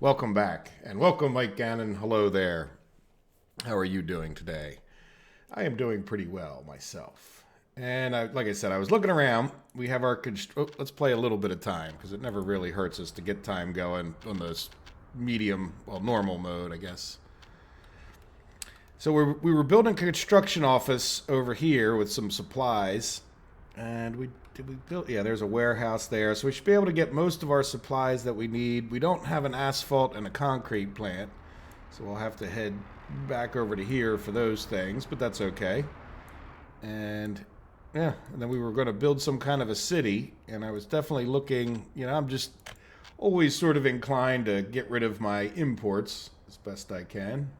Welcome back, and welcome, Mike Gannon. Hello there. How are you doing today? I am doing pretty well myself. And like I said, I was looking around. We have our... let's play a little bit of time, because it never really hurts us to get time going on this medium, well, normal mode, I guess. So we were building a construction office over here with some supplies. And we built... Yeah, there's a warehouse there. So we should be able to get most of our supplies that we need. We don't have an asphalt and a concrete plant. So we'll have to head back over to here for those things. But that's okay. And yeah, and then we were going to build some kind of a city. And I was definitely looking... I'm just always sort of inclined to get rid of my imports as best I can.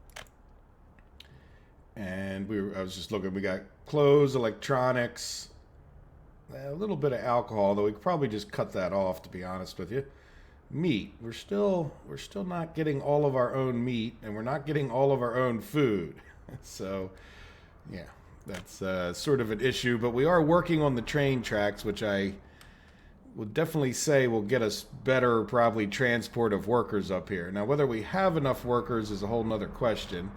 And I was just looking. We got clothes, electronics... a little bit of alcohol, though we could probably just cut that off, to be honest with you. Meat. We're still not getting all of our own meat, and we're not getting all of our own food. So, yeah, that's sort of an issue. But we are working on the train tracks, which I would definitely say will get us better, probably, transport of workers up here. Now, whether we have enough workers is a whole nother question.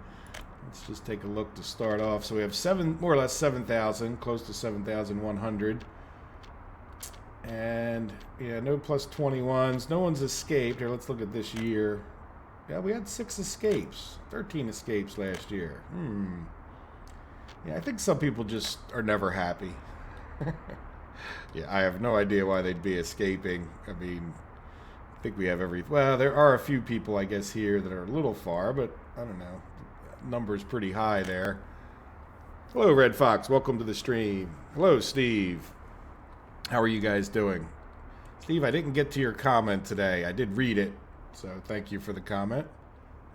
Let's just take a look to start off. So we have more or less 7,000, close to 7,100. And, yeah, no plus 21s. No one's escaped. Here, let's look at this year. Yeah, we had 6 escapes. 13 escapes last year. Yeah, I think some people just are never happy. Yeah, I have no idea why they'd be escaping. I mean, I think we have well, there are a few people, I guess, here that are a little far, but I don't know. Number's pretty high there. Hello, Red Fox. Welcome to the stream. Hello, Steve. How are you guys doing? Steve, I didn't get to your comment today. I did read it, so thank you for the comment.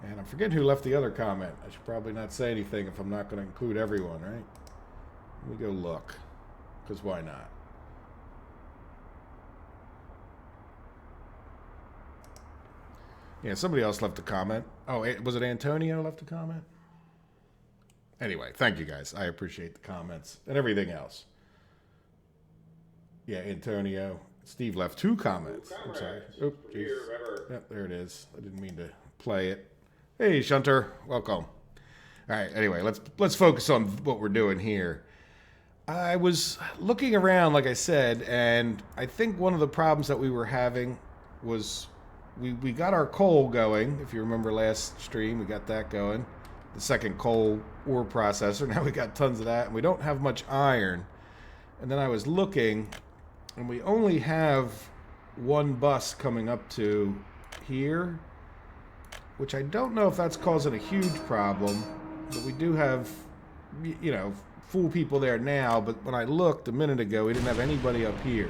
And I'm forgetting who left the other comment. I should probably not say anything if I'm not going to include everyone, right? Let me go look, because why not? Yeah, somebody else left a comment. Oh, was it Antonio left a comment? Anyway, thank you guys. I appreciate the comments and everything else. Yeah, Antonio. Steve left 2 comments. I'm sorry. Oh, yep, there it is. I didn't mean to play it. Hey, Shunter. Welcome. All right, anyway, let's focus on what we're doing here. I was looking around, like I said, and I think one of the problems that we were having was we got our coal going. If you remember last stream, we got that going. The second coal ore processor. Now we got tons of that, and we don't have much iron. And then I was looking, and we only have 1 bus coming up to here, which I don't know if that's causing a huge problem, but we do have, full people there now. But when I looked a minute ago, we didn't have anybody up here.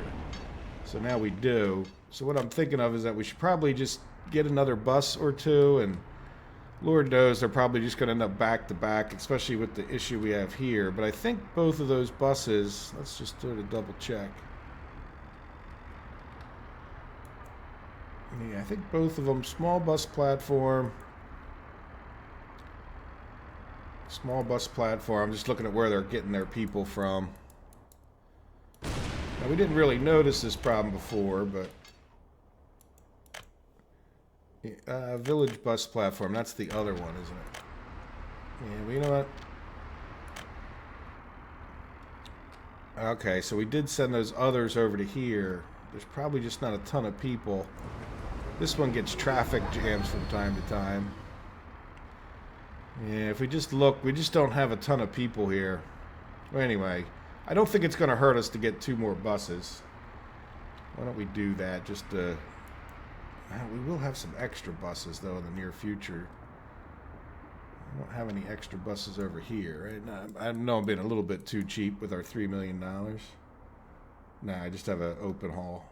So now we do. So what I'm thinking of is that we should probably just get another bus or 2, and Lord knows they're probably just going to end up back to back, especially with the issue we have here. But I think both of those buses, let's just do a double check. Yeah, I think both of them, small bus platform. I'm just looking at where they're getting their people from. Now, we didn't really notice this problem before, but... village bus platform, that's the other one, isn't it? Yeah, but you know what? Okay, so we did send those others over to here. There's probably just not a ton of people. This one gets traffic jams from time to time. Yeah, if we just look, we just don't have a ton of people here. Well, anyway, I don't think it's going to hurt us to get 2 more buses. Why don't we do that just to... We will have some extra buses, though, in the near future. I don't have any extra buses over here, right? No, I know I'm being a little bit too cheap with our $3 million. No, I just have an open haul.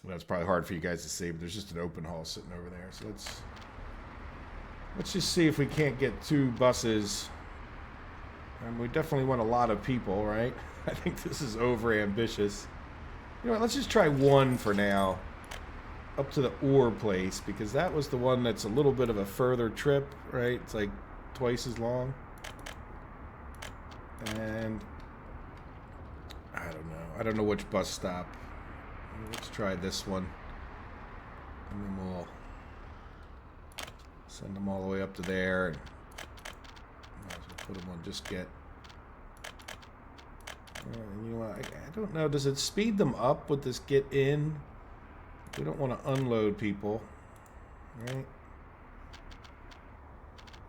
Well, it's probably hard for you guys to see, but there's just an open haul sitting over there. So let's just see if we can't get 2 buses. And we definitely want a lot of people, right? I think this is over ambitious. You know what, let's just try 1 for now, up to the ore place, because that was the one that's a little bit of a further trip, right? It's like twice as long. And I don't know which bus stop. Let's try this one. And Send them all the way up to there. And might as well put them on just get. You know what? I don't know. Does it speed them up with this get in? We don't want to unload people. Right?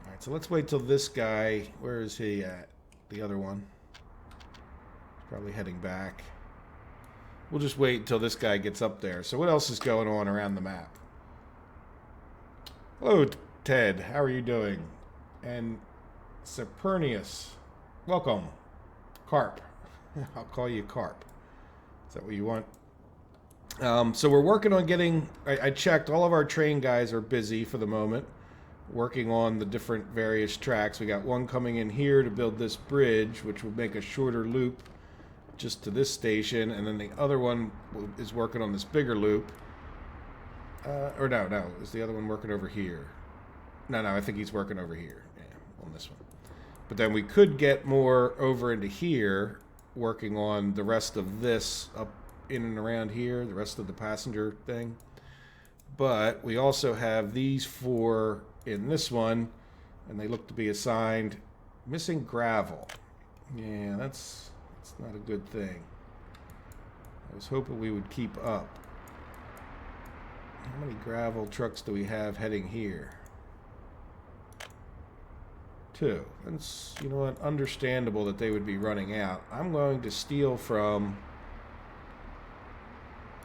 Alright, so let's wait till this guy. Where is he at? The other one. Probably heading back. We'll just wait until this guy gets up there. So what else is going on around the map? Hello, Ted. How are you doing? And Sapernius. Welcome. Carp. I'll call you Carp. Is that what you want? So we're working on getting... I checked. All of our train guys are busy for the moment. Working on the different various tracks. We got one coming in here to build this bridge, which will make a shorter loop just to this station, and then the other one is working on this bigger loop. Or no, is the other one working over here? No, I think he's working over here. Yeah, on this one. But then we could get more over into here, working on the rest of this up in and around here, the rest of the passenger thing. But we also have these 4 in this one, and they look to be assigned missing gravel. Yeah, that's not a good thing. I was hoping we would keep up. How many gravel trucks do we have heading here? 2. It's, you know what, understandable that they would be running out. I'm going to steal from...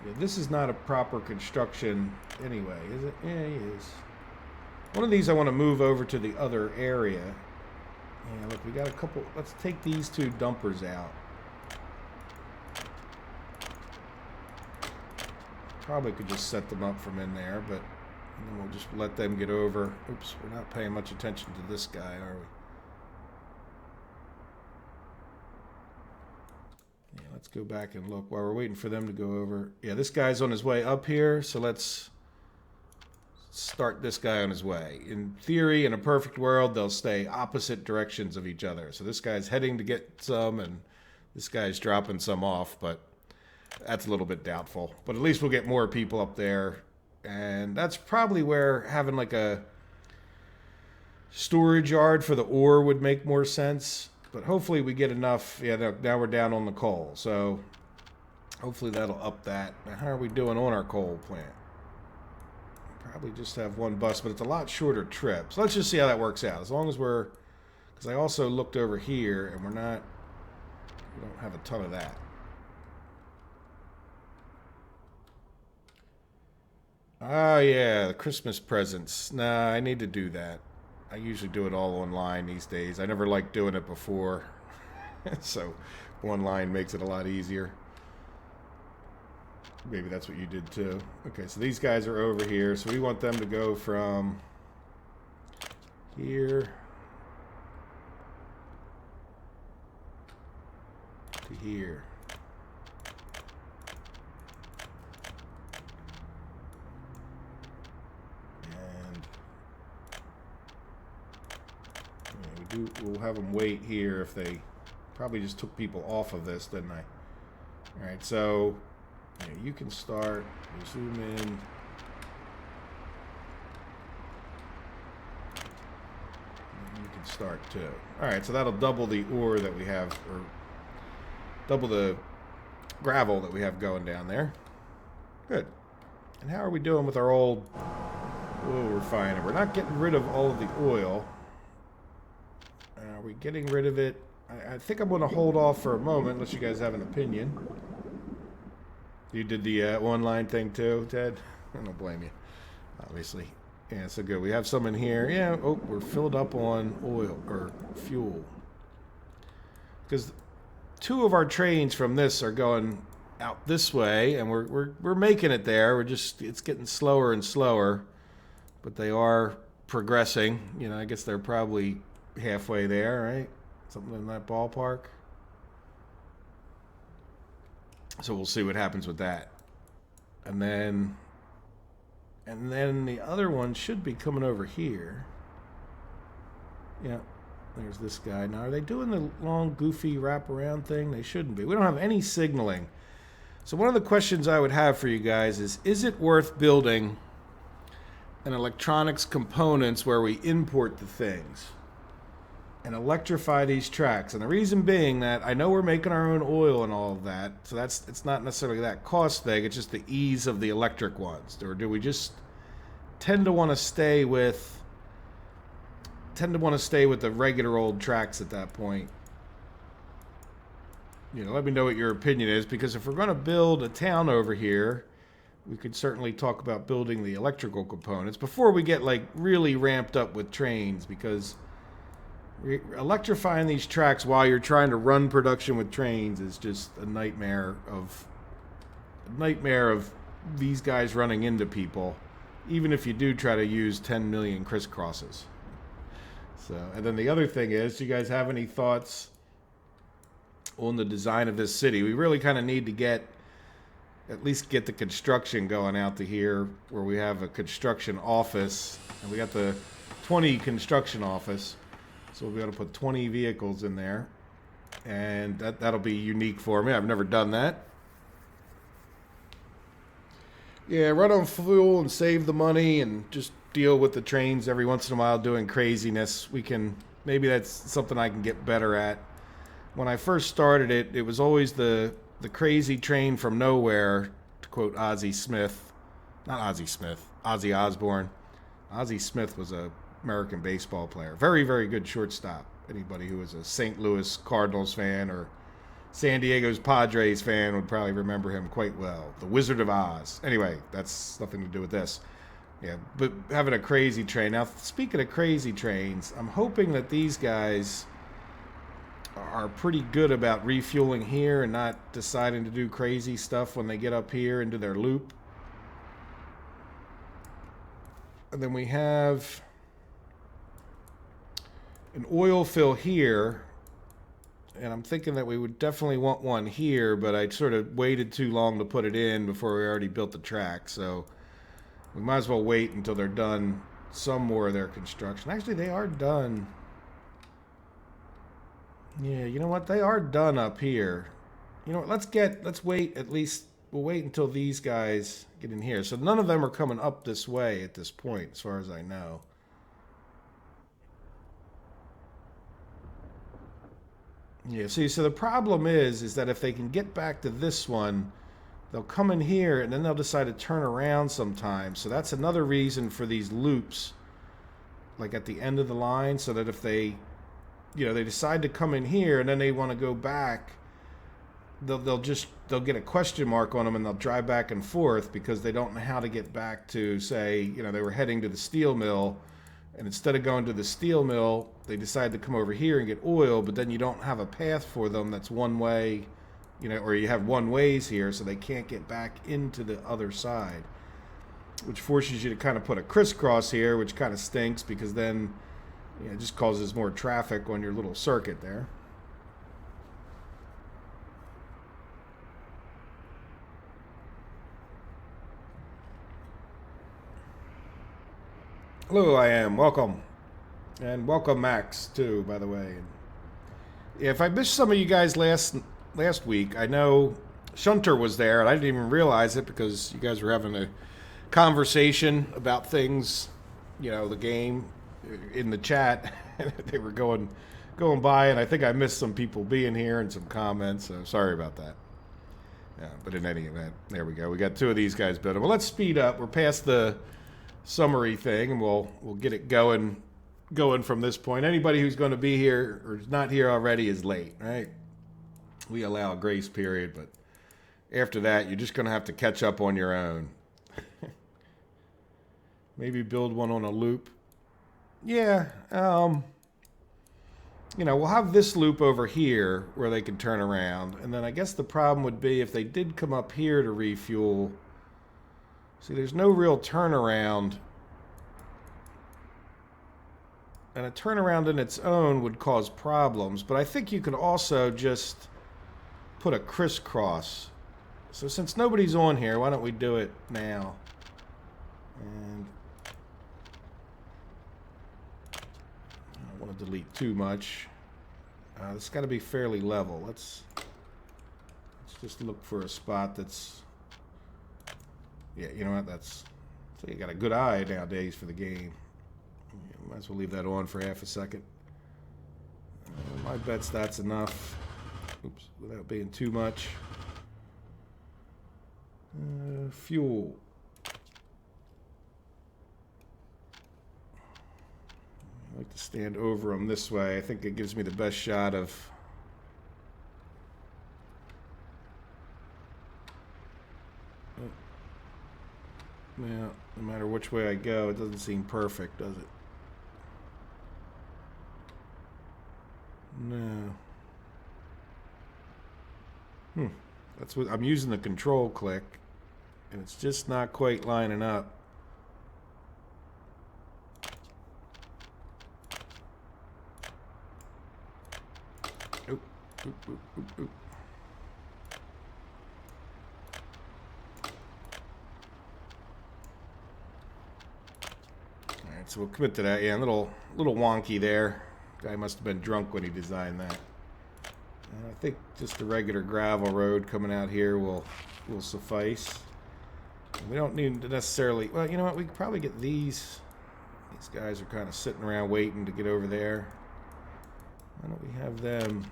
Yeah, this is not a proper construction anyway, is it? Yeah, it is. One of these I want to move over to the other area. Yeah, look, we got a couple... Let's take these 2 dumpers out. Probably could just set them up from in there, but then we'll just let them get over. Oops, we're not paying much attention to this guy, are we? Yeah, let's go back and look while we're waiting for them to go over. Yeah, this guy's on his way up here, so let's start this guy on his way. In theory, in a perfect world, they'll stay opposite directions of each other. So this guy's heading to get some, and this guy's dropping some off, but that's a little bit doubtful. But at least we'll get more people up there. And that's probably where having like a storage yard for the ore would make more sense. But hopefully we get enough. Yeah, now we're down on the coal. So hopefully that'll up that. Now, how are we doing on our coal plant? Probably just have one bus, but it's a lot shorter trip. So let's just see how that works out. As long as we're... Because I also looked over here, and we don't have a ton of that. Oh, yeah, the Christmas presents. Nah, I need to do that. I usually do it all online these days. I never liked doing it before. So online makes it a lot easier. Maybe that's what you did too. Okay, so these guys are over here. So we want them to go from here to here. We'll have them wait here if they probably just took people off of this, didn't I? All right, so yeah, you can start. We'll zoom in. And you can start too. All right, so that'll double the ore that we have, or double the gravel that we have going down there. Good. And how are we doing with our old oil refiner? We're not getting rid of all of the oil. Are we getting rid of it? I think I'm going to hold off for a moment, unless you guys have an opinion. You did the one-line thing too, Ted? I don't blame you, obviously. Yeah, so good. We have some in here. Yeah, oh, we're filled up on oil, or fuel. Because 2 of our trains from this are going out this way, and we're making it there. It's getting slower and slower, but they are progressing. You know, I guess they're probably halfway there, right? Something in that ballpark. So we'll see what happens with that. And then the other one should be coming over here. Yeah, there's this guy. Now, are they doing the long, goofy wraparound thing? They shouldn't be. We don't have any signaling. So one of the questions I would have for you guys is it worth building and electronics components where we import the things and electrify these tracks. And the reason being that I know we're making our own oil and all of that, so it's not necessarily that cost thing, it's just the ease of the electric ones. Or do we just tend to want to stay with the regular old tracks at that point? You know, let me know what your opinion is, because if we're going to build a town over here, we could certainly talk about building the electrical components before we get like really ramped up with trains, because electrifying these tracks while you're trying to run production with trains is just a nightmare of these guys running into people, even if you do try to use 10 million crisscrosses. So, and then the other thing is, do you guys have any thoughts on the design of this city? We really kind of need to at least get the construction going out to here, where we have a construction office, and we got the 20 construction office. So we'll be able to put 20 vehicles in there, and that'll be unique for me. I've never done that. Yeah, run on fuel and save the money and just deal with the trains every once in a while doing craziness. Maybe that's something I can get better at. When I first started it, it was always the crazy train from nowhere, to quote Ozzie Osbourne. Ozzie Smith was a American baseball player. Very, very good shortstop. Anybody who was a St. Louis Cardinals fan or San Diego's Padres fan would probably remember him quite well. The Wizard of Oz. Anyway, that's nothing to do with this. Yeah, but having a crazy train. Now, speaking of crazy trains, I'm hoping that these guys are pretty good about refueling here and not deciding to do crazy stuff when they get up here into their loop. And then we have an oil fill here, and I'm thinking that we would definitely want one here, but I sort of waited too long to put it in before we already built the track, so we might as well wait until they're done some more of their construction. Actually, they are done. Yeah, you know what? They are done up here. You know what? Let's wait at least. We'll wait until these guys get in here. So none of them are coming up this way at this point, as far as I know. Yeah, see, so the problem is that if they can get back to this one, they'll come in here and then they'll decide to turn around sometime. So that's another reason for these loops, like at the end of the line, so that if they, they decide to come in here and then they want to go back, they'll get a question mark on them and they'll drive back and forth because they don't know how to get back to, say, they were heading to the steel mill, and instead of going to the steel mill, they decide to come over here and get oil, but then you don't have a path for them that's one way, or you have one ways here, so they can't get back into the other side, which forces you to kind of put a crisscross here, which kind of stinks because then it just causes more traffic on your little circuit there. Hello, I am. Welcome. And welcome, Max, too, by the way. If I missed some of you guys last week, I know Shunter was there, and I didn't even realize it because you guys were having a conversation about things, the game in the chat. They were going by, and I think I missed some people being here and some comments, so sorry about that. Yeah, but in any event, there we go. We got two of these guys building. Well, let's speed up. We're past the summary thing, and we'll get it going from this point. Anybody who's going to be here or is not here already is late, right? We allow a grace period, but after that, you're just going to have to catch up on your own. Maybe build one on a loop. Yeah, we'll have this loop over here where they can turn around, and then I guess the problem would be if they did come up here to refuel. See, there's no real turnaround. And a turnaround in its own would cause problems. But I think you could also just put a crisscross. So since nobody's on here, why don't we do it now? And I don't want to delete too much. It's got to be fairly level. Let's just look for a spot that's... Yeah, you know what? That's So you got a good eye nowadays for the game. Might as well leave that on for half a second. My bet's that's enough. Oops, without being too much. Fuel. I like to stand over them this way. I think it gives me the best shot of... Yeah, no matter which way I go, it doesn't seem perfect, does it? No. That's what I'm using, the control click, and it's just not quite lining up. Oop, oop, oop, oop, oop. All right, so we'll commit to that. Yeah, a little wonky there. Guy must have been drunk when he designed that. And I think just a regular gravel road coming out here will suffice. We don't need to necessarily... Well, you know what? We could probably get these. These guys are kind of sitting around waiting to get over there. Why don't we have them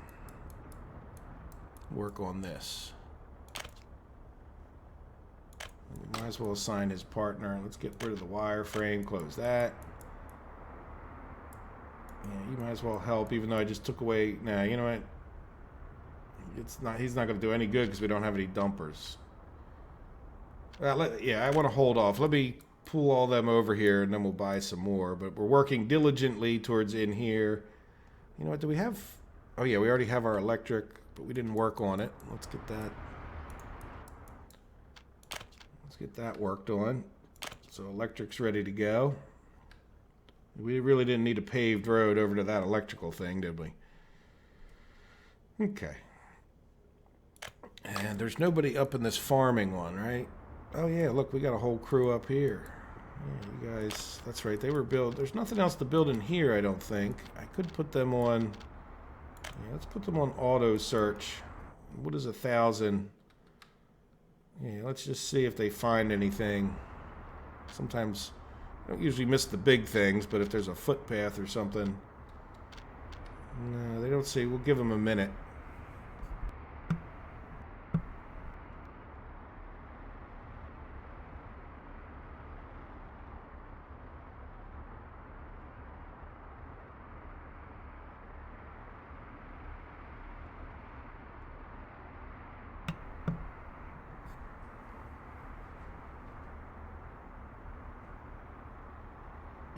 work on this? We might as well assign his partner. Let's get rid of the wireframe. Close that. Yeah, you might as well help, even though I just took away... Nah, you know what? He's not going to do any good because we don't have any dumpers. Yeah, I want to hold off. Let me pull all them over here, and then we'll buy some more. But we're working diligently towards in here. You know what? Do we have... Oh, yeah, we already have our electric, but we didn't work on it. Let's get that... Let's get that worked on. So electric's ready to go. We really didn't need a paved road over to that electrical thing, did we? Okay. And there's nobody up in this farming one, right? Oh, yeah, look, we got a whole crew up here. Yeah, you guys, that's right, they were built. There's nothing else to build in here, I don't think. I could put them on... Yeah, let's put them on auto search. What is 1,000? Yeah, let's just see if they find anything. Sometimes... I don't usually miss the big things, but if there's a footpath or something... No, they don't see. We'll give them a minute.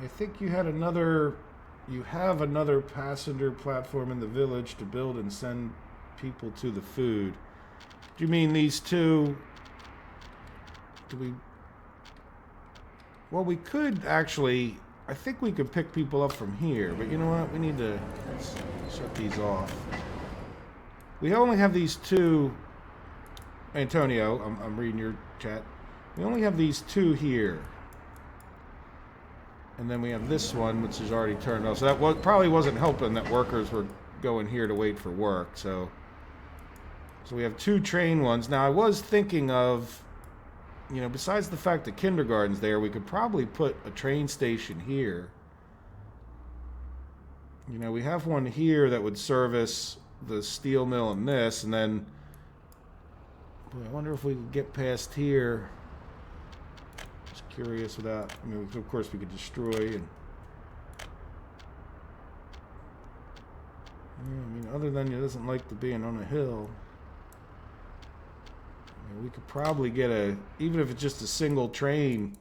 I think you had another... You have another passenger platform in the village to build and send people to the food. Do you mean these two? Do we... Well, we could actually... I think we could pick people up from here, but you know what? We need to... Let's shut these off. We only have these two... Antonio, I'm reading your chat. We only have these two here. And then we have this one, which is already turned off. So that probably wasn't helping that workers were going here to wait for work. So we have two train ones. Now, I was thinking of, you know, besides the fact that kindergarten's there, we could probably put a train station here. You know, we have one here that would service the steel mill and this, and then... Boy, I wonder if we could get past here... Curious without, I mean, of course we could destroy and... Yeah, I mean, other than it doesn't like to being on a hill. I mean, we could probably get a, even if it's just a single train,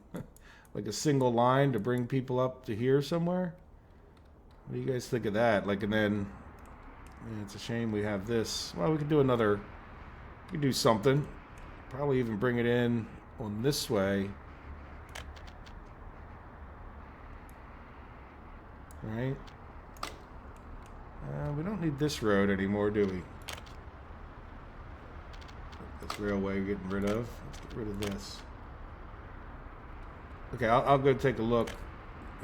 like a single line to bring people up to here somewhere. What do you guys think of that? Like, and then, yeah, it's a shame we have this. Well, we could do another, we could do something. Probably even bring it in on this way. Right? We don't need this road anymore, do we? This railway we're getting rid of. Let's get rid of this. Okay, I'll go take a look,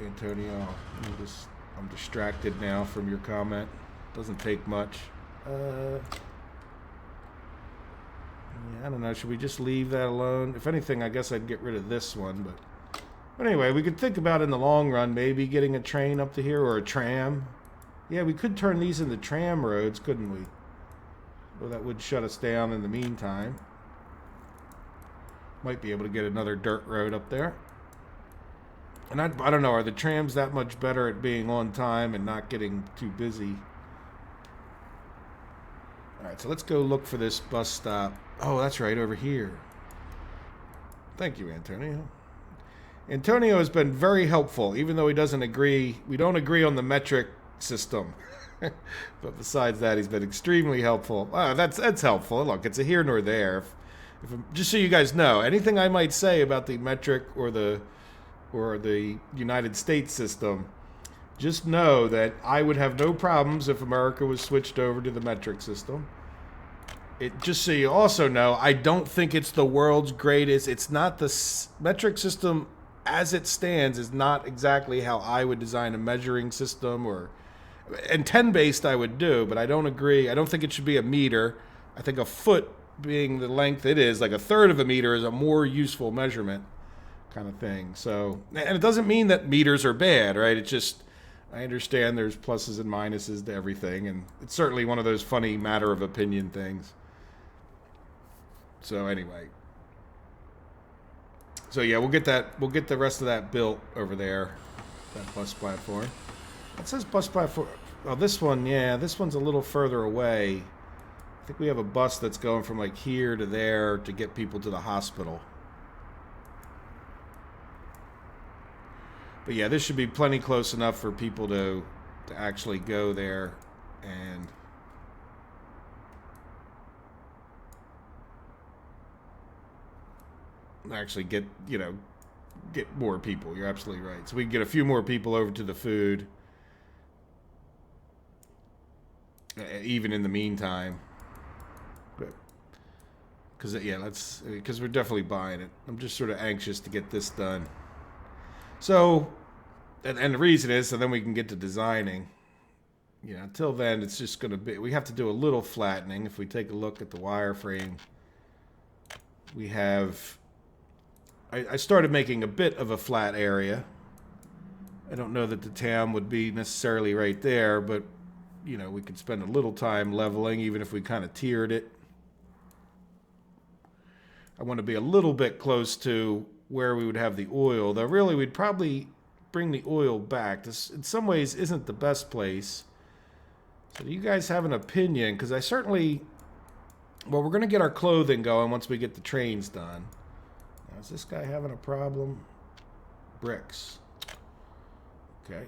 Antonio. I'm distracted now from your comment. Doesn't take much. Yeah, I don't know. Should we just leave that alone? If anything, I guess I'd get rid of this one, but But anyway, we could think about in the long run maybe getting a train up to here or a tram. Yeah, we could turn these into tram roads, couldn't we? Well, that would shut us down in the meantime. Might be able to get another dirt road up there. And I don't know, are the trams that much better at being on time and not getting too busy? Alright, so let's go look for this bus stop. Oh, that's right, over here. Thank you, Antonio. Antonio has been very helpful, even though he doesn't agree. We don't agree on the metric system. But besides that, he's been extremely helpful. That's helpful. Look, it's a here nor there. Just so you guys know, anything I might say about the metric or the United States system, just know that I would have no problems if America was switched over to the metric system. Just so you also know, I don't think it's the world's greatest. It's not the metric system as it stands is not exactly how I would design a measuring system, and 10-based I would do, but I don't agree. I don't think it should be a meter. I think a foot being the length it is, like a third of a meter, is a more useful measurement kind of thing. So, and it doesn't mean that meters are bad, right? It's just, I understand there's pluses and minuses to everything, and it's certainly one of those funny matter of opinion things. So anyway. So yeah, we'll get the rest of that built over there, that bus platform. It says bus platform. Oh, this one, yeah, this one's a little further away. I think we have a bus that's going from like here to there to get people to the hospital. But yeah, this should be plenty close enough for people to actually go there and actually get more people. You're absolutely right. So we can get a few more people over to the food, even in the meantime. Because we're definitely buying it. I'm just sort of anxious to get this done. So, and the reason is so then we can get to designing. Until then it's just going to be, we have to do a little flattening. If we take a look at the wireframe, we have, I started making a bit of a flat area. I don't know that the town would be necessarily right there, but we could spend a little time leveling, even if we kind of tiered it. I want to be a little bit close to where we would have the oil, though really we'd probably bring the oil back. This, in some ways, isn't the best place. So do you guys have an opinion? Because I certainly, well, we're going to get our clothing going once we get the trains done. Now, is this guy having a problem? Bricks. Okay.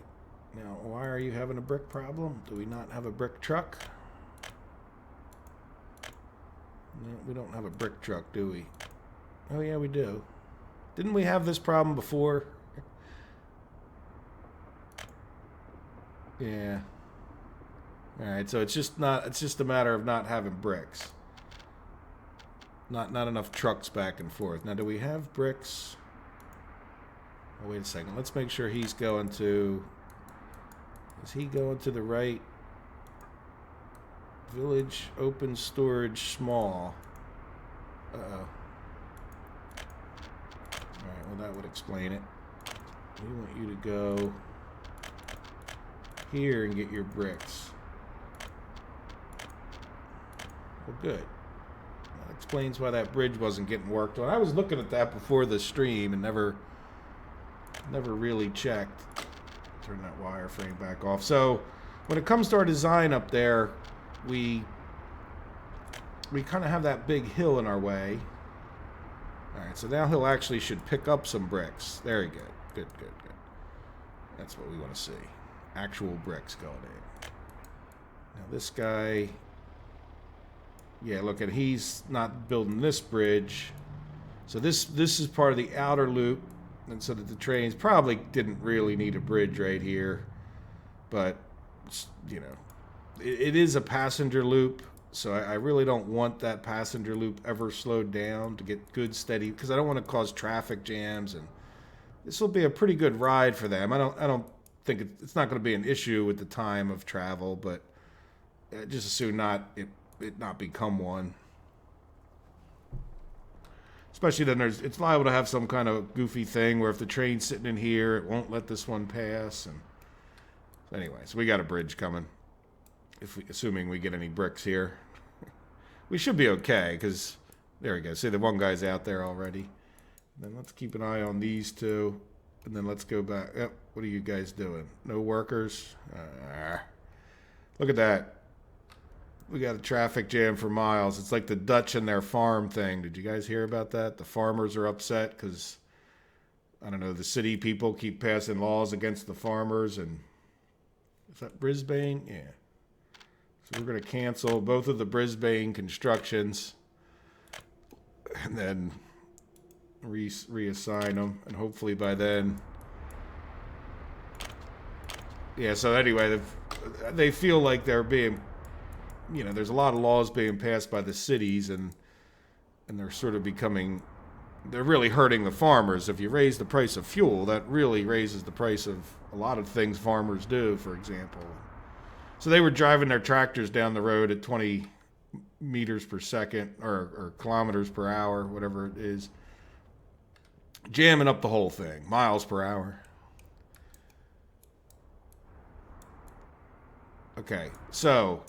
Now, why are you having a brick problem? Do we not have a brick truck? No, we don't have a brick truck, do we? Oh, yeah, we do. Didn't we have this problem before? Yeah. Alright, so it's just a matter of not having bricks. Not enough trucks back and forth. Now, do we have bricks? Oh, wait a second. Let's make sure he's going to... Is he going to the right? Village, open storage, small. Uh-oh. Alright, well that would explain it. We want you to go here and get your bricks. Well, good. That explains why that bridge wasn't getting worked on. I was looking at that before the stream and never really checked. Turn that wireframe back off. So, when it comes to our design up there, we kind of have that big hill in our way. Alright, so now he'll actually should pick up some bricks. Very good. Good. That's what we want to see. Actual bricks going in. Now this guy... Yeah, look, and he's not building this bridge. So this is part of the outer loop. And so that the trains probably didn't really need a bridge right here. But, it is a passenger loop. So I really don't want that passenger loop ever slowed down to get good steady, because I don't want to cause traffic jams, and this will be a pretty good ride for them. I don't think it's not going to be an issue with the time of travel, but just as soon it not become one. Especially then it's liable to have some kind of goofy thing where if the train's sitting in here, it won't let this one pass. And anyway, so we got a bridge coming. Assuming we get any bricks here. We should be okay, because there we go. See, the one guy's out there already. Then let's keep an eye on these two. And then let's go back. Yep, what are you guys doing? No workers? Look at that. We got a traffic jam for miles. It's like the Dutch and their farm thing. Did you guys hear about that? The farmers are upset because, I don't know, the city people keep passing laws against the farmers. And is that Brisbane? Yeah. So we're going to cancel both of the Brisbane constructions and then reassign them. And hopefully by then... Yeah, so anyway, they feel like they're being... You know, there's a lot of laws being passed by the cities, and they're sort of becoming, they're really hurting the farmers. If you raise the price of fuel, that really raises the price of a lot of things farmers do, for example. So they were driving their tractors down the road at 20 meters per second, or kilometers per hour, whatever it is, jamming up the whole thing, miles per hour. Okay, so...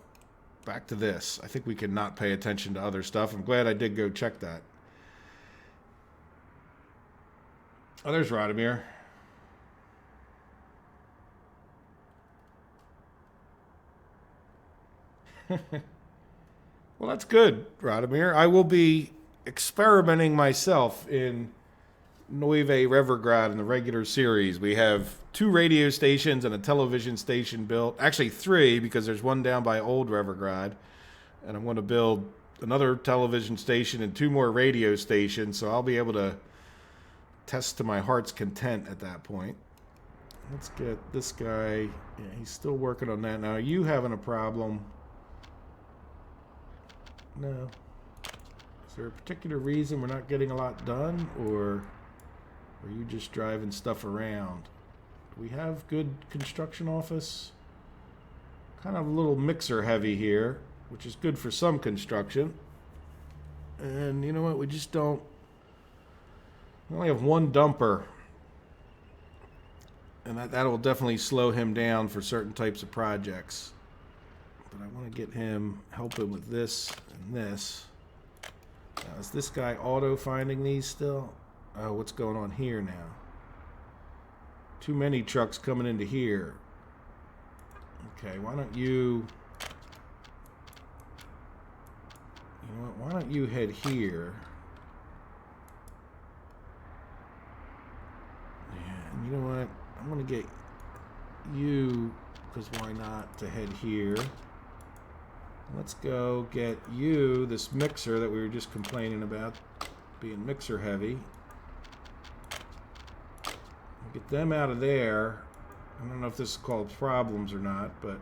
Back to this. I think we can not pay attention to other stuff. I'm glad I did go check that. Oh, there's Radomir. Well, that's good, Radomir. I will be experimenting myself in Nueve Revergrad in the regular series. We have 2 radio stations and a television station built. Actually 3, because there's one down by Old Revergrad. And I'm going to build another television station and 2 more radio stations, so I'll be able to test to my heart's content at that point. Let's get this guy. Yeah, he's still working on that. Now, are you having a problem? No. Is there a particular reason we're not getting a lot done, or... Are you just driving stuff around? Do we have good construction office? Kind of a little mixer heavy here, which is good for some construction. And you know what? We just don't... We only have 1 dumper. And that will definitely slow him down for certain types of projects. But I want to get him helping with this and this. Now, is this guy auto-finding these still? Oh, what's going on here now? Too many trucks coming into here. Okay, why don't you... You know what? Why don't you head here? Yeah, and you know what? I'm going to get you, because why not, to head here. Let's go get you, this mixer that we were just complaining about being mixer heavy. Get them out of there. I don't know if this is called problems or not, but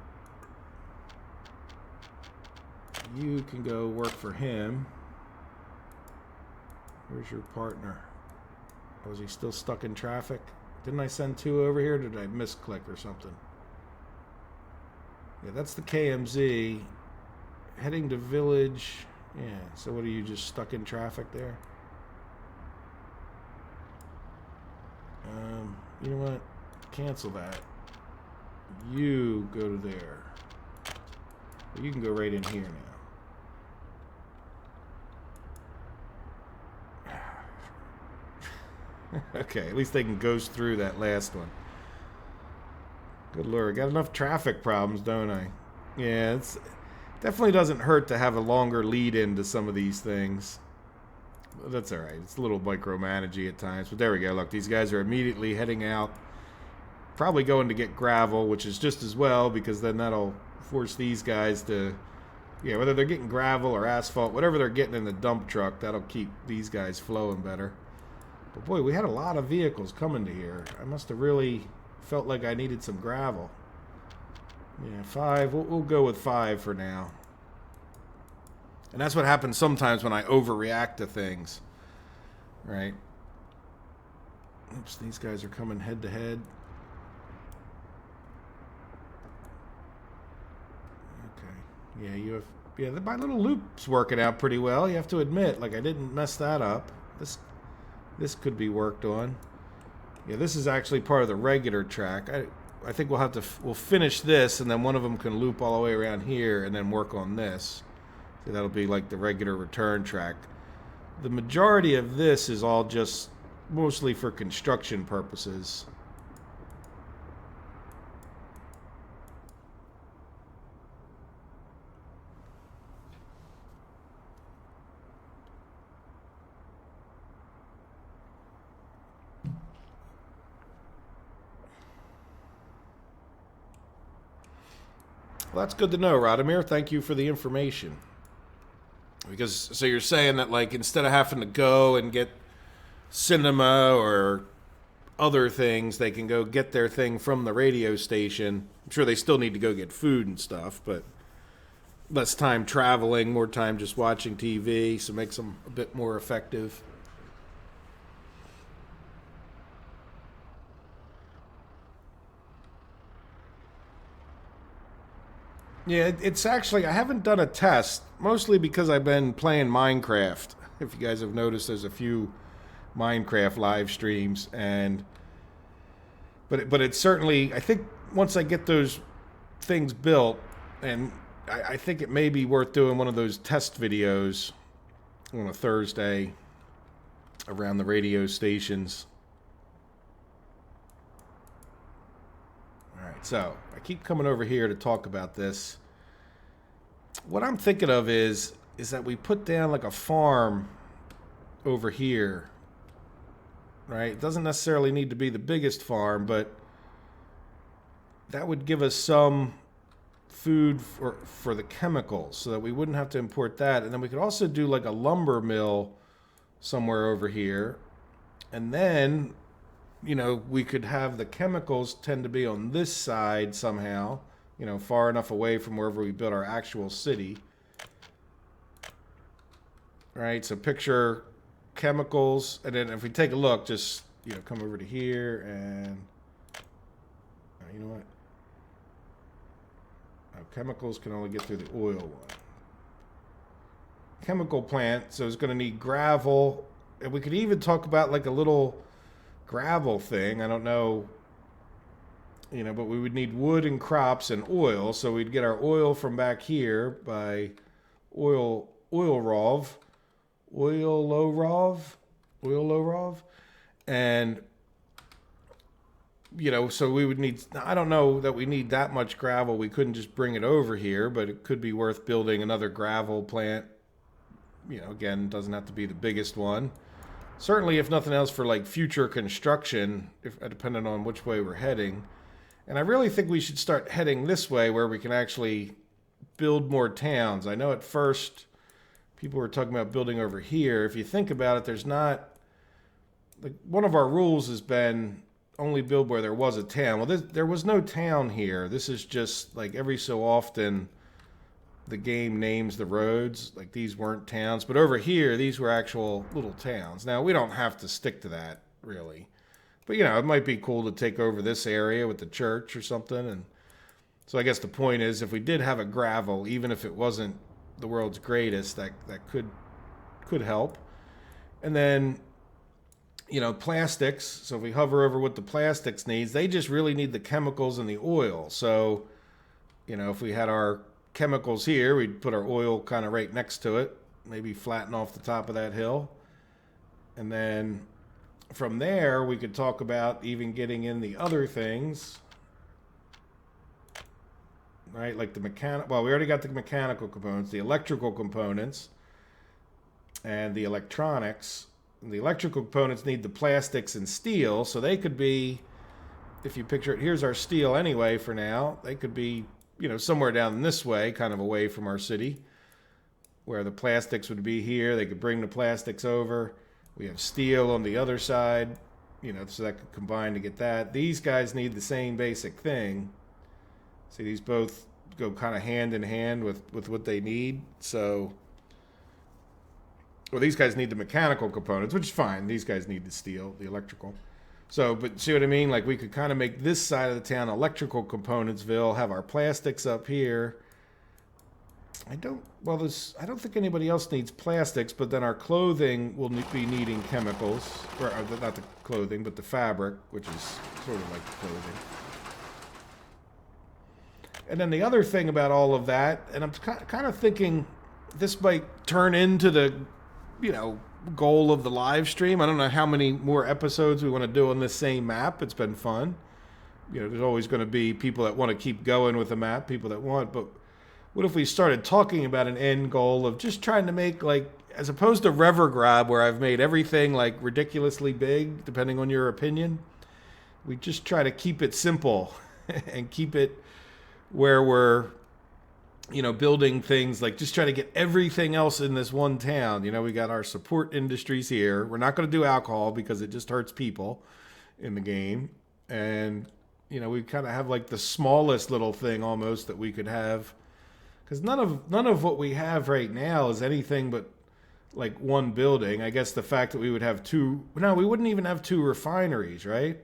you can go work for him. Where's your partner? Oh, is he still stuck in traffic? Didn't I send 2 over here? Or did I misclick or something? Yeah, that's the KMZ. Heading to village. Yeah, so what are you, just stuck in traffic there? You know what? Cancel that. You go to there. You can go right in here now. Okay, at least they can ghost through that last one. Good lord, got enough traffic problems, don't I? Yeah, it's definitely doesn't hurt to have a longer lead into some of these things. That's alright. It's a little micromanagey at times. But there we go. Look, these guys are immediately heading out. Probably going to get gravel, which is just as well, because then that'll force these guys to... Yeah, whether they're getting gravel or asphalt, whatever they're getting in the dump truck, that'll keep these guys flowing better. But boy, we had a lot of vehicles coming to here. I must have really felt like I needed some gravel. Yeah, 5. We'll go with 5 for now. And that's what happens sometimes when I overreact to things. Right? Oops, these guys are coming head to head. Okay. Yeah, you have... Yeah, my little loop's working out pretty well, you have to admit. Like, I didn't mess that up. This could be worked on. Yeah, this is actually part of the regular track. I think we'll finish this, and then one of them can loop all the way around here and then work on this. So that'll be like the regular return track. The majority of this is all just mostly for construction purposes. Well, that's good to know, Radomir. Thank you for the information. Because, so you're saying that, like, instead of having to go and get cinema or other things, they can go get their thing from the radio station. I'm sure they still need to go get food and stuff, but less time traveling, more time just watching TV, so it makes them a bit more effective. Yeah, it's actually, I haven't done a test, mostly because I've been playing Minecraft. If you guys have noticed, there's a few Minecraft live streams, but it's certainly, I think once I get those things built, and I think it may be worth doing one of those test videos on a Thursday around the radio stations. All right, so I keep coming over here to talk about this. What I'm thinking of is that we put down like a farm over here, right? It doesn't necessarily need to be the biggest farm, but that would give us some food for the chemicals so that we wouldn't have to import that. And then we could also do like a lumber mill somewhere over here. And then, you know, we could have the chemicals tend to be on this side somehow, you know, far enough away from wherever we build our actual city. Right, so picture chemicals, and then if we take a look, just, you know, come over to here, and you know what? Chemicals can only get through the oil one. Chemical plant, so it's going to need gravel, and we could even talk about like a little gravel thing. I don't know, you know, but we would need wood and crops and oil, so we'd get our oil from back here by oil rov, and you know, so we would need, I don't know that we need that much gravel. We couldn't just bring it over here, but it could be worth building another gravel plant. You know, again, doesn't have to be the biggest one. Certainly, if nothing else, for like future construction, depending on which way we're heading. And I really think we should start heading this way where we can actually build more towns. I know at first people were talking about building over here. If you think about it, there's not, like, one of our rules has been only build where there was a town. Well, there was no town here. This is just like every so often the game names the roads. Like, these weren't towns, but over here these were actual little towns. Now, we don't have to stick to that really, but you know, it might be cool to take over this area with the church or something. And so I guess the point is, if we did have a gravel, even if it wasn't the world's greatest, that could help. And then, you know, plastics. So if we hover over what the plastics needs, they just really need the chemicals and the oil. So, you know, if we had our chemicals here, we'd put our oil kind of right next to it, maybe flatten off the top of that hill. And then from there, we could talk about even getting in the other things, right? Like the well, we already got the mechanical components, the electrical components, and the electronics. The electrical components need the plastics and steel, so they could be, if you picture it, here's our steel anyway for now. They could be, you know, somewhere down this way, kind of away from our city, where the plastics would be here. They could bring the plastics over. We have steel on the other side, you know, so that could combine to get that. These guys need the same basic thing. See, these both go kind of hand in hand with what they need. So, well, these guys need the mechanical components, which is fine. These guys need the steel, the electrical. So, but see what I mean? Like, we could kind of make this side of the town electrical componentsville, have our plastics up here, I don't think anybody else needs plastics, but then our clothing will be needing chemicals, or not the clothing, but the fabric, which is sort of like clothing. And then the other thing about all of that, and I'm kind of thinking this might turn into the, goal of the live stream. I don't know how many more episodes we want to do on this same map. It's been fun. There's always going to be people that want to keep going with the map, people that want, but what if we started talking about an end goal of just trying to make, as opposed to Revergrab, where I've made everything ridiculously big, depending on your opinion, we just try to keep it simple and keep it where we're, building things, just try to get everything else in this one town. We got our support industries here. We're not going to do alcohol because it just hurts people in the game. And, we kind of have the smallest little thing almost that we could have. Because none of what we have right now is anything but one building. I guess the fact that we would have we wouldn't even have 2 refineries, right?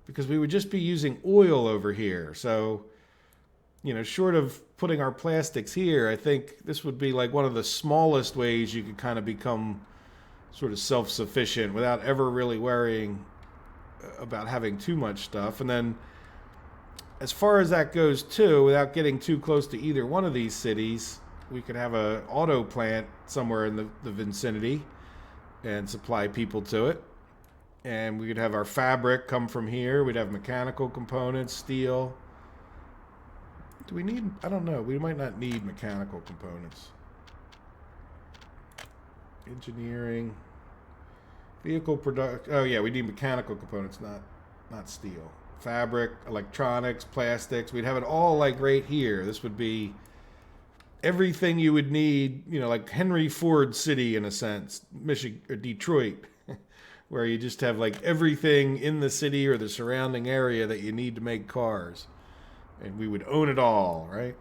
Because we would just be using oil over here. So, short of putting our plastics here, I think this would be one of the smallest ways you could kind of become sort of self-sufficient without ever really worrying about having too much stuff. And then as far as that goes too, without getting too close to either one of these cities, we could have an auto plant somewhere in the vicinity and supply people to it. And we could have our fabric come from here. We'd have mechanical components, steel. Do we need, I don't know, we might not need mechanical components. Engineering, vehicle production, oh yeah, we need mechanical components, not steel. Fabric, electronics, plastics, we'd have it all right here. This would be everything you would need, like Henry Ford City in a sense, Michigan or Detroit, where you just have everything in the city or the surrounding area that you need to make cars. And we would own it all, right?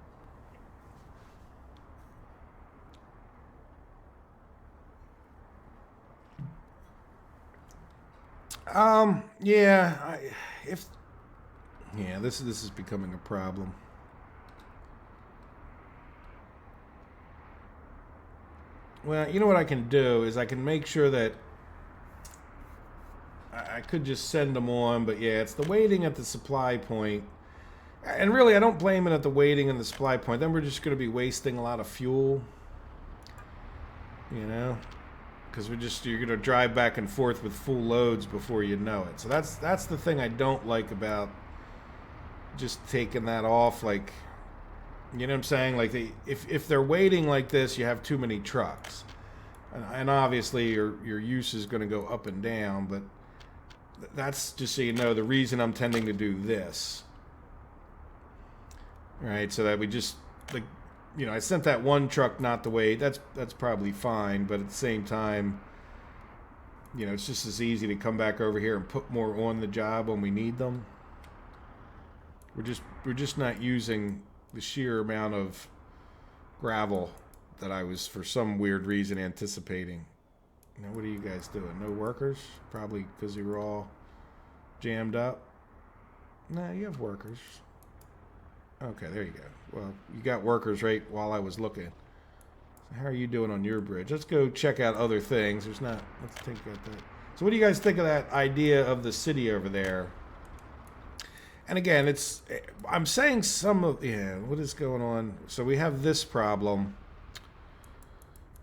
Yeah, this is becoming a problem. Well, you know what I can do is I can make sure that I could just send them on, but yeah, it's the waiting at the supply point. And really, I don't blame it at the waiting and the supply point. Then we're just going to be wasting a lot of fuel, because you're going to drive back and forth with full loads before you know it. So that's the thing I don't like about just taking that off. You know what I'm saying? If they're waiting like this, you have too many trucks, and obviously your use is going to go up and down. But that's just so you know the reason I'm tending to do this. Right, so that we just I sent that one truck not to wait. That's probably fine, but at the same time, it's just as easy to come back over here and put more on the job when we need them. We're just not using the sheer amount of gravel that I was for some weird reason anticipating. Now, what are you guys doing? No workers? Probably because you were all jammed up. Nah, you have workers. Okay, there you go. Well, you got workers right while I was looking. So how are you doing on your bridge? Let's go check out other things. Let's take out that. So what do you guys think of that idea of the city over there? And again, I'm saying what is going on? So we have this problem.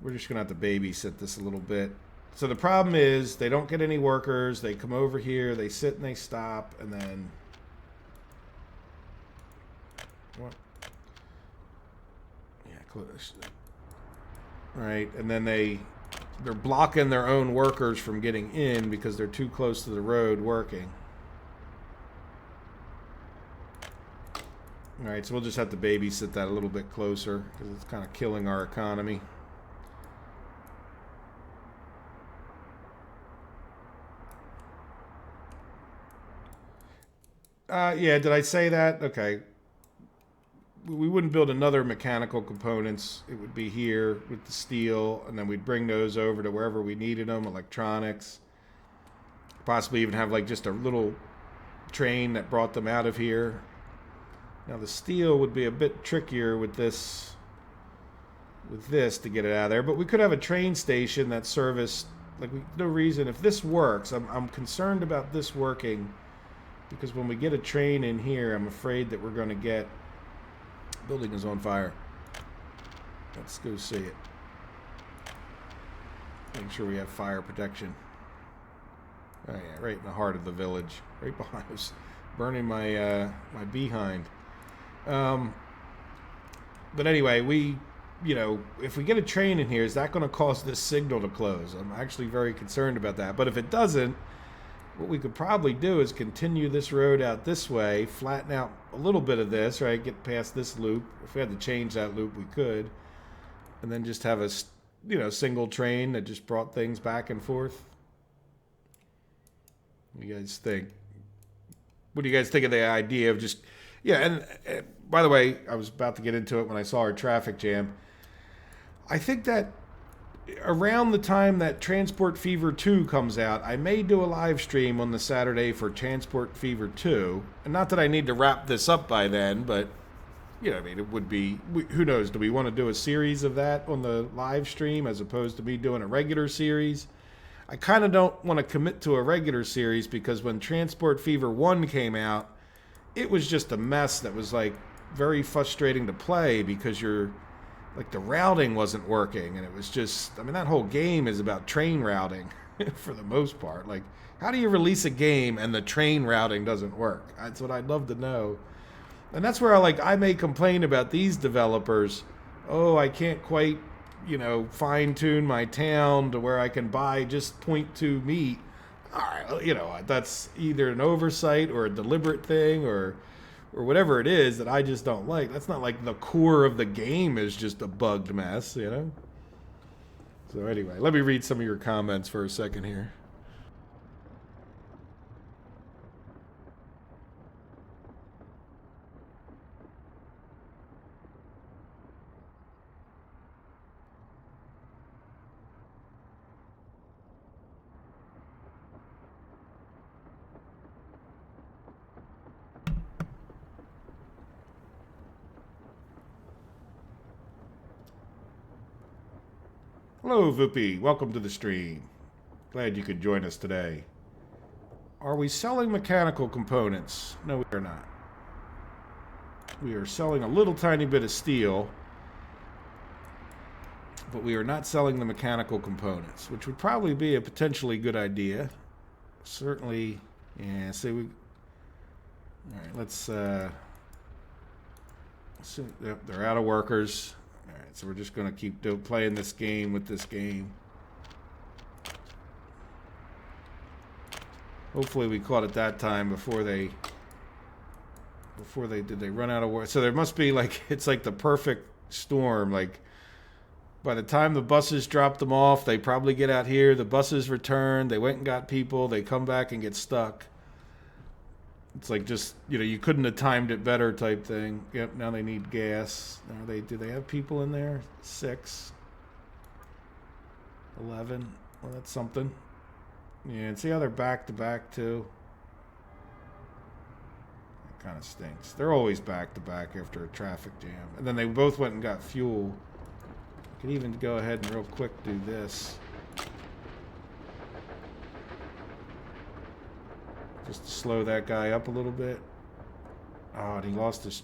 We're just going to have to babysit this a little bit. So the problem is they don't get any workers. They come over here, they sit and they stop, and then... What? Yeah, close. Right, and then they're blocking their own workers from getting in because they're too close to the road working. All right, so we'll just have to babysit that a little bit closer because it's kind of killing our economy. Yeah, did I say that? Okay. We wouldn't build another mechanical components. It would be here with the steel, and then we'd bring those over to wherever we needed them, electronics. Possibly even have just a little train that brought them out of here. Now the steel would be a bit trickier with this with this to get it out of there. But we could have a train station that serviced, like, no reason. If this works, I'm concerned about this working, because when we get a train in here, I'm afraid that we're going to get... Building is on fire. Let's go see it. Make sure we have fire protection. Oh yeah, right in the heart of the village. Right behind us. Burning my my behind. But anyway, if we get a train in here, is that going to cause this signal to close? I'm actually very concerned about that. But if it doesn't, what we could probably do is continue this road out this way, flatten out a little bit of this, right? Get past this loop. If we had to change that loop, we could. And then just have a, single train that just brought things back and forth. What do you guys think? What do you guys think of the idea of just... Yeah, and by the way, I was about to get into it when I saw our traffic jam. I think that around the time that Transport Fever 2 comes out, I may do a live stream on the Saturday for Transport Fever 2. And not that I need to wrap this up by then, but, it would be... Who knows? Do we want to do a series of that on the live stream as opposed to me doing a regular series? I kind of don't want to commit to a regular series because when Transport Fever 1 came out, it was just a mess that was, very frustrating to play because the routing wasn't working, and it was just, that whole game is about train routing for the most part. How do you release a game and the train routing doesn't work? That's what I'd love to know. And that's where I may complain about these developers. Oh, I can't quite, fine-tune my town to where I can buy just 0.2 meat. All right, that's either an oversight or a deliberate thing or whatever it is that I just don't like. That's not like the core of the game is just a bugged mess, So anyway, let me read some of your comments for a second here. Hello, Vupi. Welcome to the stream. Glad you could join us today. Are we selling mechanical components? No, we are not. We are selling a little tiny bit of steel, but we are not selling the mechanical components, which would probably be a potentially good idea. Certainly, yeah, see, all right, let's see, yep, they're out of workers. Alright, so we're just going to keep playing this game with this game. Hopefully we caught it that time before they run out of work. So there must be it's like the perfect storm. By the time the buses drop them off, they probably get out here, the buses return, they went and got people, they come back and get stuck. It's just, you couldn't have timed it better type thing. Yep, now they need gas. Do they have people in there? 6. 11. Well, that's something. Yeah, and see how they're back to back too? That kind of stinks. They're always back to back after a traffic jam. And then they both went and got fuel. I could even go ahead and real quick do this. Just to slow that guy up a little bit. Oh, and he lost his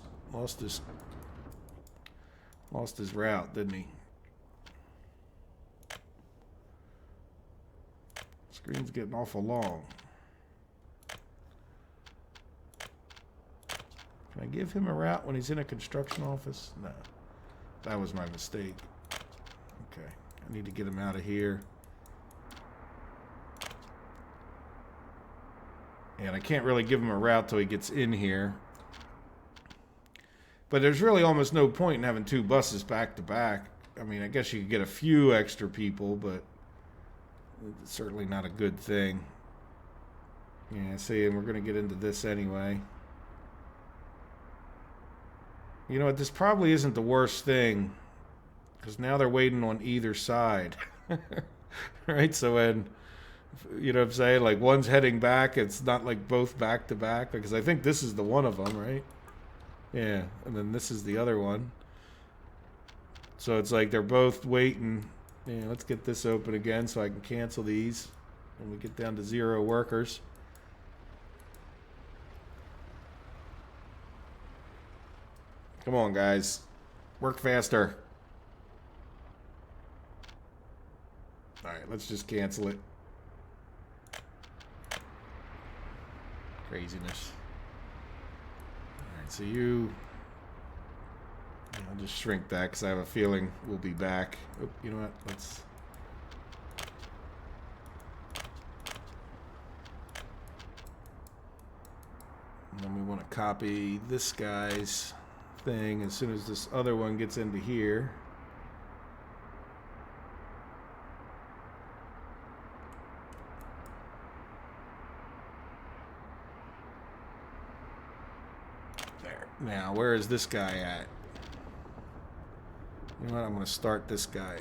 route, didn't he? Screen's getting awful long. Can I give him a route when he's in a construction office? No. That was my mistake. Okay. I need to get him out of here. And I can't really give him a route till he gets in here. But there's really almost no point in having 2 buses back to back. I guess you could get a few extra people, but it's certainly not a good thing. Yeah, see, and we're going to get into this anyway. You know what, this probably isn't the worst thing, because now they're waiting on either side. Right, so when... You know what I'm saying? One's heading back, it's not both back to back. Because I think this is the one of them, right? Yeah, and then this is the other one. So it's like they're both waiting. Yeah, let's get this open again so I can cancel these. And we get down to 0 workers. Come on, guys. Work faster. Alright, let's just cancel it. Craziness. Alright, so you... I'll just shrink that because I have a feeling we'll be back. Oh, you know what? Let's... And then we want to copy this guy's thing as soon as this other one gets into here. There. Now, where is this guy at? You know what? I'm going to start this guy.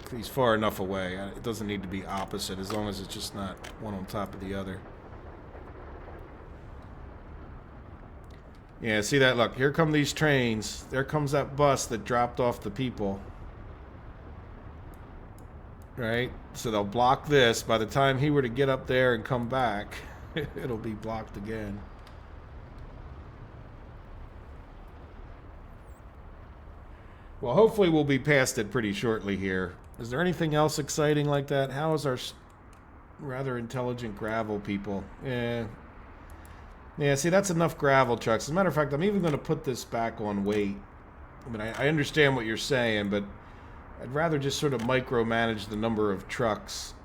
He's far enough away. It doesn't need to be opposite as long as it's just not one on top of the other. Yeah, see that? Look, here come these trains. There comes that bus that dropped off the people. Right? So they'll block this. By the time he were to get up there and come back, it'll be blocked again. Well, hopefully we'll be past it pretty shortly here. Is there anything else exciting like that? How is our rather intelligent gravel people? Yeah, see, that's enough gravel trucks. As a matter of fact, I'm even going to put this back on weight. I mean, I understand what you're saying, but I'd rather just sort of micromanage the number of trucks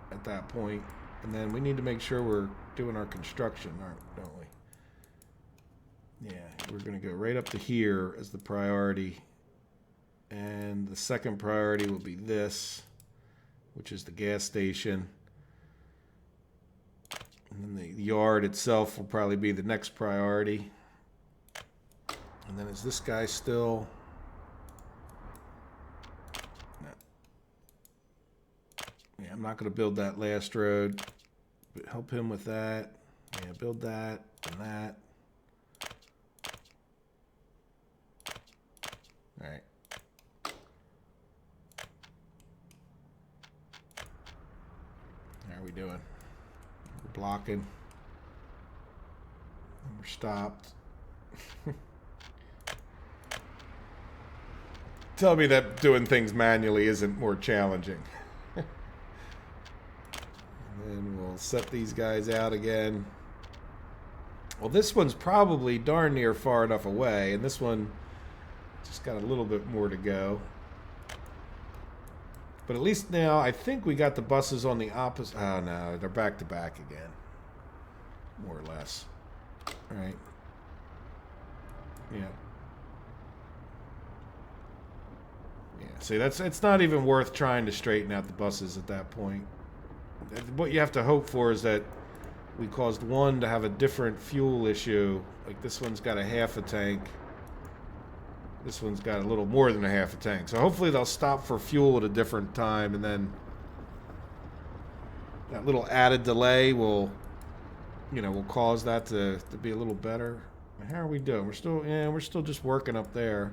at that point. And then we need to make sure we're doing our construction, don't we? Yeah, we're going to go right up to here as the priority. And the second priority will be this, which is the gas station. And then the yard itself will probably be the next priority. And then is this guy still... No. Yeah, I'm not going to build that last road. But help him with that. Yeah, build that and that. All right. How are we doing? We're blocking. And we're stopped. Tell me that doing things manually isn't more challenging. And then we'll set these guys out again. Well, this one's probably darn near far enough away, and this one just got a little bit more to go. But at least now, I think we got the buses on the opposite... Oh, no, they're back to back again. More or less. All right. Yeah. Yeah, see, it's not even worth trying to straighten out the buses at that point. What you have to hope for is that we caused one to have a different fuel issue. Like this one's got a half a tank. This one's got a little more than a half a tank. So hopefully they'll stop for fuel at a different time, and then that little added delay will, will cause that to be a little better. How are we doing? We're still just working up there.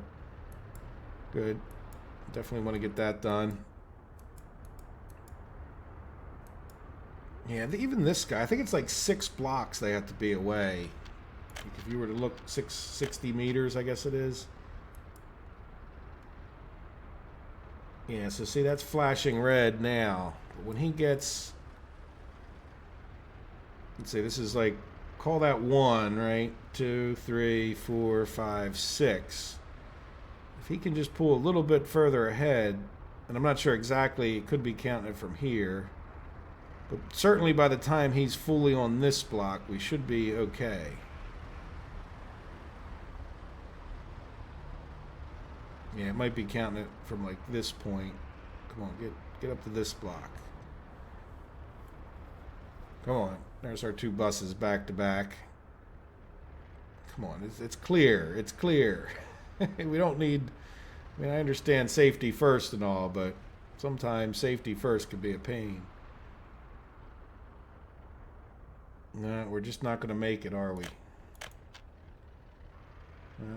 Good. Definitely want to get that done. Yeah, even this guy, I think it's like 6 blocks they have to be away. Like if you were to look 60 meters, I guess it is. Yeah, so see, that's flashing red now. But when he gets... Let's see, this is like... Call that 1, right? 2, 3, 4, 5, 6. If he can just pull a little bit further ahead, and I'm not sure exactly, it could be counting it from here. But certainly by the time he's fully on this block, we should be okay. Yeah, it might be counting it from like this point. Come on, get up to this block. Come on, there's our 2 buses back to back. Come on, it's clear, it's clear. We don't need, I mean, I understand safety first and all, but sometimes safety first could be a pain. No, we're just not going to make it, are we?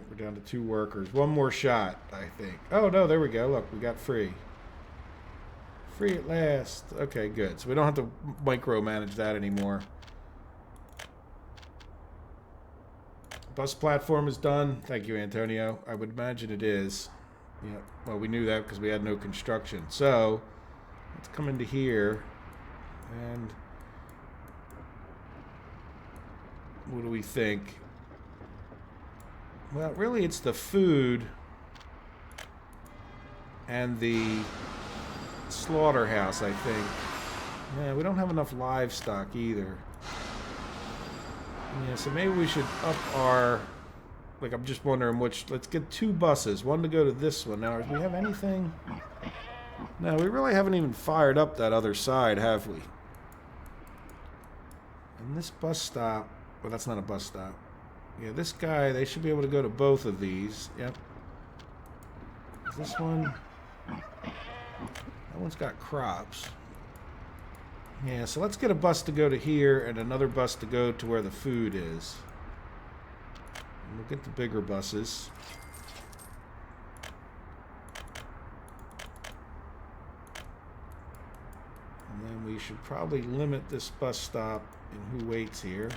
We're down to 2 workers. One more shot, I think. Oh, no, there we go. Look, we got free. Free at last. Okay, good. So we don't have to micromanage that anymore. Bus platform is done. Thank you, Antonio. I would imagine it is. Yeah. Well, we knew that because we had no construction. So let's come into here. And what do we think? Well, really, it's the food and the slaughterhouse, I think. Yeah, we don't have enough livestock either. Yeah, so maybe we should up our... Like, I'm just wondering which... Let's get 2 buses. One to go to this one. Now, do we have anything? No, we really haven't even fired up that other side, have we? And this bus stop... Well, that's not a bus stop. Yeah, this guy, they should be able to go to both of these. Yep. Is this one? That one's got crops. Yeah, so let's get a bus to go to here and another bus to go to where the food is. And we'll get the bigger buses. And then we should probably limit this bus stop in who waits here.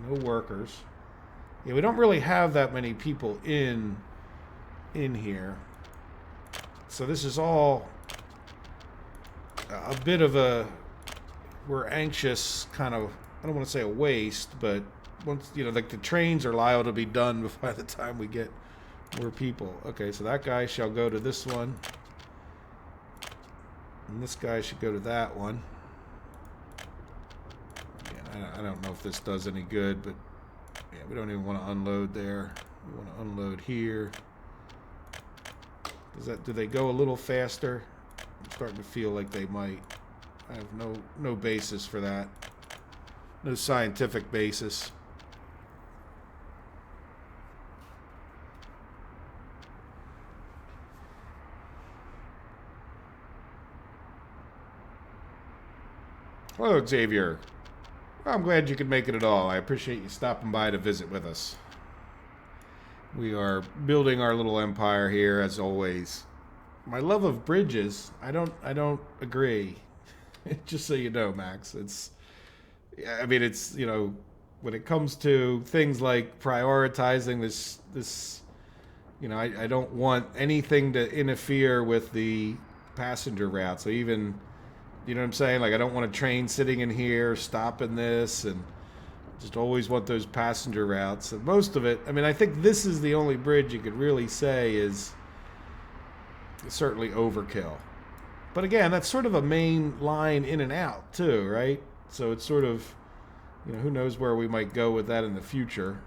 No workers. Yeah, we don't really have that many people in here. So this is all a bit of a... We're anxious, kind of, I don't want to say a waste, but once, you know, like the trains are liable to be done by the time we get more people. Okay, so that guy shall go to this one. And this guy should go to that one. Yeah, I don't know if this does any good, but yeah, we don't even want to unload there. We want to unload here. Do they go a little faster? I'm starting to feel like they might. I have no basis for that. No scientific basis. Hello, Xavier. Well, I'm glad you could make it at all. I appreciate you stopping by to visit with us. We are building our little empire here, as always. My love of bridges, I don't agree. Just so you know, Max, I mean, it's, you know, when it comes to things like prioritizing this, you know, I don't want anything to interfere with the passenger route. So even, you know what I'm saying? Like, I don't want a train sitting in here, stopping this, and just always want those passenger routes. And most of it, I mean, I think this is the only bridge you could really say is certainly overkill. But again, that's sort of a main line in and out too, right? So it's sort of, you know, who knows where we might go with that in the future.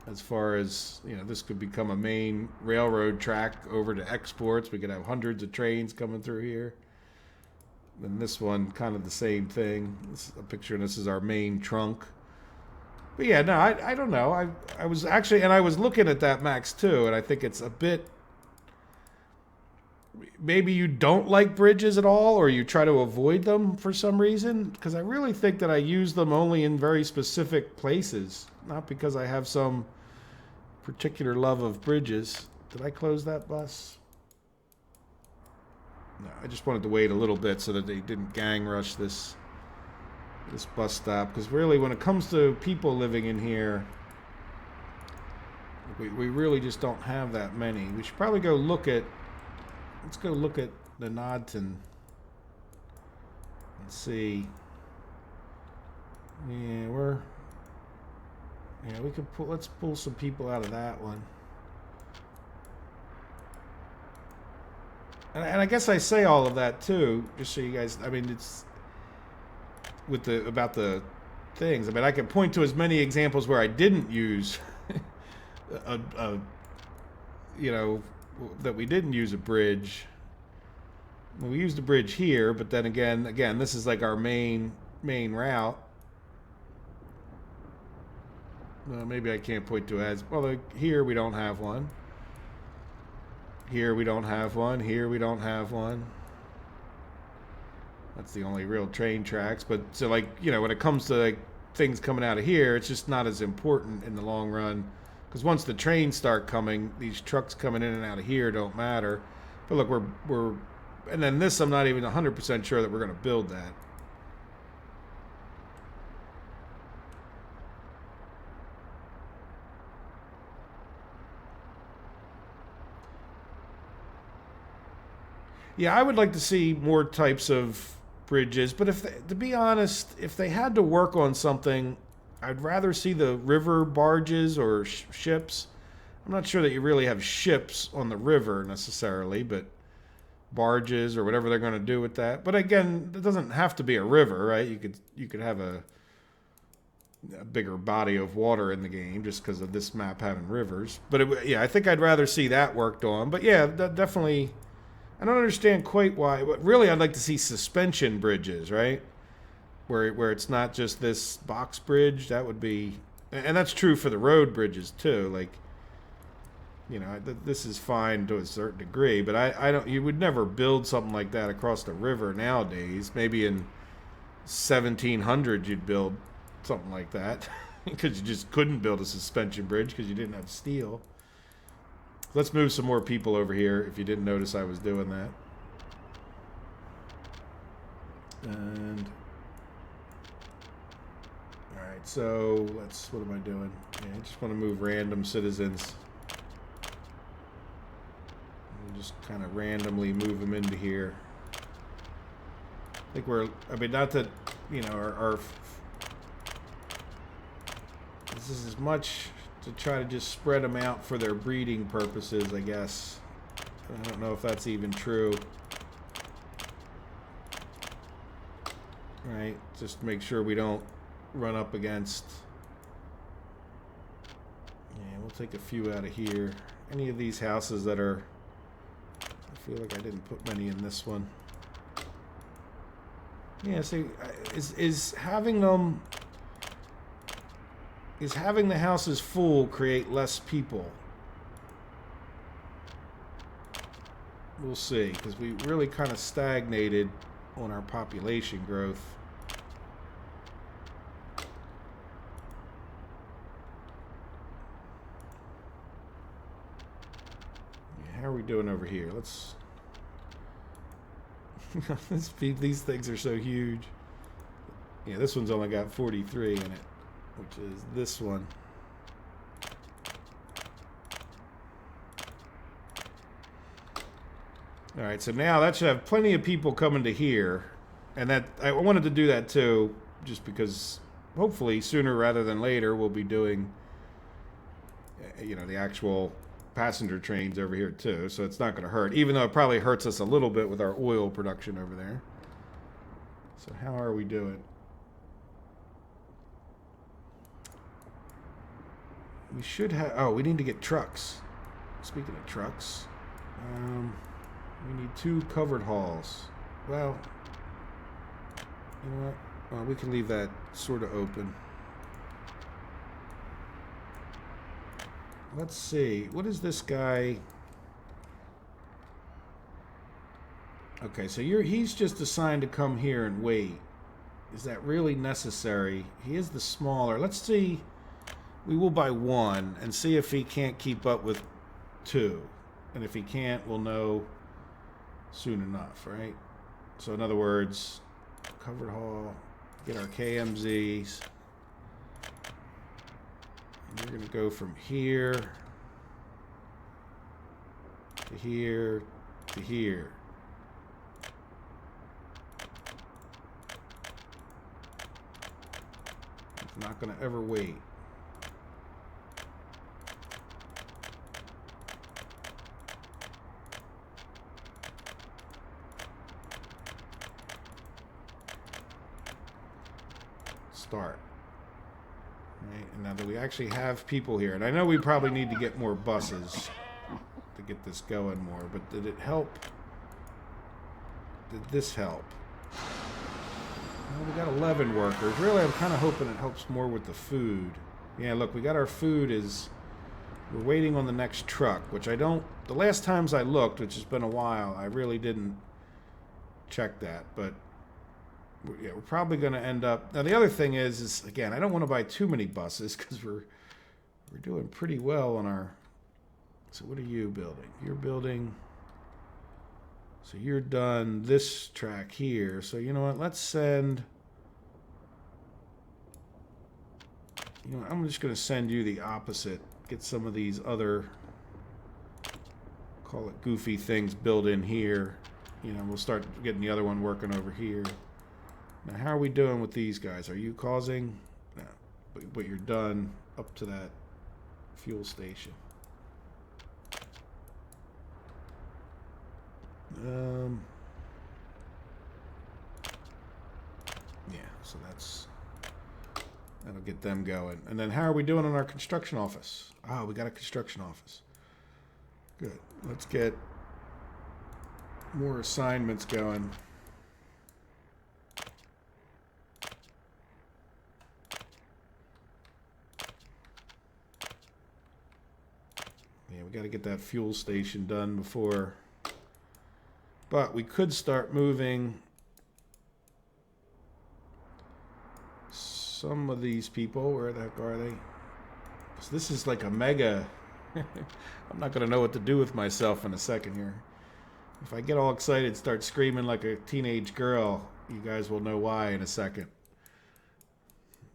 As far as, you know, this could become a main railroad track over to exports. We could have hundreds of trains coming through here. And this one, kind of the same thing. This is a picture, and this is our main trunk. But yeah, no, I don't know. I was actually, and I was looking at that, Max, too, and I think it's a bit... Maybe you don't like bridges at all, or you try to avoid them for some reason, because I really think that I use them only in very specific places, not because I have some particular love of bridges. Did I close that bus? No, I just wanted to wait a little bit so that they didn't gang rush this bus stop, because really when it comes to people living in here, we really just don't have that many. We should probably go look at... Let's go look at the Nodton and see. Yeah, we could pull. Let's pull some people out of that one. And I guess I say all of that too, just so you guys. I mean, it's about the things. I mean, I could point to as many examples where I didn't use you know, that we didn't use a bridge. We used a bridge here, but then again, this is like our main route. Well, maybe I can't point to as well. Like here we don't have one. Here we don't have one. Here we don't have one. That's the only real train tracks. But so, like, you know, when it comes to like things coming out of here, it's just not as important in the long run Because once the trains start coming, these trucks coming in and out of here don't matter. But look, we're and then this, I'm not even 100% sure that we're going to build that. Yeah, I would like to see more types of bridges, but if they, to be honest, if they had to work on something, I'd rather see the river barges or ships. I'm not sure that you really have ships on the river necessarily, but barges or whatever they're going to do with that. But again, it doesn't have to be a river, right? You could have a bigger body of water in the game just because of this map having rivers. But yeah, I think I'd rather see that worked on. But yeah, that definitely. I don't understand quite why. But really, I'd like to see suspension bridges, right? Where it's not just this box bridge. That would be, and that's true for the road bridges too. Like, you know, this is fine to a certain degree, but I don't. You would never build something like that across the river nowadays. Maybe in 1700 you'd build something like that because you just couldn't build a suspension bridge because you didn't have steel. Let's move some more people over here if you didn't notice I was doing that. And alright, so what am I doing? Yeah, I just want to move random citizens. And just kind of randomly move them into here. I think not that, you know, our this is as much to try to just spread them out for their breeding purposes, I guess. I don't know if that's even true. Right, just make sure we don't run up against. Yeah, we'll take a few out of here. Any of these houses that are, I feel like I didn't put many in this one. Yeah, see, is having them, is having the houses full create less people? We'll see, because we really kind of stagnated on our population growth. Yeah, how are we doing over here? Let's these things are so huge. Yeah, this one's only got 43 in it, which is this one. All right, so now that should have plenty of people coming to here, and that I wanted to do that too, just because hopefully sooner rather than later we'll be doing, you know, the actual passenger trains over here too, so it's not going to hurt, even though it probably hurts us a little bit with our oil production over there. So how are we doing? We should have, oh, we need to get trucks. Speaking of trucks, we need 2 covered halls. Well, you know what? Well, we can leave that sort of open. Let's see. What is this guy? Okay, so he's just assigned to come here and wait. Is that really necessary? He is the smaller. Let's see. We will buy 1 and see if he can't keep up with 2. And if he can't, we'll know soon enough, right? So in other words, covered hall, get our KMZs. And we're going to go from here to here to here. I'm not going to ever wait. Start. Right, and now that we actually have people here, and I know we probably need to get more buses to get this going more, but did it help? Did this help? Well, we got 11 workers. Really, I'm kind of hoping it helps more with the food. Yeah, look, we got our food we're waiting on the next truck, which I don't, the last times I looked, which has been a while, I really didn't check that, but yeah, we're probably going to end up. Now, the other thing is again, I don't want to buy too many buses because we're We're doing pretty well on our... So what are you building? You're building... So you're done this track here. So you know what? Let's send... You know, I'm just going to send you the opposite. Get some of these other... Call it goofy things built in here. You know, we'll start getting the other one working over here. Now, how are we doing with these guys? Are you causing... No, but you're done up to that fuel station. Yeah, so that'll get them going. And then how are we doing on our construction office? Ah, we got a construction office. Good. Let's get more assignments going. Yeah, we got to get that fuel station done before... But we could start moving some of these people. Where the heck are they? So this is like a mega... I'm not going to know what to do with myself in a second here. If I get all excited, start screaming like a teenage girl, you guys will know why in a second.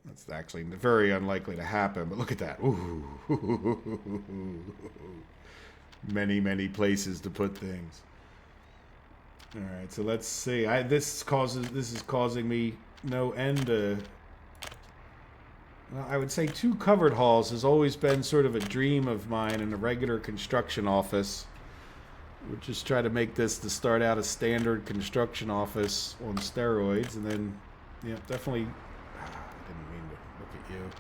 That's actually very unlikely to happen, but look at that. Ooh. Many, many places to put things. All right, so let's see. This is causing me no end to... Well, I would say 2 covered halls has always been sort of a dream of mine in a regular construction office. We'll just try to make this to start out a standard construction office on steroids, and then, yeah, definitely... I didn't mean to look at you.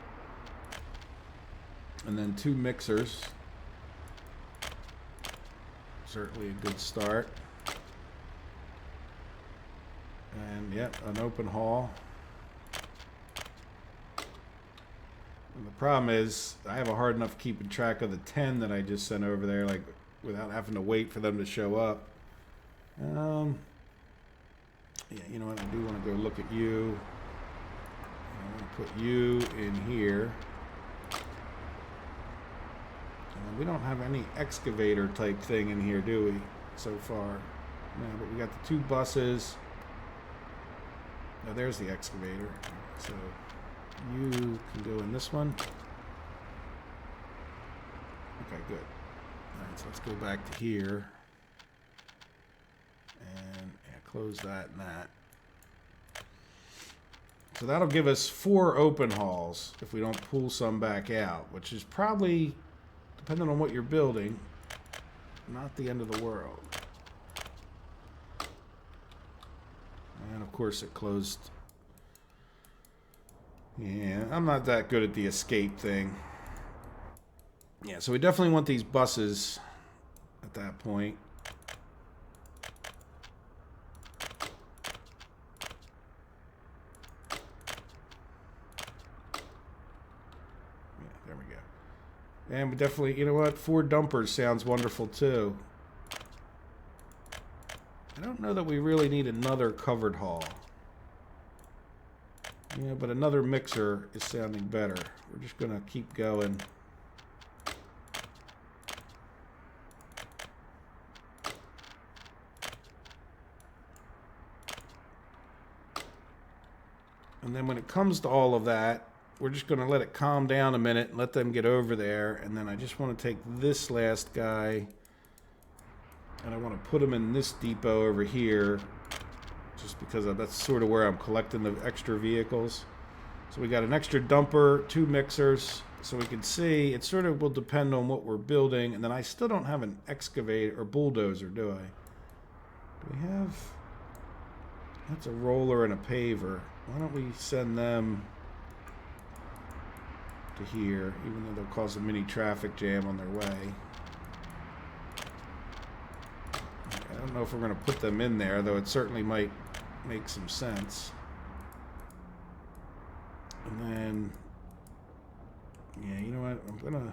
And then 2 mixers. Certainly a good start. And, yep, an open hall. And the problem is, I have a hard enough keeping track of the 10 that I just sent over there, like, without having to wait for them to show up. Yeah, you know what? I do want to go look at you. I want to put you in here. And we don't have any excavator type thing in here, do we, so far? No, but we got the 2 buses. Now there's the excavator. So you can go in this one. Okay, good. All right, so let's go back to here. And yeah, close that and that. So that'll give us 4 open halls if we don't pull some back out, which is probably, depending on what you're building, not the end of the world. And of course it closed. Yeah, I'm not that good at the escape thing. Yeah, so we definitely want these buses at that point. Yeah, there we go. And we definitely, you know what, 4 dumpers sounds wonderful too. I don't know that we really need another covered hall. Yeah, but another mixer is sounding better. We're just going to keep going. And then when it comes to all of that, we're just going to let it calm down a minute and let them get over there. And then I just want to take this last guy and I want to put him in this depot over here, just because that's sort of where I'm collecting the extra vehicles. So we got an extra dumper, 2 mixers, so we can see it sort of will depend on what we're building. And then I still don't have an excavator or bulldozer, do I? Do we have... That's a roller and a paver. Why don't we send them to here, even though they'll cause a mini traffic jam on their way. I don't know if we're going to put them in there, though it certainly might make some sense. And then, yeah, you know what? I'm going to...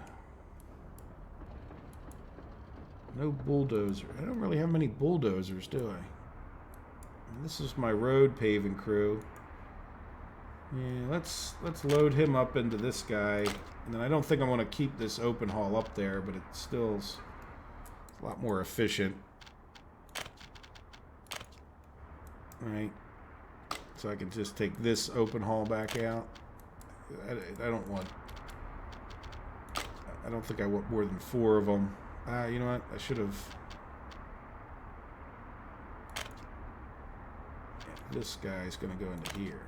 No bulldozer. I don't really have many bulldozers, do I? And this is my road paving crew. Yeah, let's load him up into this guy. And then I don't think I want to keep this open haul up there, but it still's a lot more efficient. Right. So I can just take this open haul back out. I don't want... I don't think I want more than 4 of them. You know what? I should have... Yeah, this guy's going to go into here.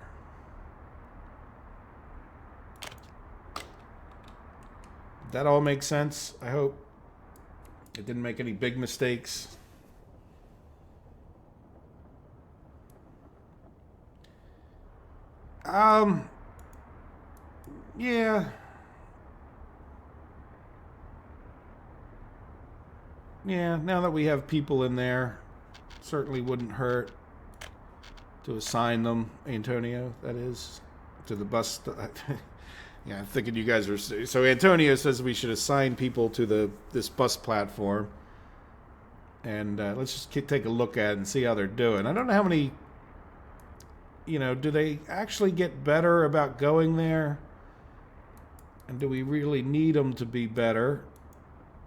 That all makes sense, I hope. It didn't make any big mistakes. Yeah. Yeah, now that we have people in there, certainly wouldn't hurt to assign them, Antonio, that is, to the bus. Yeah, I'm thinking you guys are... So Antonio says we should assign people to this bus platform. And let's just take a look at it and see how they're doing. I don't know how many... You know, do they actually get better about going there? And do we really need them to be better?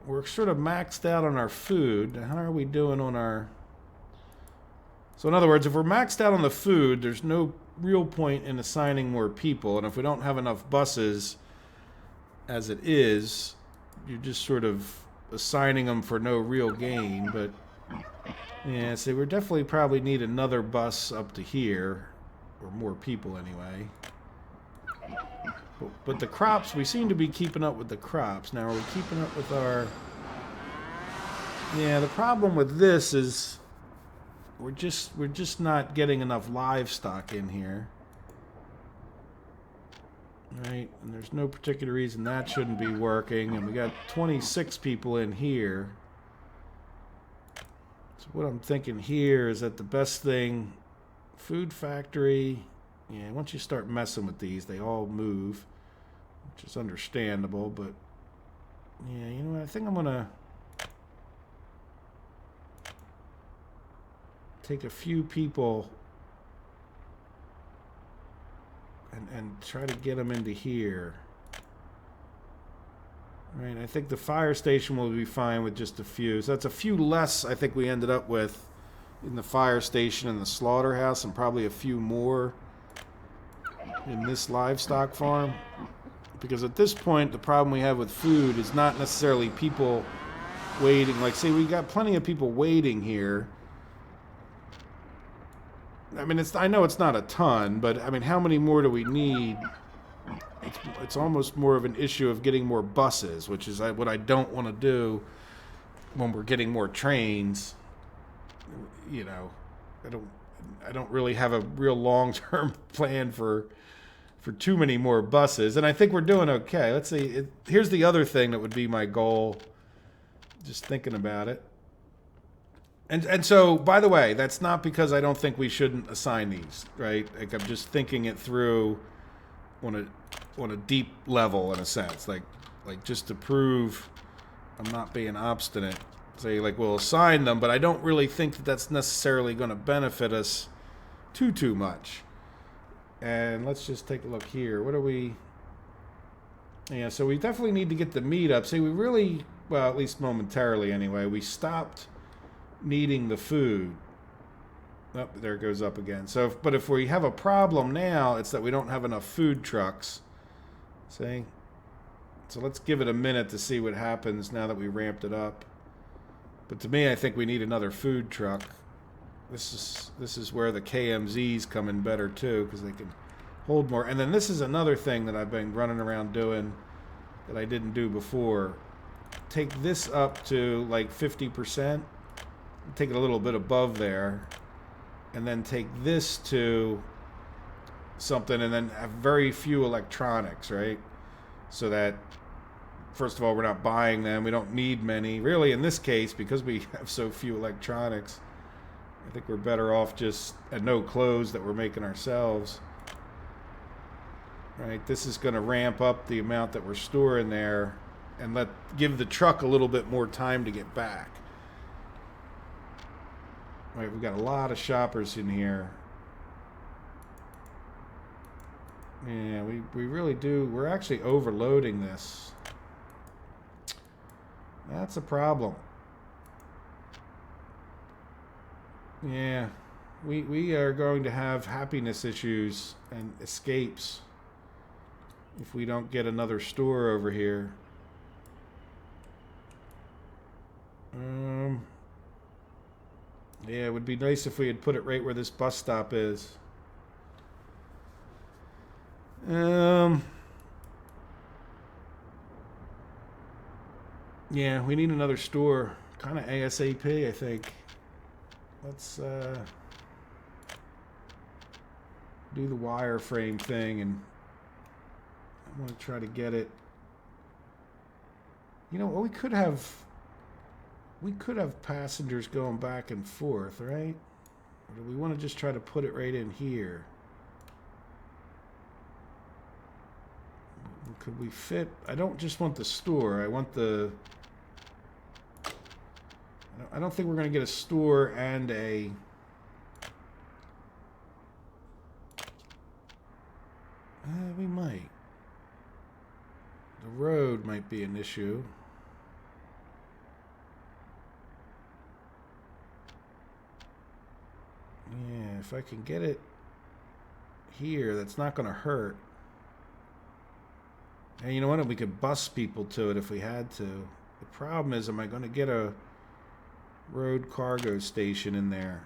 We're sort of maxed out on our food. How are we doing on our... So in other words, if we're maxed out on the food, there's no real point in assigning more people. And if we don't have enough buses as it is, you're just sort of assigning them for no real gain. But yeah, so we definitely probably need another bus up to here, or more people anyway. But the crops, we seem to be keeping up with the crops. Now, are we keeping up with our... Yeah, the problem with this is we're just not getting enough livestock in here. Right? And there's no particular reason that shouldn't be working. And we got 26 people in here. So what I'm thinking here is that the best thing... Food factory... Yeah, once you start messing with these, they all move, which is understandable, but yeah, you know what, I think I'm gonna take a few people and try to get them into here. Right, I think the fire station will be fine with just a few. So that's a few less I think we ended up with in the fire station and the slaughterhouse, and probably a few more in this livestock farm, because at this point the problem we have with food is not necessarily people waiting. Like, see, we got plenty of people waiting here. I mean, I know it's not a ton, but I mean, how many more do we need? It's almost more of an issue of getting more buses, which is what I don't want to do when we're getting more trains. You know, I don't really have a real long-term plan for too many more buses, and I think we're doing okay. Let's see. Here's the other thing that would be my goal. Just thinking about it. And so, by the way, that's not because I don't think we shouldn't assign these, right? Like, I'm just thinking it through on a deep level, in a sense, like just to prove I'm not being obstinate. Say, like, we'll assign them, but I don't really think that that's necessarily going to benefit us too much. And let's just take a look here. What are we... Yeah, so we definitely need to get the meat up. See, we really, well, at least momentarily anyway, we stopped needing the food. Oh, there it goes up again. So, but if we have a problem now, it's that we don't have enough food trucks. See? So let's give it a minute to see what happens now that we ramped it up. But to me, I think we need another food truck. This is where the KMZs come in better too, because they can hold more. And then this is another thing that I've been running around doing that I didn't do before. Take this up to like 50%. Take it a little bit above there. And then take this to something, and then have very few electronics, right? So that, first of all, we're not buying them. We don't need many. Really, in this case, because we have so few electronics, I think we're better off just at no clothes that we're making ourselves. Right? This is going to ramp up the amount that we're storing there and give the truck a little bit more time to get back. Right, we've got a lot of shoppers in here. Yeah, we really do. We're actually overloading this. That's a problem. Yeah, we are going to have happiness issues and escapes if we don't get another store over here. Yeah, it would be nice if we had put it right where this bus stop is. Yeah, we need another store, kind of ASAP, I think. Let's do the wireframe thing, and I want to try to get it. You know, we could have passengers going back and forth, right? Or do we want to just try to put it right in here? Could we fit? I don't just want the store. I want the... I don't think we're going to get a store and a... we might. The road might be an issue. Yeah, if I can get it here, that's not going to hurt. And you know what? We could bus people to it if we had to. The problem is, am I going to get a road cargo station in there?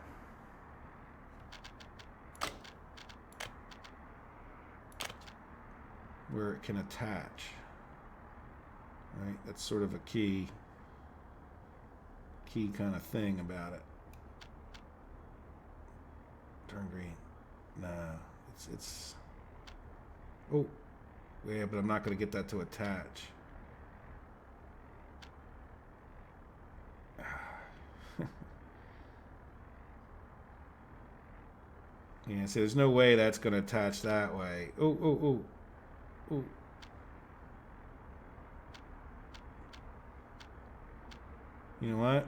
Where it can attach. Right? That's sort of a key kind of thing about it. Turn green. Nah, it's. Oh, yeah, but I'm not going to get that to attach. Yeah, so there's no way that's going to attach that way. Oh. You know what?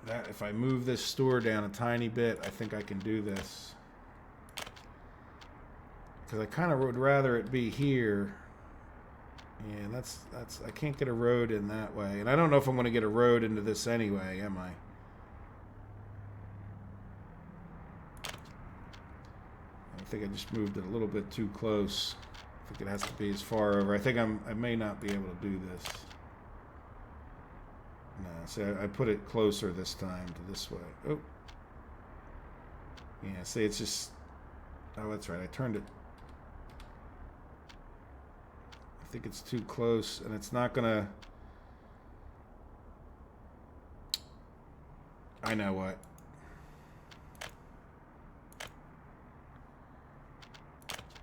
That if I move this store down a tiny bit, I think I can do this. Because I kind of would rather it be here. Yeah, that's I can't get a road in that way. And I don't know if I'm going to get a road into this anyway, am I? I think I just moved it a little bit too close. I think it has to be as far over. I think I may not be able to do this. No, see, I put it closer this time to this way. Oh. Yeah, see, it's just... Oh, that's right. I turned it... I think it's too close, and it's not gonna... I know what.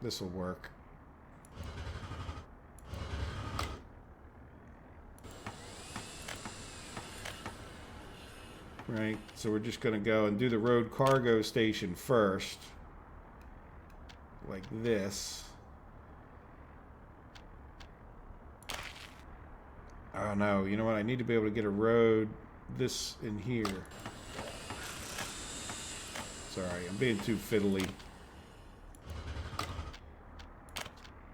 This will work. Right, so we're just going to go and do the road cargo station first. Like this. Oh no, you know what? I need to be able to get a road this in here. Sorry, I'm being too fiddly.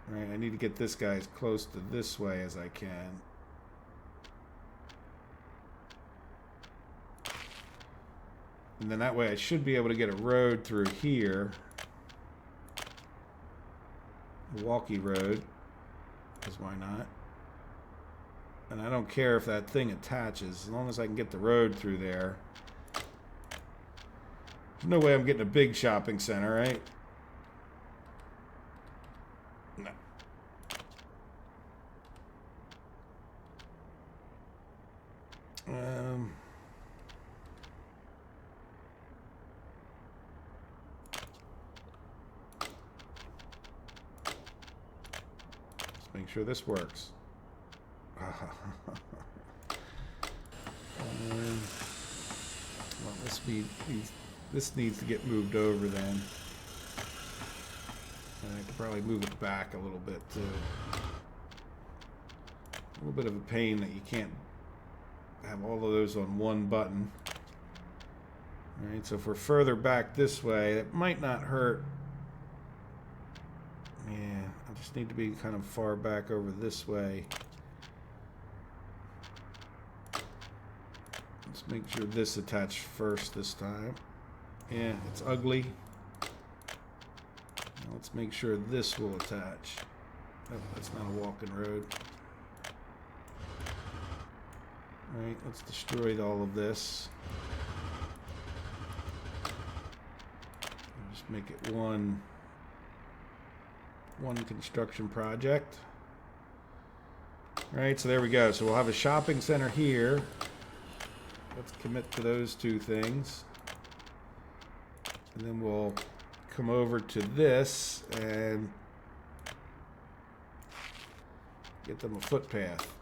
Right, I need to get this guy as close to this way as I can. And then that way I should be able to get a road through here. Milwaukee Road. Because why not? And I don't care if that thing attaches, as long as I can get the road through there. There's no way I'm getting a big shopping center, right? No. Let's make sure this works. Well, this needs to get moved over then. And I could probably move it back a little bit too. A little bit of a pain that you can't have all of those on one button. All right, so if we're further back this way, it might not hurt. Yeah, I just need to be kind of far back over this way. Let's make sure this attached first this time. Yeah, it's ugly. Now let's make sure this will attach. Oh, that's not a walking road. All right, let's destroy all of this. Just make it one construction project. All right, so there we go. So we'll have a shopping center here. Let's commit to those two things. And then we'll come over to this and get them a footpath.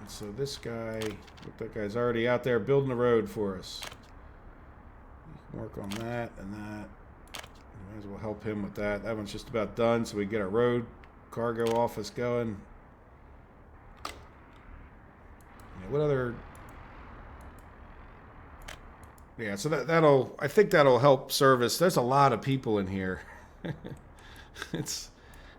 And so this guy, look, that guy's already out there building a road for us. Work on that and that. Might as well help him with that. That one's just about done, so we get our road cargo office going. Yeah, what other? Yeah, so that'll. I think that'll help service. There's a lot of people in here.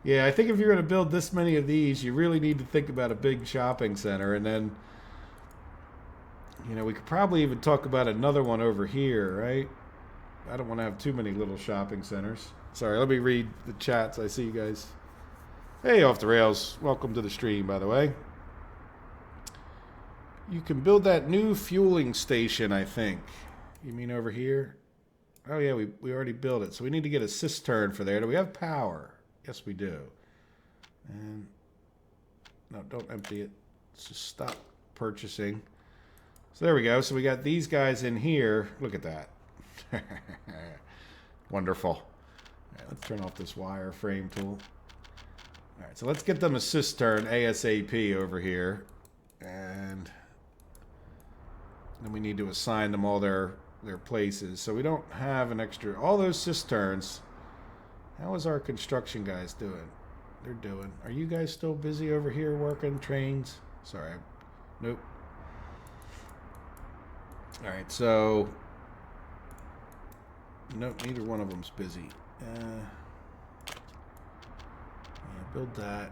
Yeah, I think if you're going to build this many of these, you really need to think about a big shopping center, and then, we could probably even talk about another one over here, right? I don't want to have too many little shopping centers. Sorry, let me read the chats. I see you guys. Hey, Off the Rails. Welcome to the stream, by the way. You can build that new fueling station, I think. You mean over here? Oh, yeah, we already built it. So we need to get a cistern for there. Do we have power? Yes, we do. And no, don't empty it. Let's just stop purchasing. So there we go. So we got these guys in here. Look at that. Wonderful. All right, let's turn off this wireframe tool. All right, so let's get them a cistern ASAP over here. And then we need to assign them all their places. So we don't have an extra... All those cisterns... How is our construction guys doing? They're doing... Are you guys still busy over here working trains? Sorry. Nope. All right, so... Nope, neither one of them's busy. Yeah, build that.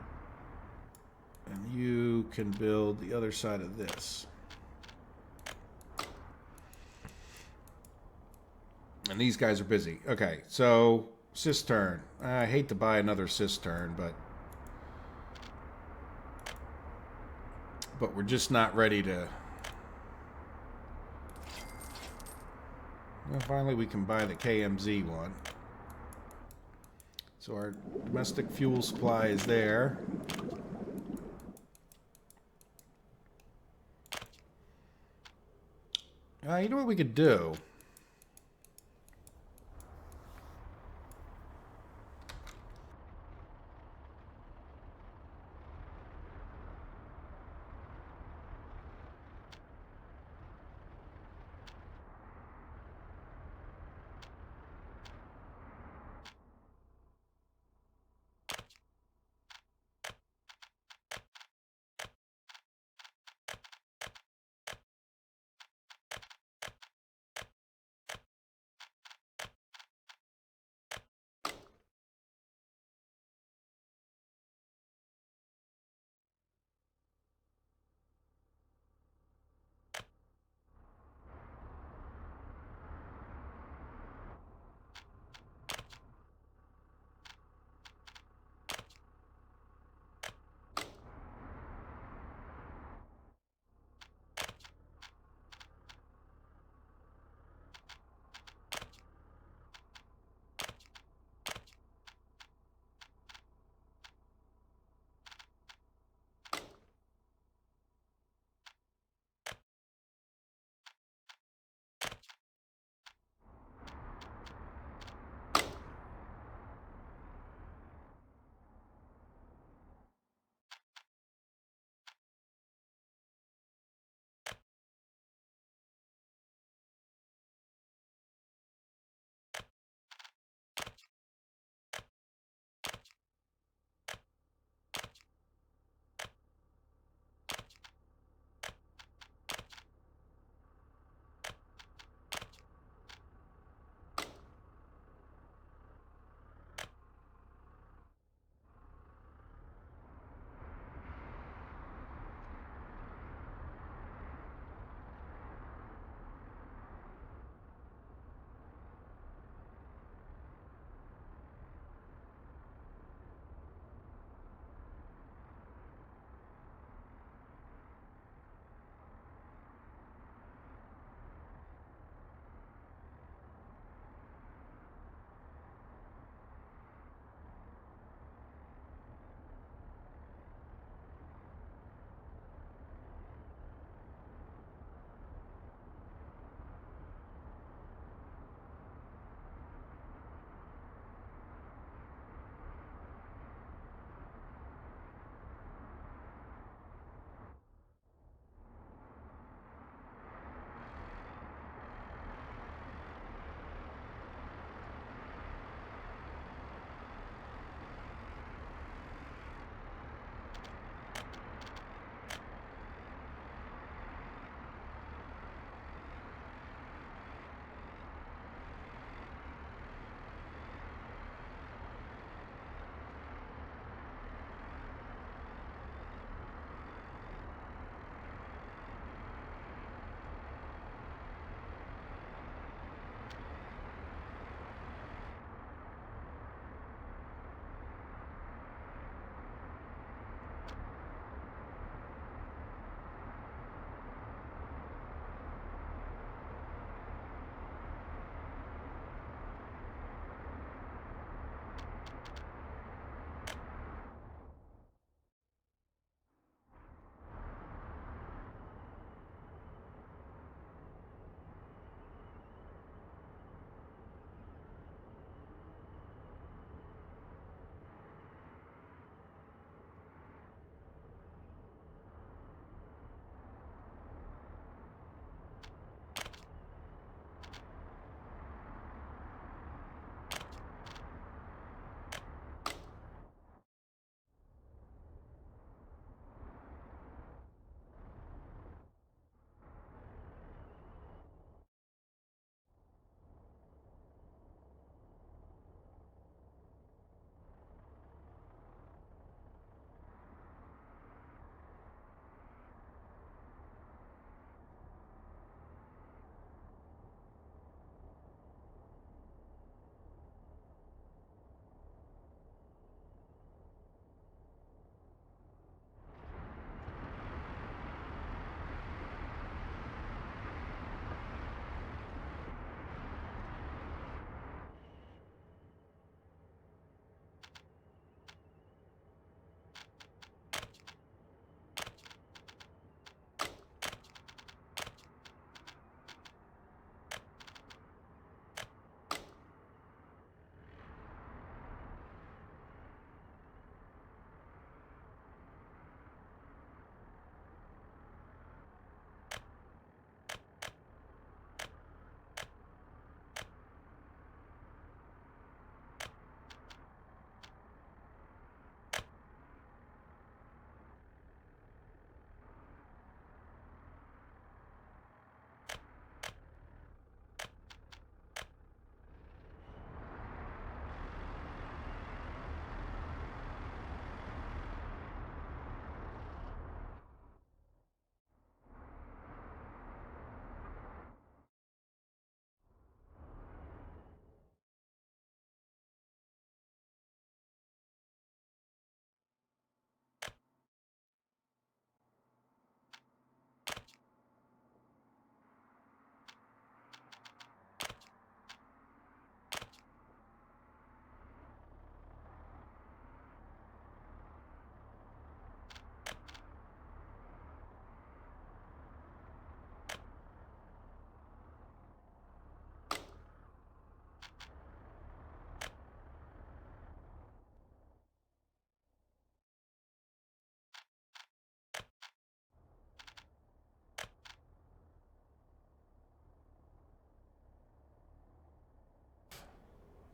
And you can build the other side of this. And these guys are busy. Okay, so cistern. I hate to buy another cistern, but we're just not ready to... Well, finally we can buy the KMZ one. So our domestic fuel supply is there. You know what we could do?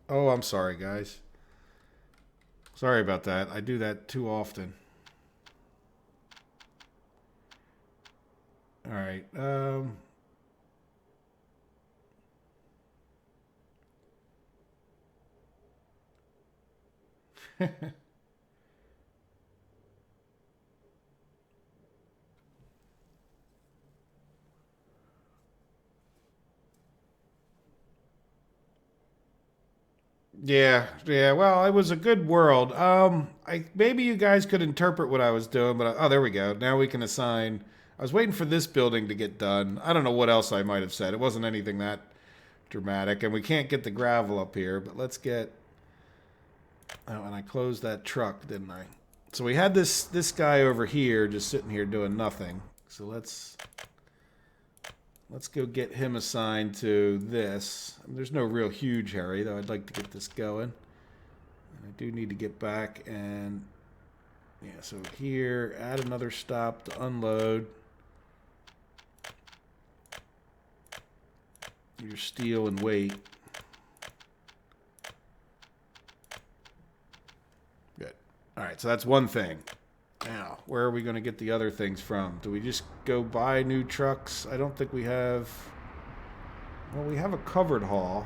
Oh, I'm sorry, guys. Sorry about that. I do that too often. All right. Yeah, yeah. Well, it was a good world. I maybe you guys could interpret what I was doing, but oh, there we go. Now we can assign. I was waiting for this building to get done. I don't know what else I might have said. It wasn't anything that dramatic, and we can't get the gravel up here. But let's get. Oh, and I closed that truck, didn't I? So we had this guy over here just sitting here doing nothing. So let's go get him assigned to this. There's no real huge hurry, though I'd like to get this going. I do need to get back and, yeah, so here, add another stop to unload. Your steel and weight. Good. All right, so that's one thing. Now, where are we going to get the other things from? Do we just go buy new trucks? I don't think we have... Well, we have a covered haul.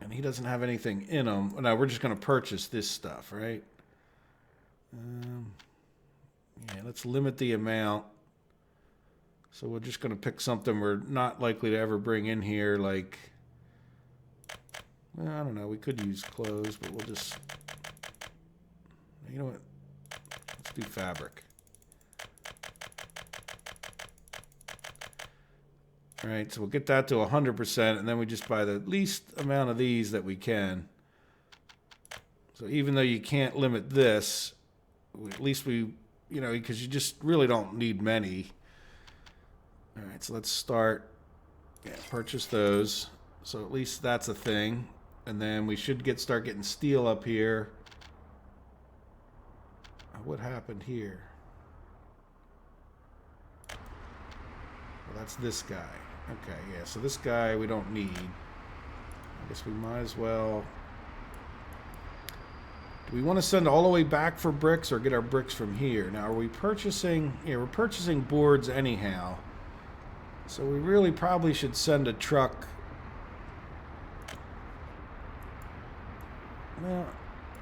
And he doesn't have anything in him. No, we're just going to purchase this stuff, right? Yeah, let's limit the amount. So we're just going to pick something we're not likely to ever bring in here, like... Well, I don't know. We could use clothes, but we'll just... You know what? Let's do fabric. All right, so we'll get that to 100%, and then we just buy the least amount of these that we can. So even though you can't limit this, at least we, you know, because you just really don't need many. All right, so let's start. Yeah, purchase those. So at least that's a thing. And then we should start getting steel up here. What happened here? Well, that's this guy. Okay, yeah, so this guy we don't need. I guess we might as well... Do we want to send all the way back for bricks or get our bricks from here? Now, are we purchasing... Yeah, we're purchasing boards anyhow. So we really probably should send a truck... Well,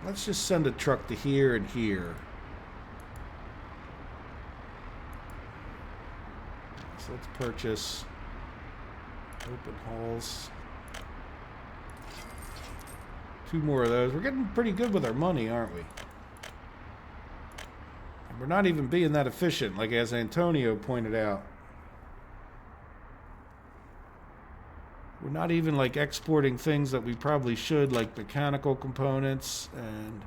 let's just send a truck to here and here. So let's purchase open holes. 2 more of those. We're getting pretty good with our money, aren't we? And we're not even being that efficient, like as Antonio pointed out. We're not even like exporting things that we probably should, like mechanical components and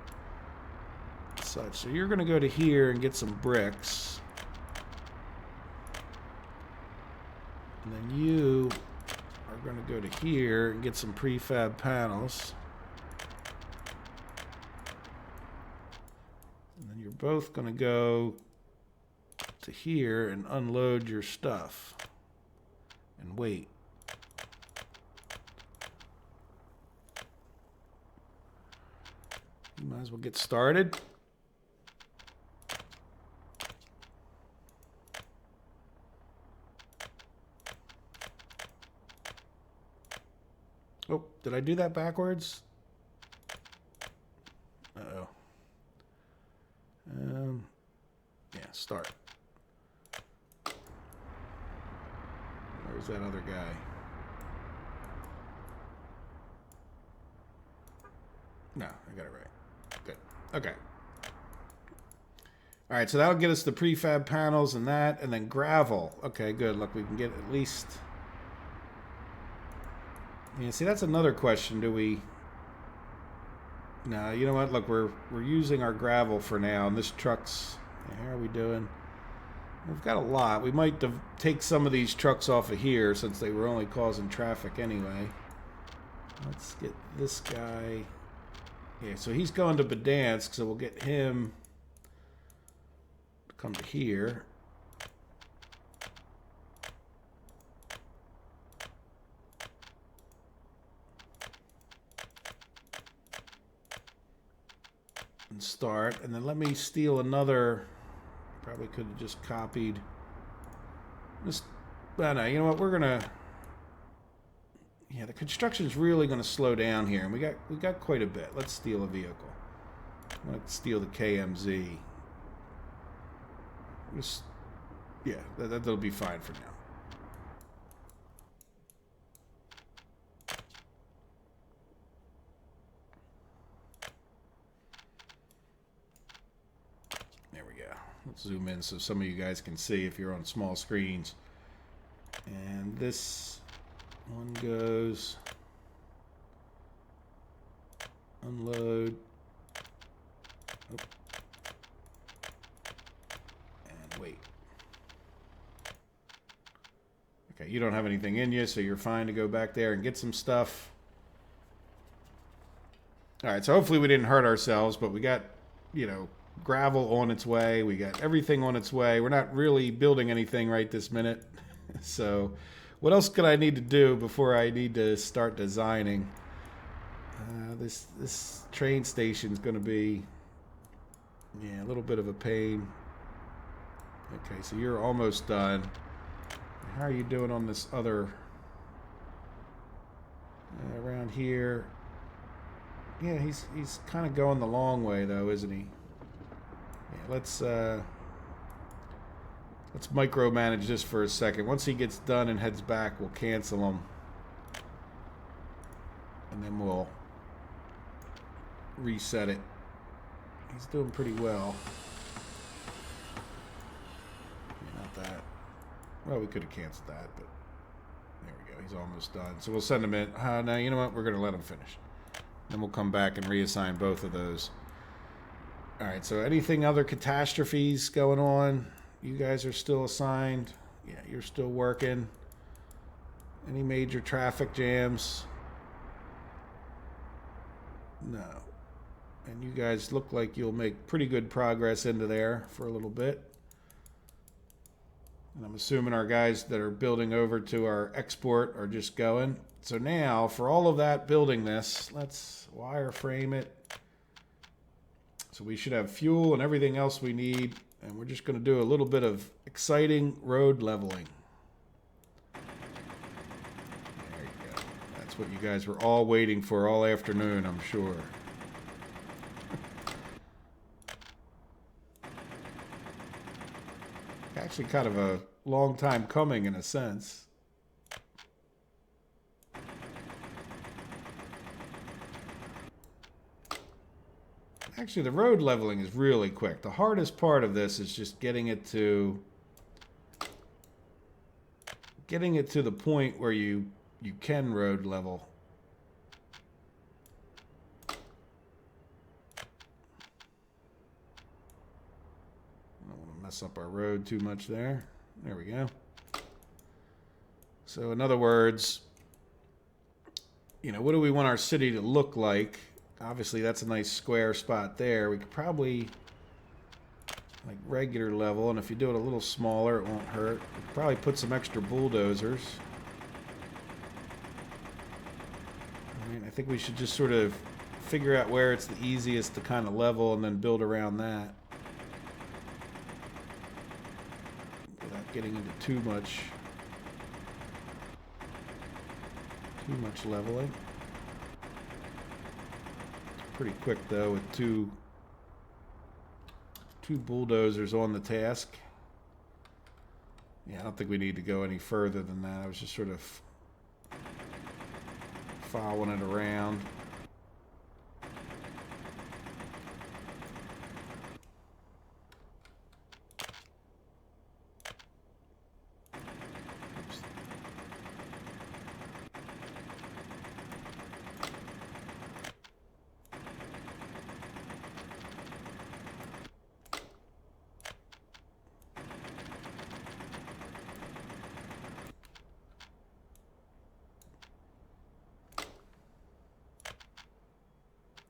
such. So you're going to go to here and get some bricks. And then you are going to go to here and get some prefab panels. And then you're both going to go to here and unload your stuff. And wait. You might as well get started. Oh, did I do that backwards? Uh-oh. Yeah, start. Where's that other guy? No, I got it right. Good. Okay. All right, so that'll get us the prefab panels and that, and then gravel. Okay, good. Look, we can get at least... Yeah, see, that's another question. Do we... No, you know what? Look, we're using our gravel for now, and this truck's... How are we doing? We've got a lot. We might take some of these trucks off of here since they were only causing traffic anyway. Let's get this guy... Yeah, so he's going to Gdansk, so we'll get him to come to here. and start. And then let me steal another. Probably could have just copied. But no, you know what? We're gonna. Yeah, the construction's really gonna slow down here, and we got quite a bit. Let's steal a vehicle. I'm gonna steal the KMZ. Yeah, that'll be fine for now. There we go. Let's zoom in so some of you guys can see if you're on small screens. And this one goes unload. Oh. And wait. Okay, you don't have anything in you, so you're fine to go back there and get some stuff. All right, so hopefully we didn't hurt ourselves, but we got, you know, gravel on its way. We got everything on its way. We're not really building anything right this minute. So what else could I need to do before I need to start designing? This train station is going to be, yeah, a little bit of a pain. Okay, so you're almost done. How are you doing on this other around here? Yeah, he's kind of going the long way though, isn't he? Yeah, let's micromanage this for a second. Once he gets done and heads back, we'll cancel him, and then we'll reset it. He's doing pretty well. Not that. Well, we could have canceled that, but there we go. He's almost done. So we'll send him in. Now, you know what? We're going to let him finish. Then we'll come back and reassign both of those. All right, so anything other catastrophes going on? You guys are still assigned. Yeah, you're still working. Any major traffic jams? No. And you guys look like you'll make pretty good progress into there for a little bit. And I'm assuming our guys that are building over to our export are just going. So now, for all of that building this, let's wireframe it. So we should have fuel and everything else we need. And we're just going to do a little bit of exciting road leveling. There you go. That's what you guys were all waiting for all afternoon, I'm sure. Actually kind of a long time coming in a sense. Actually, the road leveling is really quick. The hardest part of this is just getting it to the point where you can road level. Mess up our road too much there. There we go. So in other words, you know, what do we want our city to look like? Obviously that's a nice square spot there. We could probably like regular level, and if you do it a little smaller it won't hurt. We could probably put some extra bulldozers. I think we should just sort of figure out where it's the easiest to kind of level and then build around that. Getting into too much leveling. Pretty quick though with two bulldozers on the task. Yeah, I don't think we need to go any further than that. I was just sort of following it around.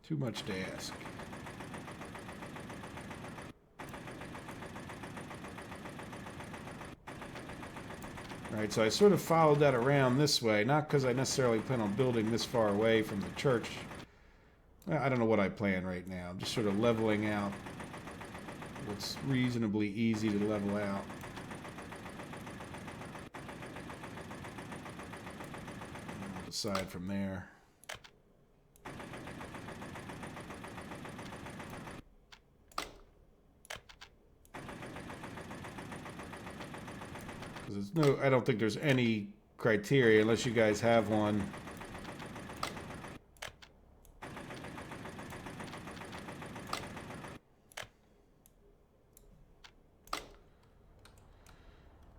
Too much to ask. Alright, so I sort of followed that around this way, not because I necessarily plan on building this far away from the church I don't know what I plan right now. I'm just sort of leveling out what's reasonably easy to level out. I'll decide from there. Because there's no, I don't think there's any criteria unless you guys have one.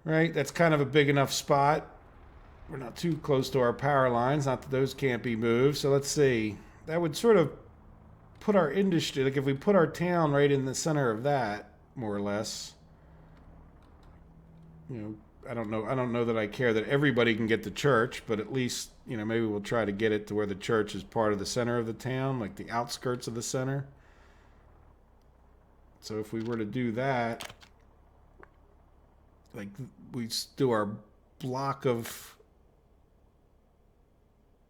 Right, that's kind of a big enough spot. We're not too close to our power lines, not that those can't be moved. So let's see. That would sort of put our industry, like if we put our town right in the center of that, more or less. You know, I don't know that I care that everybody can get the church, but at least, you know, maybe we'll try to get it to where the church is part of the center of the town, like the outskirts of the center. So if we were to do that, like we do our block of,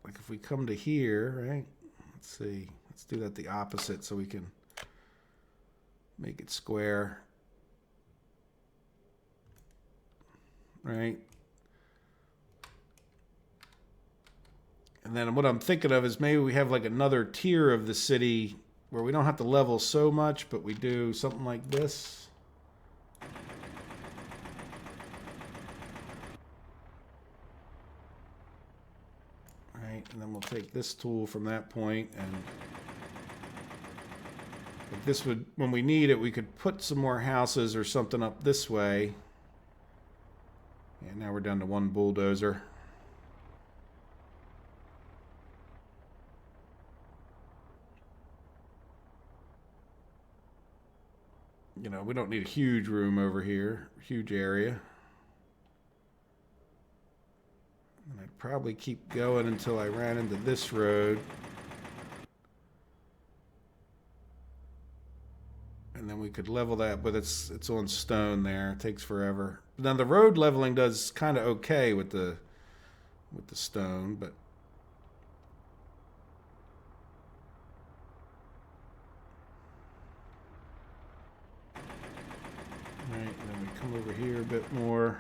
like if we come to here, right? Let's see. Let's do that the opposite so we can make it square. Right? And then what I'm thinking of is maybe we have like another tier of the city where we don't have to level so much, but we do something like this. And then we'll take this tool from that point, and like this would, when we need it, we could put some more houses or something up this way. And now we're down to one bulldozer. You know, we don't need a huge room over here, huge area. And I'd probably keep going until I ran into this road. And then we could level that, but it's on stone there. It takes forever. Now the road leveling does kind of okay with the stone, but right, and then we come over here a bit more.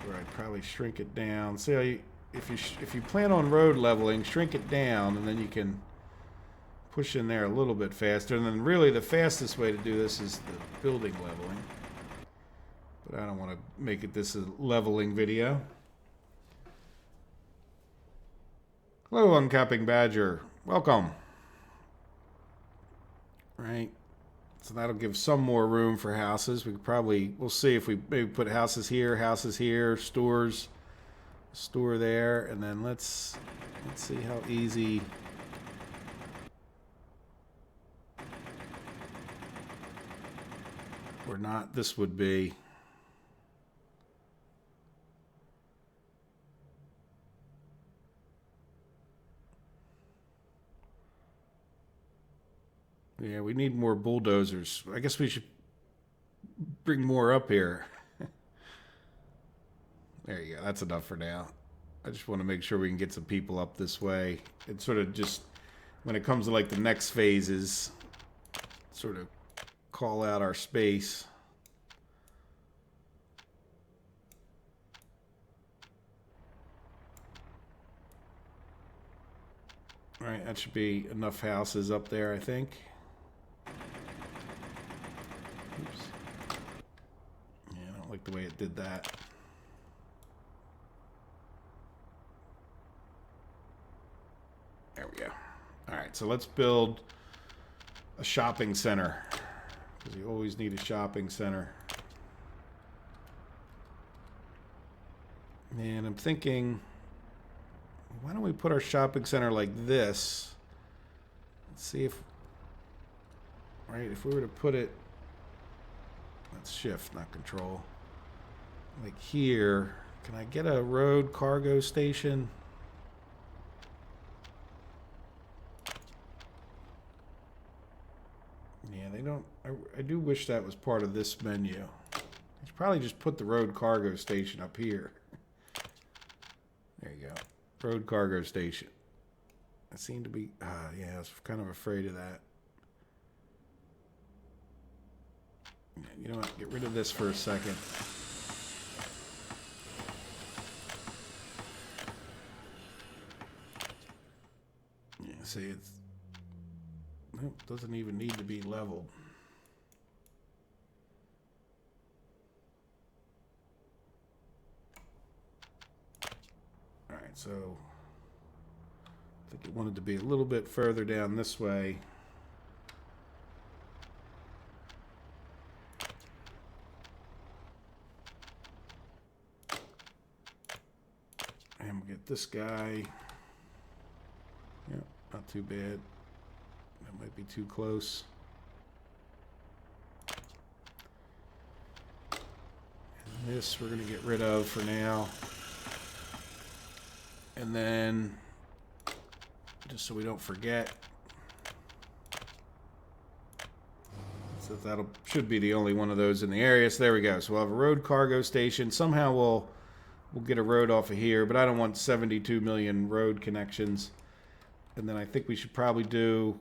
Where I'd probably shrink it down. See how you, if you plan on road leveling, shrink it down, and then you can push in there a little bit faster. And then really the fastest way to do this is the building leveling. But I don't want to make it this a leveling video. Hello, Uncapping Badger. Welcome. Right. So that'll give some more room for houses. We could probably, we'll see if we maybe put houses here, stores, store there, and then let's see how easy. Or not this would be. Yeah, we need more bulldozers. I guess we should bring more up here. There you go. That's enough for now. I just want to make sure we can get some people up this way. It's sort of just, when it comes to like the next phases, sort of call out our space. All right, that should be enough houses up there, I think. Oops. Yeah, I don't like the way it did that. There we go. All right, so let's build a shopping center, because you always need a shopping center. And I'm thinking, why don't we put our shopping center like this? Let's see if, right, if we were to put it, that's shift, not control, like here, can I get a road cargo station? Yeah, they don't, I do wish that was part of this menu. I should probably just put the road cargo station up here. There you go. Road cargo station. I seem to be, yeah, I was kind of afraid of that. You know what? Get rid of this for a second. Yeah, see, it's, nope, doesn't even need to be leveled. All right, so I think it wanted to be a little bit further down this way. And we'll get this guy. Yep, not too bad. That might be too close. And this we're going to get rid of for now. And then, just so we don't forget, so that'll should be the only one of those in the area. So there we go. So we'll have a road cargo station. Somehow we'll get a road off of here, but I don't want 72 million road connections. And then I think we should probably do,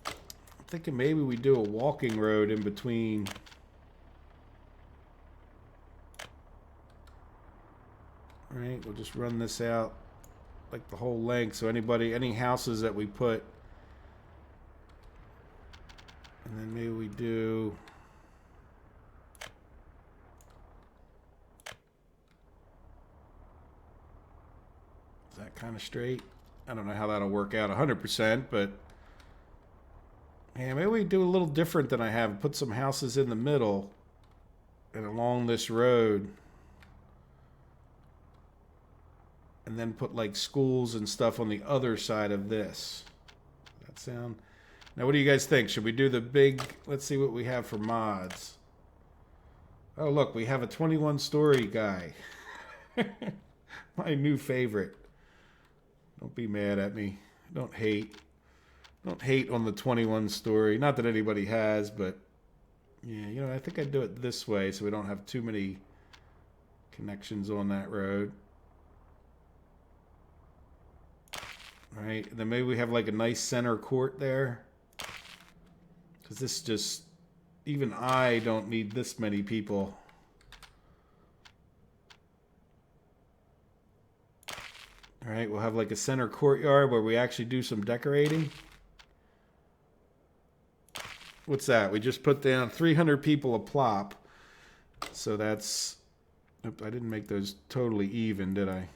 I'm thinking maybe we do a walking road in between. All right, we'll just run this out like the whole length. So any houses that we put, and then maybe we do, is that kind of straight? I don't know how that'll work out 100%, but yeah, maybe we do a little different than I have. Put some houses in the middle and along this road, and then put like schools and stuff on the other side of this. Does that sound? Now, what do you guys think? Should we do the big, let's see what we have for mods. Oh, look, we have a 21-story guy. My new favorite. Don't be mad at me. Don't hate. Don't hate on the 21-story. Not that anybody has, but yeah, you know, I think I'd do it this way so we don't have too many connections on that road. All right, and then maybe we have like a nice center court there. Because this just, even I don't need this many people. All right, we'll have like a center courtyard where we actually do some decorating. What's that? We just put down 300 people a plop. So that's, oops, I didn't make those totally even, did I?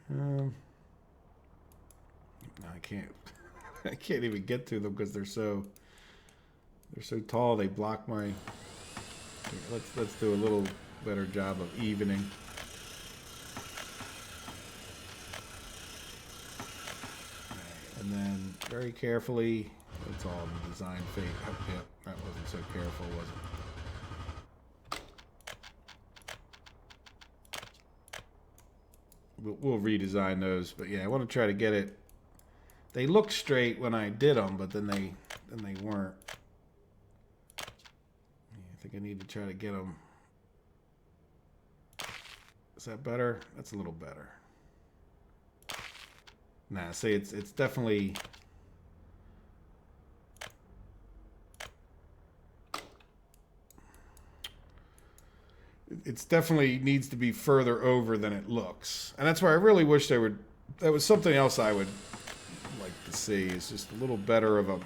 No, I can't. I can't even get to them because they're so tall. They block my. Here, let's do a little better job of evening. Right, and then very carefully. That's all the design fade. Oh, yeah, that wasn't so careful, was it? We'll redesign those, but yeah, I want to try to get it. They look straight when I did them, but then they weren't. I think I need to try to get them. Is that better? That's a little better. Nah, see, it's definitely. It's definitely needs to be further over than it looks, and that's why I really wish they would. That was something else I would like to see. Is just a little better of a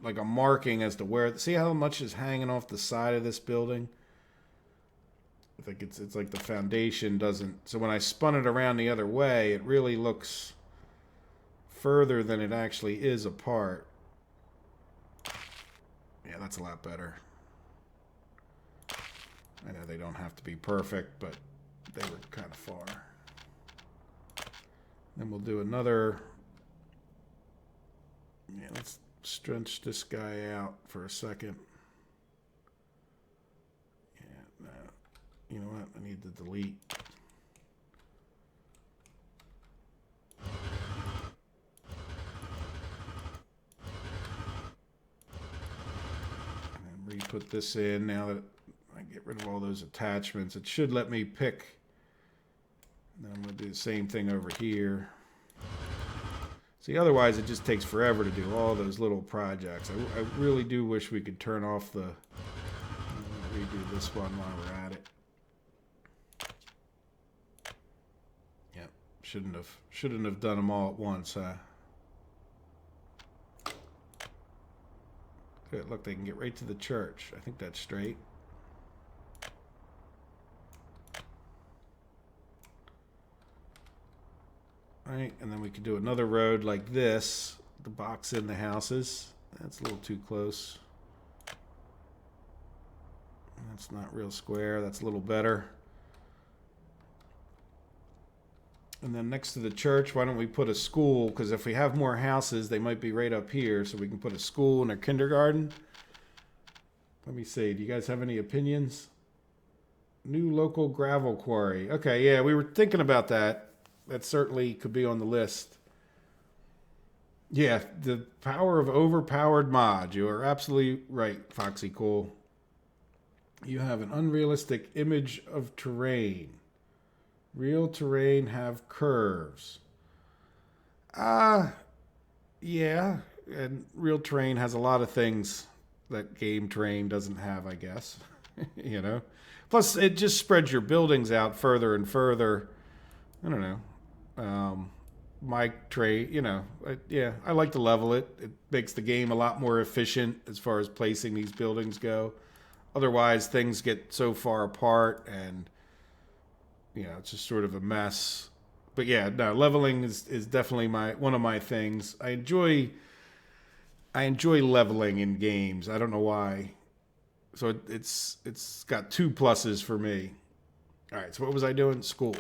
like a marking as to where. See how much is hanging off the side of this building? I think it's like the foundation doesn't. So when I spun it around the other way, it really looks further than it actually is apart. Yeah, that's a lot better. I know they don't have to be perfect, but they were kind of far. Then we'll do another. Yeah, let's stretch this guy out for a second. Yeah, no. You know what? I need to delete. And re-put this in now that I get rid of all those attachments. It should let me pick. And then I'm going to do the same thing over here. See, otherwise it just takes forever to do all those little projects. I really do wish we could turn off the... redo this one while we're at it. Yep, shouldn't have done them all at once, huh? Good, look, they can get right to the church. I think that's straight. Right, and then we could do another road like this to box in the houses. That's a little too close. That's not real square. That's a little better. And then next to the church, why don't we put a school? Because if we have more houses, they might be right up here. So we can put a school and a kindergarten. Let me see. Do you guys have any opinions? New local gravel quarry. Okay, yeah, we were thinking about that. That certainly could be on the list. Yeah, the power of overpowered mod. You are absolutely right, Foxy Cool. You have an unrealistic image of terrain. Real terrain have curves. Yeah, and real terrain has a lot of things that game terrain doesn't have, I guess. You know? Plus, it just spreads your buildings out further and further. I don't know. My terrain, you know, yeah, I like to level it. It makes the game a lot more efficient as far as placing these buildings go. Otherwise, things get so far apart and, you know, it's just sort of a mess. But yeah, no, leveling is definitely one of my things. I enjoy leveling in games. I don't know why. So it's got 2 pluses for me. All right, so what was I doing? School.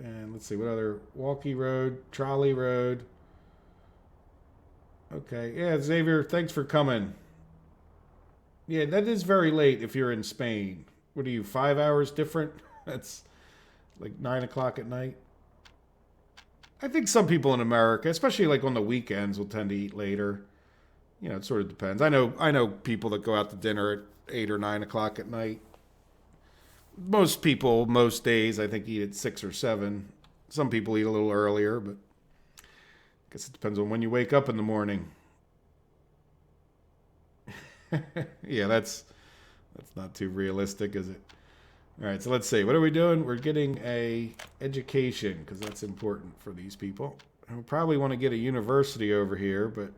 And let's see, what other? Walkie Road, Trolley Road. Okay, yeah, Xavier, thanks for coming. Yeah, that is very late if you're in Spain. What are you, 5 hours different? That's like 9 o'clock at night. I think some people in America, especially like on the weekends, will tend to eat later. You know, it sort of depends. I know people that go out to dinner at 8 or 9 o'clock at night. Most people, most days, I think, eat at 6 or 7. Some people eat a little earlier, but I guess it depends on when you wake up in the morning. Yeah, that's not too realistic, is it? All right, so let's see. What are we doing? We're getting a education, because that's important for these people. And we probably want to get a university over here, but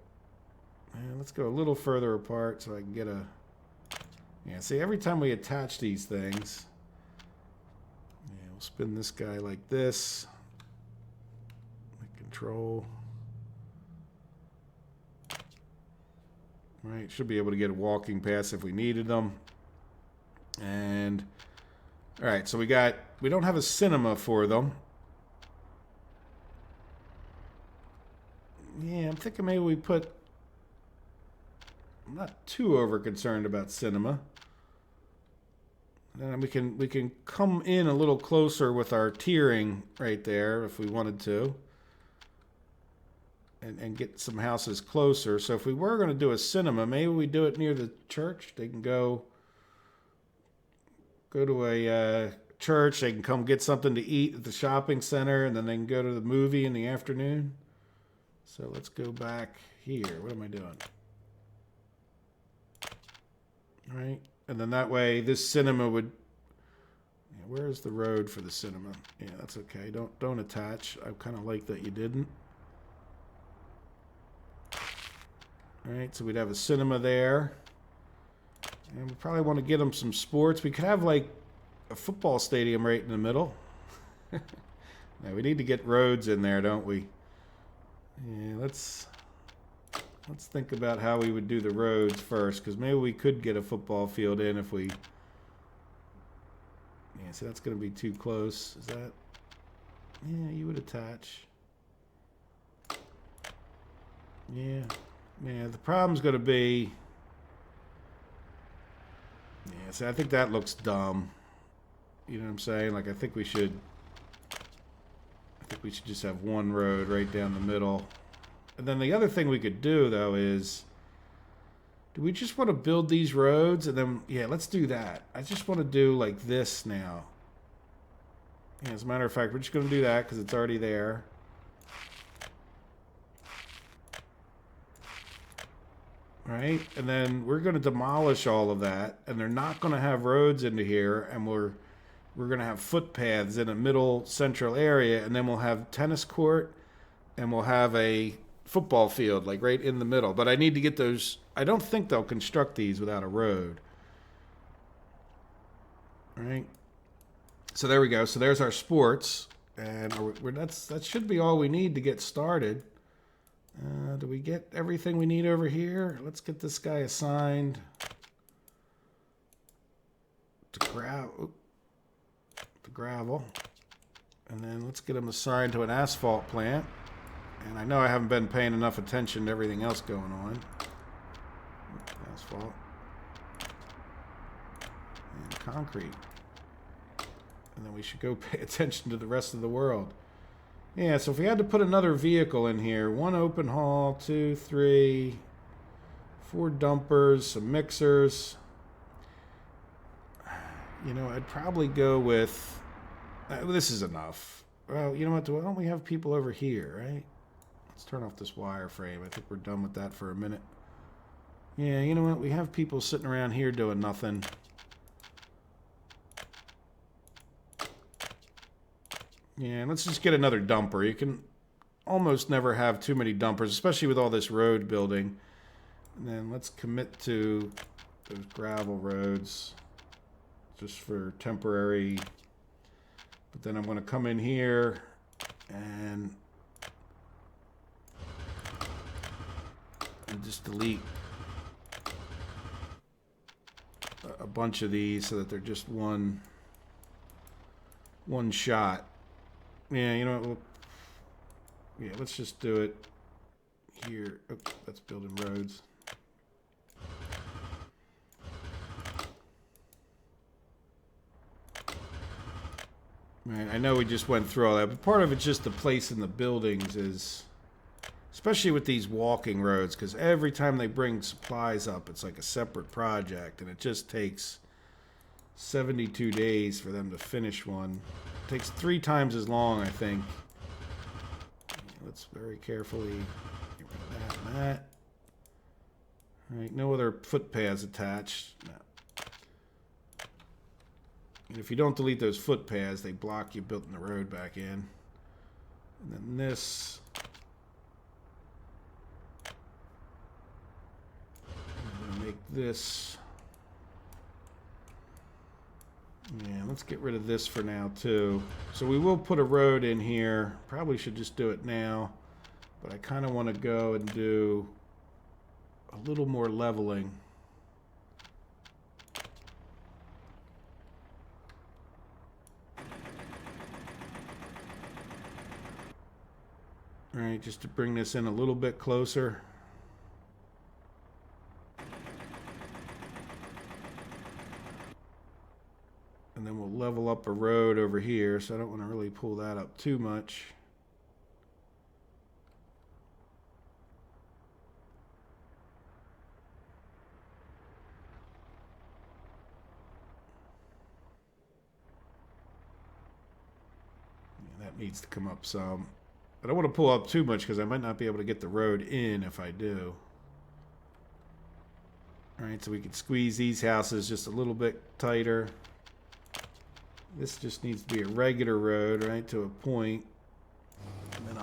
let's go a little further apart so I can get a... Yeah, see, every time we attach these things... Yeah, we'll spin this guy like this. Control. Right, should be able to get a walking pass if we needed them. And... all right, so we don't have a cinema for them. Yeah, I'm thinking maybe we put... I'm not too over concerned about cinema. And we can come in a little closer with our tiering right there if we wanted to. And get some houses closer. So if we were going to do a cinema, maybe we do it near the church. They can go to a church. They can come get something to eat at the shopping center, and then they can go to the movie in the afternoon. So let's go back here. What am I doing? All right, and then that way this cinema would... Yeah, where's the road for the cinema? Yeah, that's okay. Don't attach. I kind of like that you didn't. All right, so we'd have a cinema there. And we probably want to get them some sports. We could have like a football stadium right in the middle. Now we need to get roads in there, don't we? Yeah, let's think about how we would do the roads first, because maybe we could get a football field in if we... Yeah, so that's going to be too close. Is that... Yeah, you would attach. Yeah. Yeah, the problem's going to be... Yeah, see, I think that looks dumb. You know what I'm saying? Like, I think we should just have one road right down the middle. And then the other thing we could do, though, is... Do we just want to build these roads? And then, yeah, let's do that. I just want to do like this now. Yeah, as a matter of fact, we're just going to do that because it's already there. right? And then we're going to demolish all of that, and they're not going to have roads into here, and we're going to have footpaths in a middle central area, and then we'll have tennis court, and we'll have a football field, like right in the middle. But I need to get those. I don't think they'll construct these without a road. All right. So there we go. So there's our sports, and that should be all we need to get started. Do we get everything we need over here? Let's get this guy assigned to gravel. And then let's get him assigned to an asphalt plant. And I know I haven't been paying enough attention to everything else going on. Asphalt. And concrete. And then we should go pay attention to the rest of the world. Yeah, so if we had to put another vehicle in here, 1 open haul, 2, 3, 4 dumpers, some mixers. You know, I'd probably go with, this is enough. Well, you know what, why don't we have people over here, right? Let's turn off this wireframe. I think we're done with that for a minute. Yeah, you know what, we have people sitting around here doing nothing. Yeah, let's just get another dumper. You can almost never have too many dumpers, especially with all this road building. And then let's commit to those gravel roads just for temporary. But then I'm going to come in here and just delete a bunch of these so that they're just one shot. Yeah, you know what? Yeah, let's just do it here. Oops, that's building roads. Right, I know we just went through all that, but part of it's just the place in the buildings is, especially with these walking roads, because every time they bring supplies up, it's like a separate project, and it just takes 72 days for them to finish one. It takes 3 times as long, I think. Let's very carefully get rid of that and that. All right, no other footpaths attached. No. And if you don't delete those footpaths, they block you building the road back in. And then this. I'm going to make this. Yeah, let's get rid of this for now, too. So we will put a road in here. Probably should just do it now. But I kind of want to go and do a little more leveling. All right, just to bring this in a little bit closer. And then we'll level up a road over here, so I don't want to really pull that up too much. Yeah, that needs to come up some. I don't want to pull up too much because I might not be able to get the road in if I do. All right, so we can squeeze these houses just a little bit tighter. This just needs to be a regular road, right, to a point. And then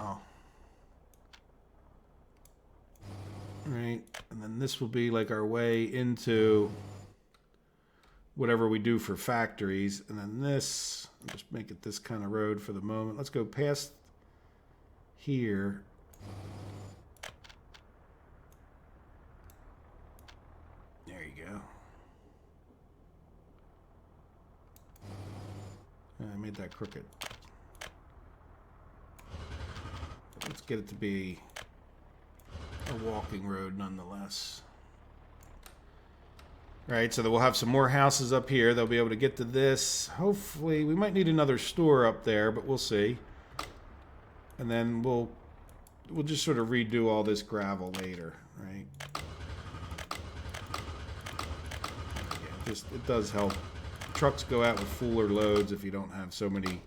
All right, and then this will be like our way into whatever we do for factories. And then this, I'll just make it this kind of road for the moment. Let's go past here. There you go. I made that crooked. Let's get it to be a walking road nonetheless. Right, so that we'll have some more houses up here. They'll be able to get to this. Hopefully, we might need another store up there, but we'll see. And then we'll just sort of redo all this gravel later, right? Yeah, it does help. Trucks go out with fuller loads if you don't have so many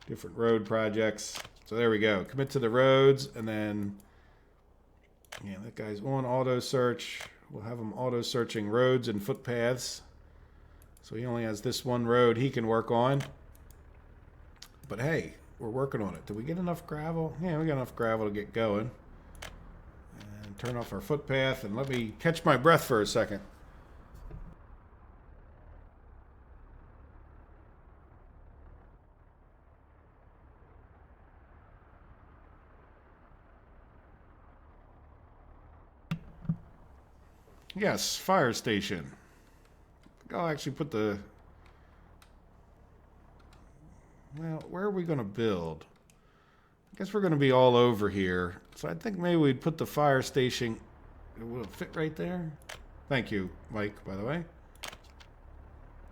different road projects. So there we go. Commit to the roads, and then yeah, that guy's on auto search. We'll have him auto-searching roads and footpaths. So he only has this one road he can work on. But hey, we're working on it. Did we get enough gravel? Yeah, we got enough gravel to get going. And turn off our footpath and let me catch my breath for a second. Yes, fire station. I'll actually put the... Well, where are we going to build? I guess we're going to be all over here. So I think maybe we'd put the fire station... Will it fit right there? Thank you, Mike, by the way.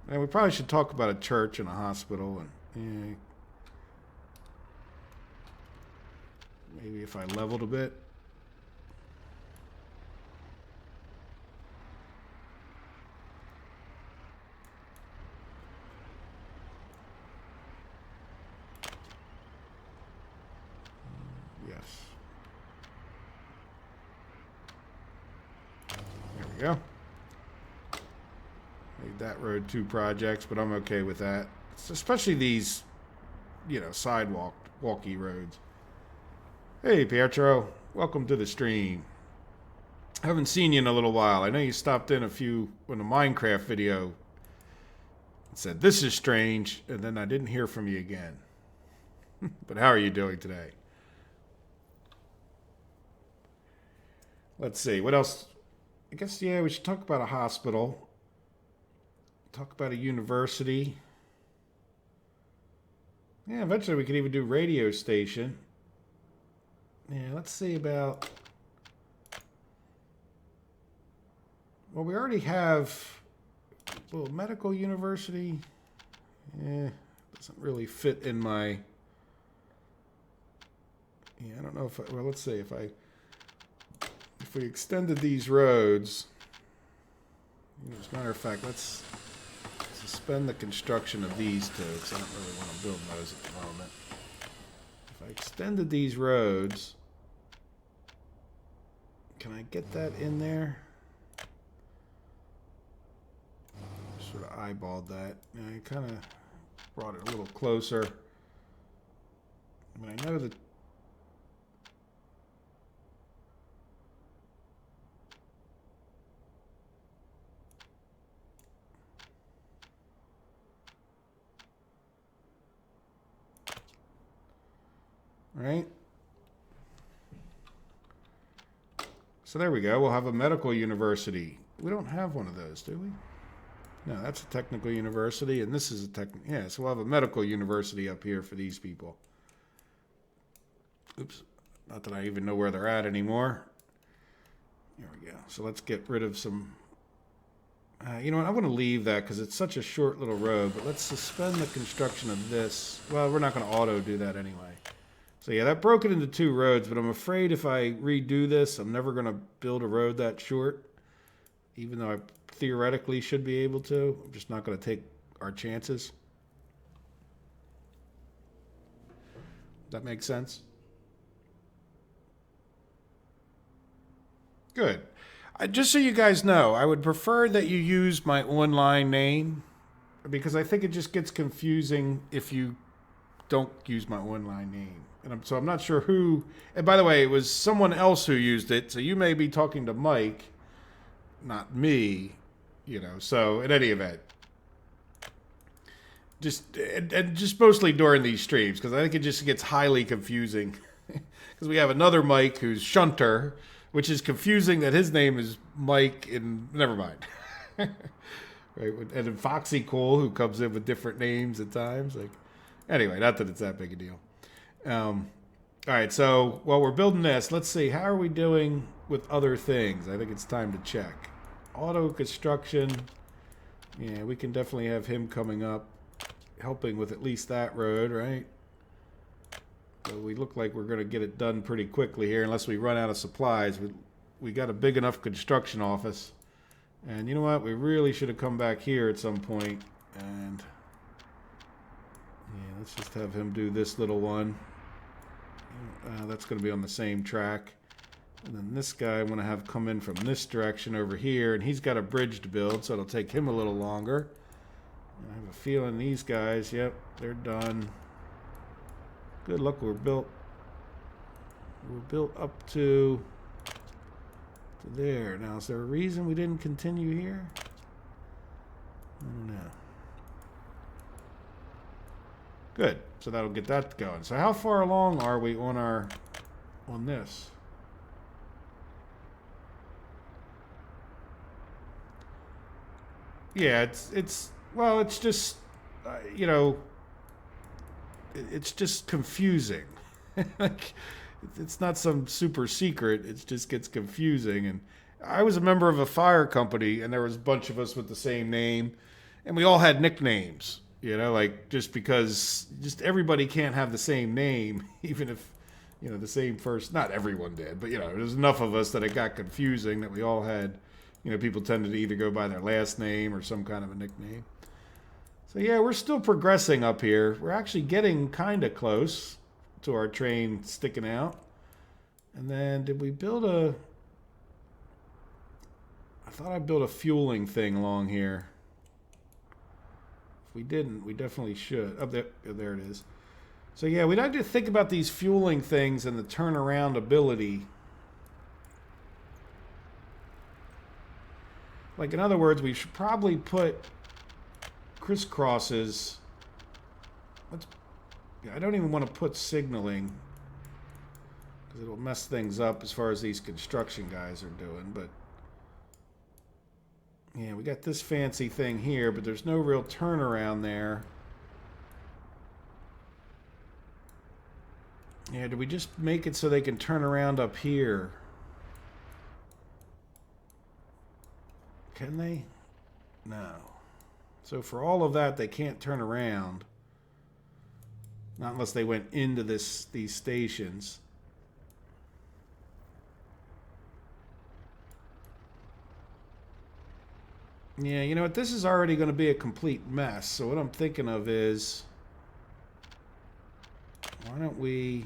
And we probably should talk about a church and a hospital. And maybe if I leveled a bit. Go. Made that road 2 projects, but I'm okay with that. Especially these, you know, walky roads. Hey, Pietro. Welcome to the stream. Haven't seen you in a little while. I know you stopped in in a Minecraft video and said, this is strange, and then I didn't hear from you again. But how are you doing today? Let's see. What else? I guess, yeah, we should talk about a hospital. Talk about a university. Yeah, eventually we could even do radio station. Yeah, let's see about... Well, we already have... Well, medical university. Yeah, doesn't really fit in my... Yeah, I don't know if I... Well, let's see if I... If we extended these roads, as a matter of fact, let's suspend the construction of these 2, because I don't really want to build those at the moment. If I extended these roads, can I get that in there? Sort of eyeballed that. I kind of brought it a little closer. I mean, I know that. Right? So there we go. We'll have a medical university. We don't have one of those, do we? No, that's a technical university, and this is a technical... Yeah, so we'll have a medical university up here for these people. Oops. Not that I even know where they're at anymore. There we go. So let's get rid of some... you know what? I want to leave that because it's such a short little road, but let's suspend the construction of this. Well, we're not going to auto do that anyway. So yeah, that broke it into 2 roads, but I'm afraid if I redo this, I'm never going to build a road that short, even though I theoretically should be able to. I'm just not going to take our chances. That makes sense? Good. Just so you guys know, I would prefer that you use my online name, because I think it just gets confusing if you don't use my online name. And so I'm not sure who... And by the way, it was someone else who used it, so you may be talking to Mike, not me, you know. So in any event, just mostly during these streams, because I think it just gets highly confusing. Because we have another Mike who's Shunter, which is confusing that his name is Mike, and never mind. Right? And then Foxy Cool, who comes in with different names at times. Like, anyway, not that it's that big a deal. All right, so while we're building this, let's see, how are we doing with other things? I think it's time to check. Auto construction. Yeah, we can definitely have him coming up, helping with at least that road, right? So we look like we're going to get it done pretty quickly here, unless we run out of supplies. We got a big enough construction office. And you know what? We really should have come back here at some point. And yeah, let's just have him do this little one. That's going to be on the same track. And then this guy I'm going to have come in from this direction over here, and he's got a bridge to build, so it'll take him a little longer. And I have a feeling these guys, yep, they're done. Good, look, we're built up to there. Now, is there a reason we didn't continue here? I don't know. Good, so that'll get that going. So how far along are we on this? Yeah, it's just, you know, it's just confusing. Like, it's not some super secret. It just gets confusing. And I was a member of a fire company, and there was a bunch of us with the same name, and we all had nicknames. You know, like just because everybody can't have the same name, even if, you know, the same first. Not everyone did, but you know, there's enough of us that it got confusing that we all had. You know, people tended to either go by their last name or some kind of a nickname. So yeah, we're still progressing up here. We're actually getting kind of close to our train sticking out. And then did we build a... I thought I built a fueling thing along here. If we didn't, we definitely should. Oh, there it is. So yeah, we'd like to think about these fueling things and the turnaround ability. Like, in other words, we should probably put crisscrosses. I don't even want to put signaling because it'll mess things up as far as these construction guys are doing. But yeah, we got this fancy thing here, but there's no real turnaround there. Yeah, do we just make it so they can turn around up here? Can they? No. So for all of that, they can't turn around. Not unless they went into these stations. Yeah, you know what? This is already going to be a complete mess. So what I'm thinking of is, why don't we...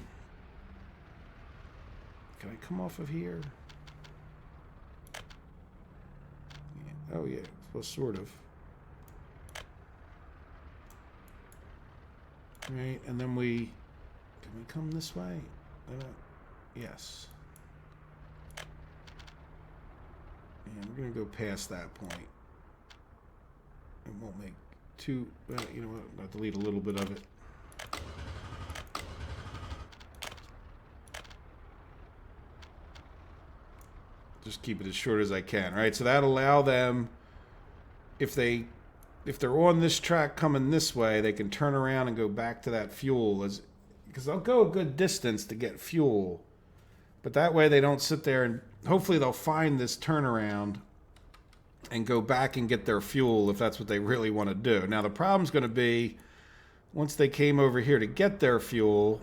Can I come off of here? Yeah. Oh, yeah. Well, sort of. Right, and then can we come this way? Yes. And we're going to go past that point. It won't make too, you know what, I'll delete a little bit of it. Just keep it as short as I can, right? So that'll allow them, if they're on this track coming this way, they can turn around and go back to that fuel, because they'll go a good distance to get fuel. But that way they don't sit there, and hopefully they'll find this turnaround and go back and get their fuel if that's what they really want to do. Now the problem's going to be, once they came over here to get their fuel,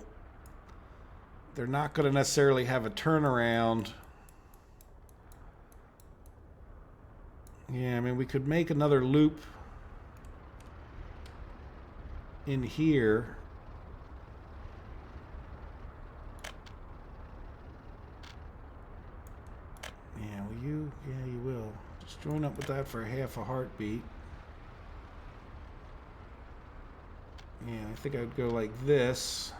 they're not going to necessarily have a turnaround. Yeah, I mean, we could make another loop in here. Yeah, will you? Yeah, you will. Just join up with that for half a heartbeat. Yeah, I think I'd go like this.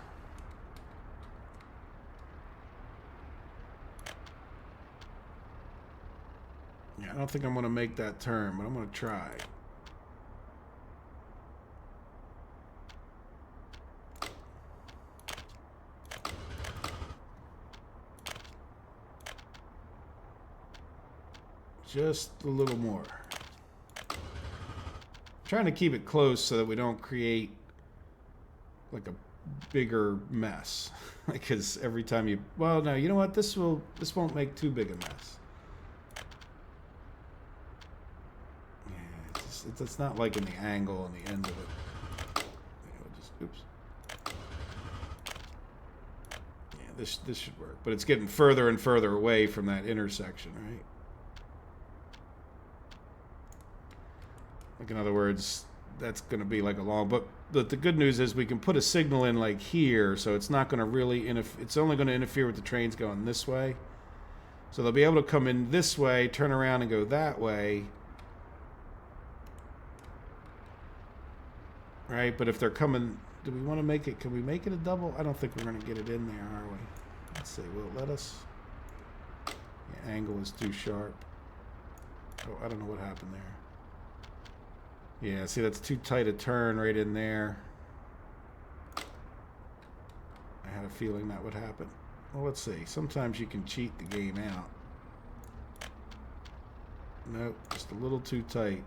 Yeah, I don't think I'm going to make that turn, but I'm going to try. Just a little more. Trying to keep it close so that we don't create like a bigger mess. Because every time you... Well, no, you know what? This won't make too big a mess. It's not like in the angle on the end of it. Oops. Yeah, this should work, but it's getting further and further away from that intersection, right? Like, in other words, that's going to be like a long. But the good news is we can put a signal in like here, so it's not going to really it's only going to interfere with the trains going this way. So they'll be able to come in this way, turn around and go that way. Right, but if they're coming, do we want to make it, can we make it a double? I don't think we're going to get it in there, are we? Let's see, will it let us? The angle is too sharp. Oh, I don't know what happened there. Yeah, see, that's too tight a turn right in there. I had a feeling that would happen. Well, let's see. Sometimes you can cheat the game out. Nope, just a little too tight.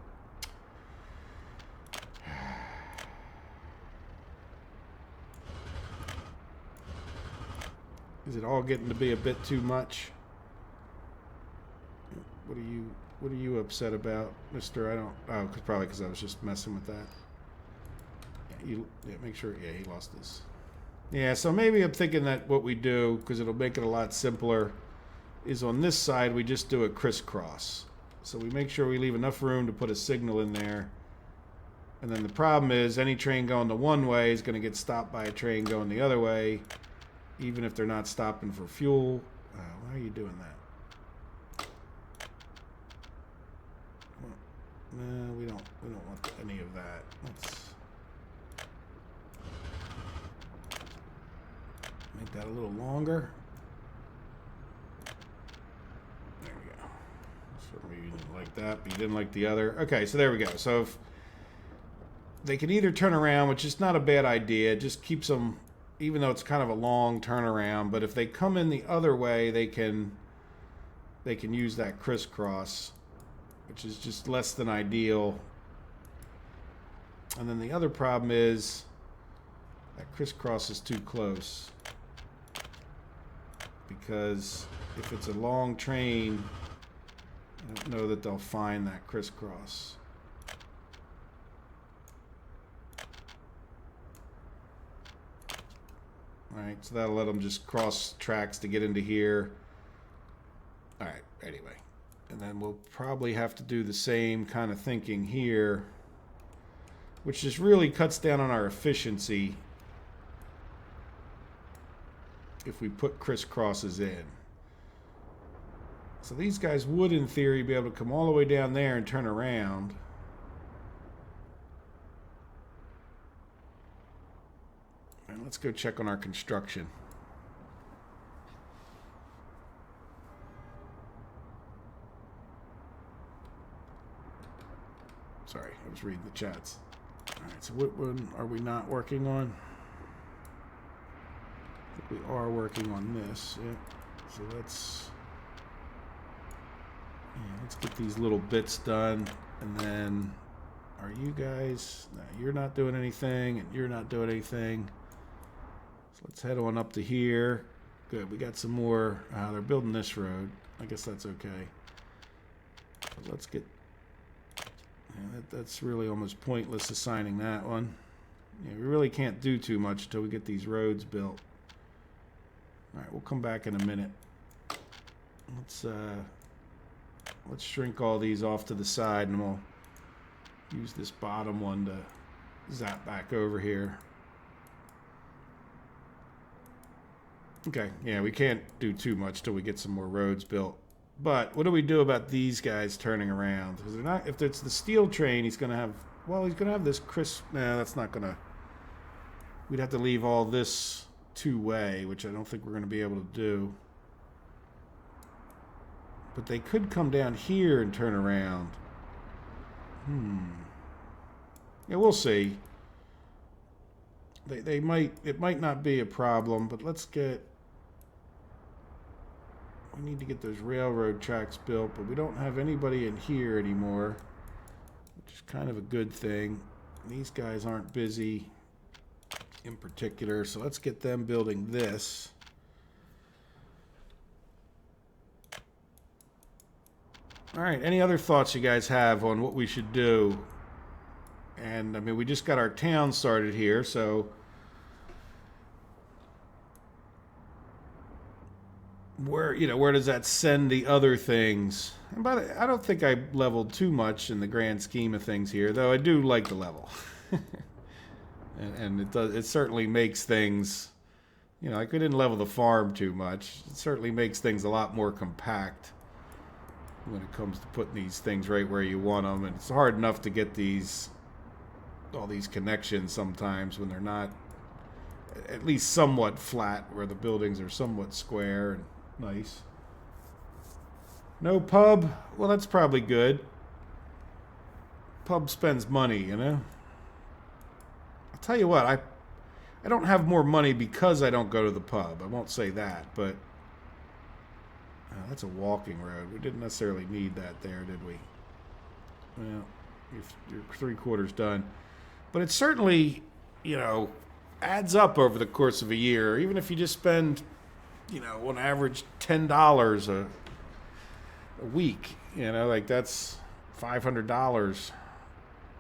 Is it all getting to be a bit too much? What are you upset about, Mister? I don't. Oh, probably because I was just messing with that. Yeah, make sure. Yeah, he lost his. Yeah, so maybe I'm thinking that what we do, because it'll make it a lot simpler, is on this side we just do a crisscross. So we make sure we leave enough room to put a signal in there. And then the problem is any train going the one way is going to get stopped by a train going the other way, even if they're not stopping for fuel. Why are you doing that? No, we don't want any of that. Let's make that a little longer. There we go. So maybe you didn't like that, but you didn't like the other. Okay, so there we go. So if they can either turn around, which is not a bad idea, it just keeps them, even though it's kind of a long turnaround, but if they come in the other way, they can use that crisscross, which is just less than ideal. And then the other problem is that crisscross is too close, because if it's a long train, I don't know that they'll find that crisscross. Alright, so that'll let them just cross tracks to get into here. Alright, anyway. And then we'll probably have to do the same kind of thinking here, which just really cuts down on our efficiency if we put crisscrosses in. So these guys would, in theory, be able to come all the way down there and turn around. And let's go check on our construction. Sorry, I was reading the chats. All right, so what one are we not working on? I think we are working on this. Yep. So let's get these little bits done, and then are you guys? No, you're not doing anything, and you're not doing anything. So let's head on up to here. Good, we got some more. They're building this road. I guess that's okay. But let's get. Yeah, that's really almost pointless assigning that one. Yeah, we really can't do too much until we get these roads built. All right, we'll come back in a minute. Let's shrink all these off to the side, and we'll use this bottom one to zap back over here. Okay, yeah, we can't do too much till we get some more roads built. But what do we do about these guys turning around? Because they're not. If it's the steel train, he's gonna have. Well, he's gonna have this crisp. Nah, that's not gonna. We'd have to leave all this two-way, which I don't think we're gonna be able to do. But they could come down here and turn around. Yeah, we'll see. They might. It might not be a problem, but let's get. We need to get those railroad tracks built, but we don't have anybody in here anymore, which is kind of a good thing. These guys aren't busy in particular, so let's get them building this. All right, any other thoughts you guys have on what we should do? And I mean, we just got our town started here, so where does that send the other things? And I don't think I leveled too much in the grand scheme of things here, though I do like the level. and it certainly makes things You know, like we didn't level the farm too much. It certainly makes things a lot more compact when it comes to putting these things right where you want them. And it's hard enough to get all these connections sometimes when they're not at least somewhat flat, where the buildings are somewhat square and nice. No pub? Well, that's probably good. Pub spends money, you know? I'll tell you what, I don't have more money because I don't go to the pub. I won't say that, but that's a walking road. We didn't necessarily need that there, did we? Well, you're 3/4 done. But it certainly, you know, adds up over the course of a year. Even if you just spend, you know, on average $10 a week, you know, like that's $500.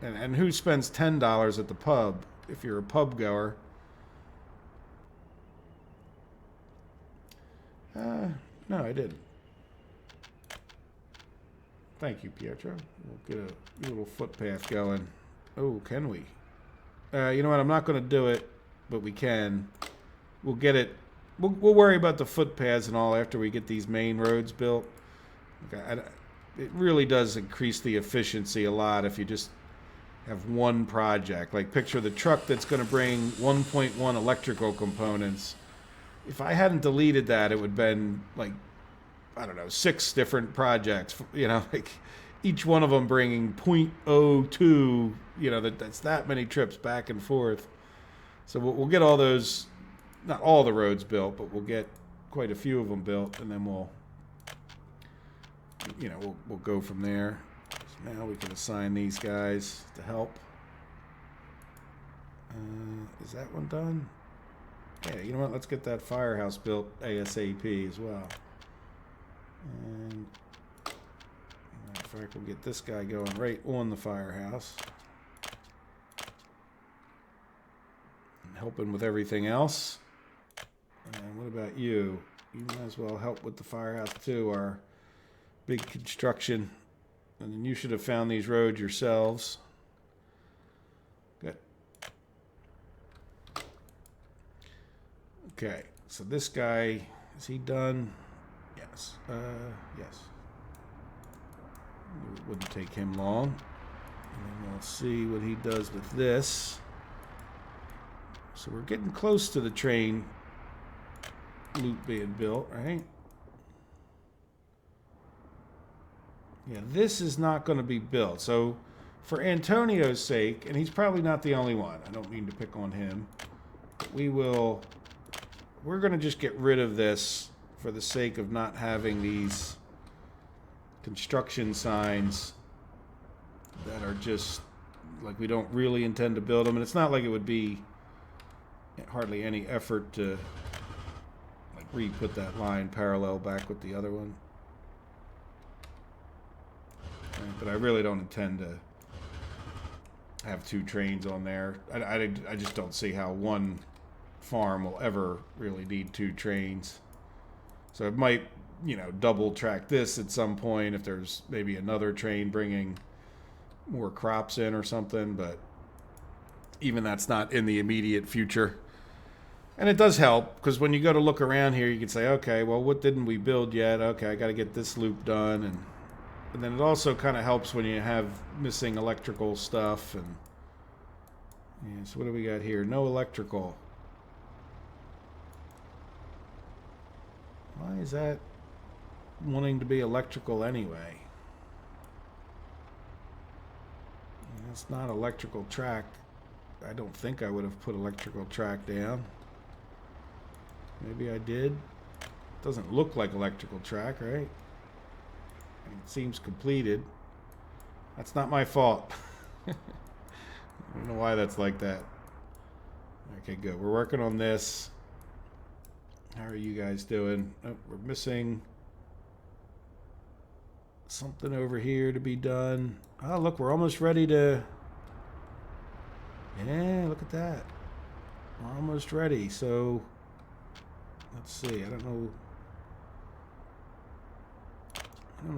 And who spends $10 at the pub if you're a pub goer? No, I didn't. Thank you, Pietro. We'll get a little footpath going. Oh, can we? You know what? I'm not going to do it, but we can. We'll get it. We'll worry about the footpaths and all after we get these main roads built. Okay, it really does increase the efficiency a lot if you just have one project. Like picture the truck that's going to bring 1.1 electrical components. If I hadn't deleted that, it would have been like, I don't know, 6 different projects, you know, like each one of them bringing 0.02, you know, that's that many trips back and forth. So we'll get all those, not all the roads built, but we'll get quite a few of them built, and then we'll go from there. So now we can assign these guys to help. Is that one done? Yeah, you know what? Let's get that firehouse built ASAP as well. And in fact, we'll get this guy going right on the firehouse. And helping with everything else. And what about you? You might as well help with the firehouse too, our big construction. And then you should have found these roads yourselves. Good. Okay, so this guy, is he done? Yes. Yes. It wouldn't take him long. And then we'll see what he does with this. So we're getting close to the train loop being built, right? Yeah, this is not going to be built. So for Antonio's sake, and he's probably not the only one. I don't mean to pick on him. We're going to just get rid of this for the sake of not having these construction signs that are just like we don't really intend to build them. And it's not like it would be hardly any effort to like re-put that line parallel back with the other one. But I really don't intend to have 2 trains on there. I just don't see how one farm will ever really need 2 trains. So it might, you know, double track this at some point if there's maybe another train bringing more crops in or something, but even that's not in the immediate future. And it does help because when you go to look around here, you can say, okay, well, what didn't we build yet? Okay, I got to get this loop done. And then it also kind of helps when you have missing electrical stuff. And yeah, so what do we got here? No electrical. Why is that wanting to be electrical anyway? It's not electrical track. I don't think I would have put electrical track down. Maybe I did. Doesn't look like electrical track, right? It seems completed. That's not my fault. I don't know why that's like that. Okay, good. We're working on this. How are you guys doing? Oh, we're missing something over here to be done. Oh, look, we're almost ready to... Yeah, look at that. We're almost ready. So, let's see. I don't know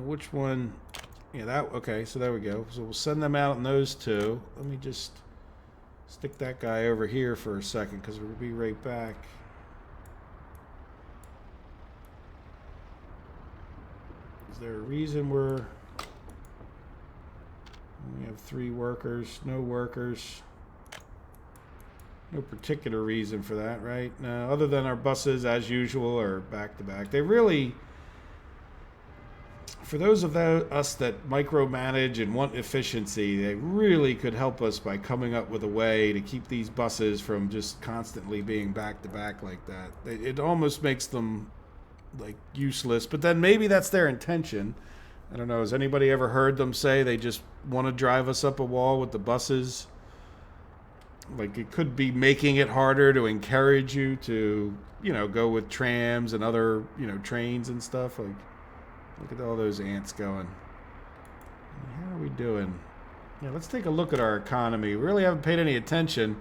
which one. Yeah, that... Okay, so there we go. So we'll send them out in those 2. Let me just stick that guy over here for a second because we'll be right back. Is there a reason we have 3 workers, no workers? No particular reason for that, right? No, other than our buses, as usual, are back to back. They really, for those of us that micromanage and want efficiency, they really could help us by coming up with a way to keep these buses from just constantly being back to back like that. It almost makes them like useless, but then maybe that's their intention. I don't know. Has anybody ever heard them say they just want to drive us up a wall with the buses? Like, it could be making it harder to encourage you to, go with trams and other, trains and stuff. Like, look at all those ants going. How are we doing? Yeah, let's take a look at our economy. We really haven't paid any attention.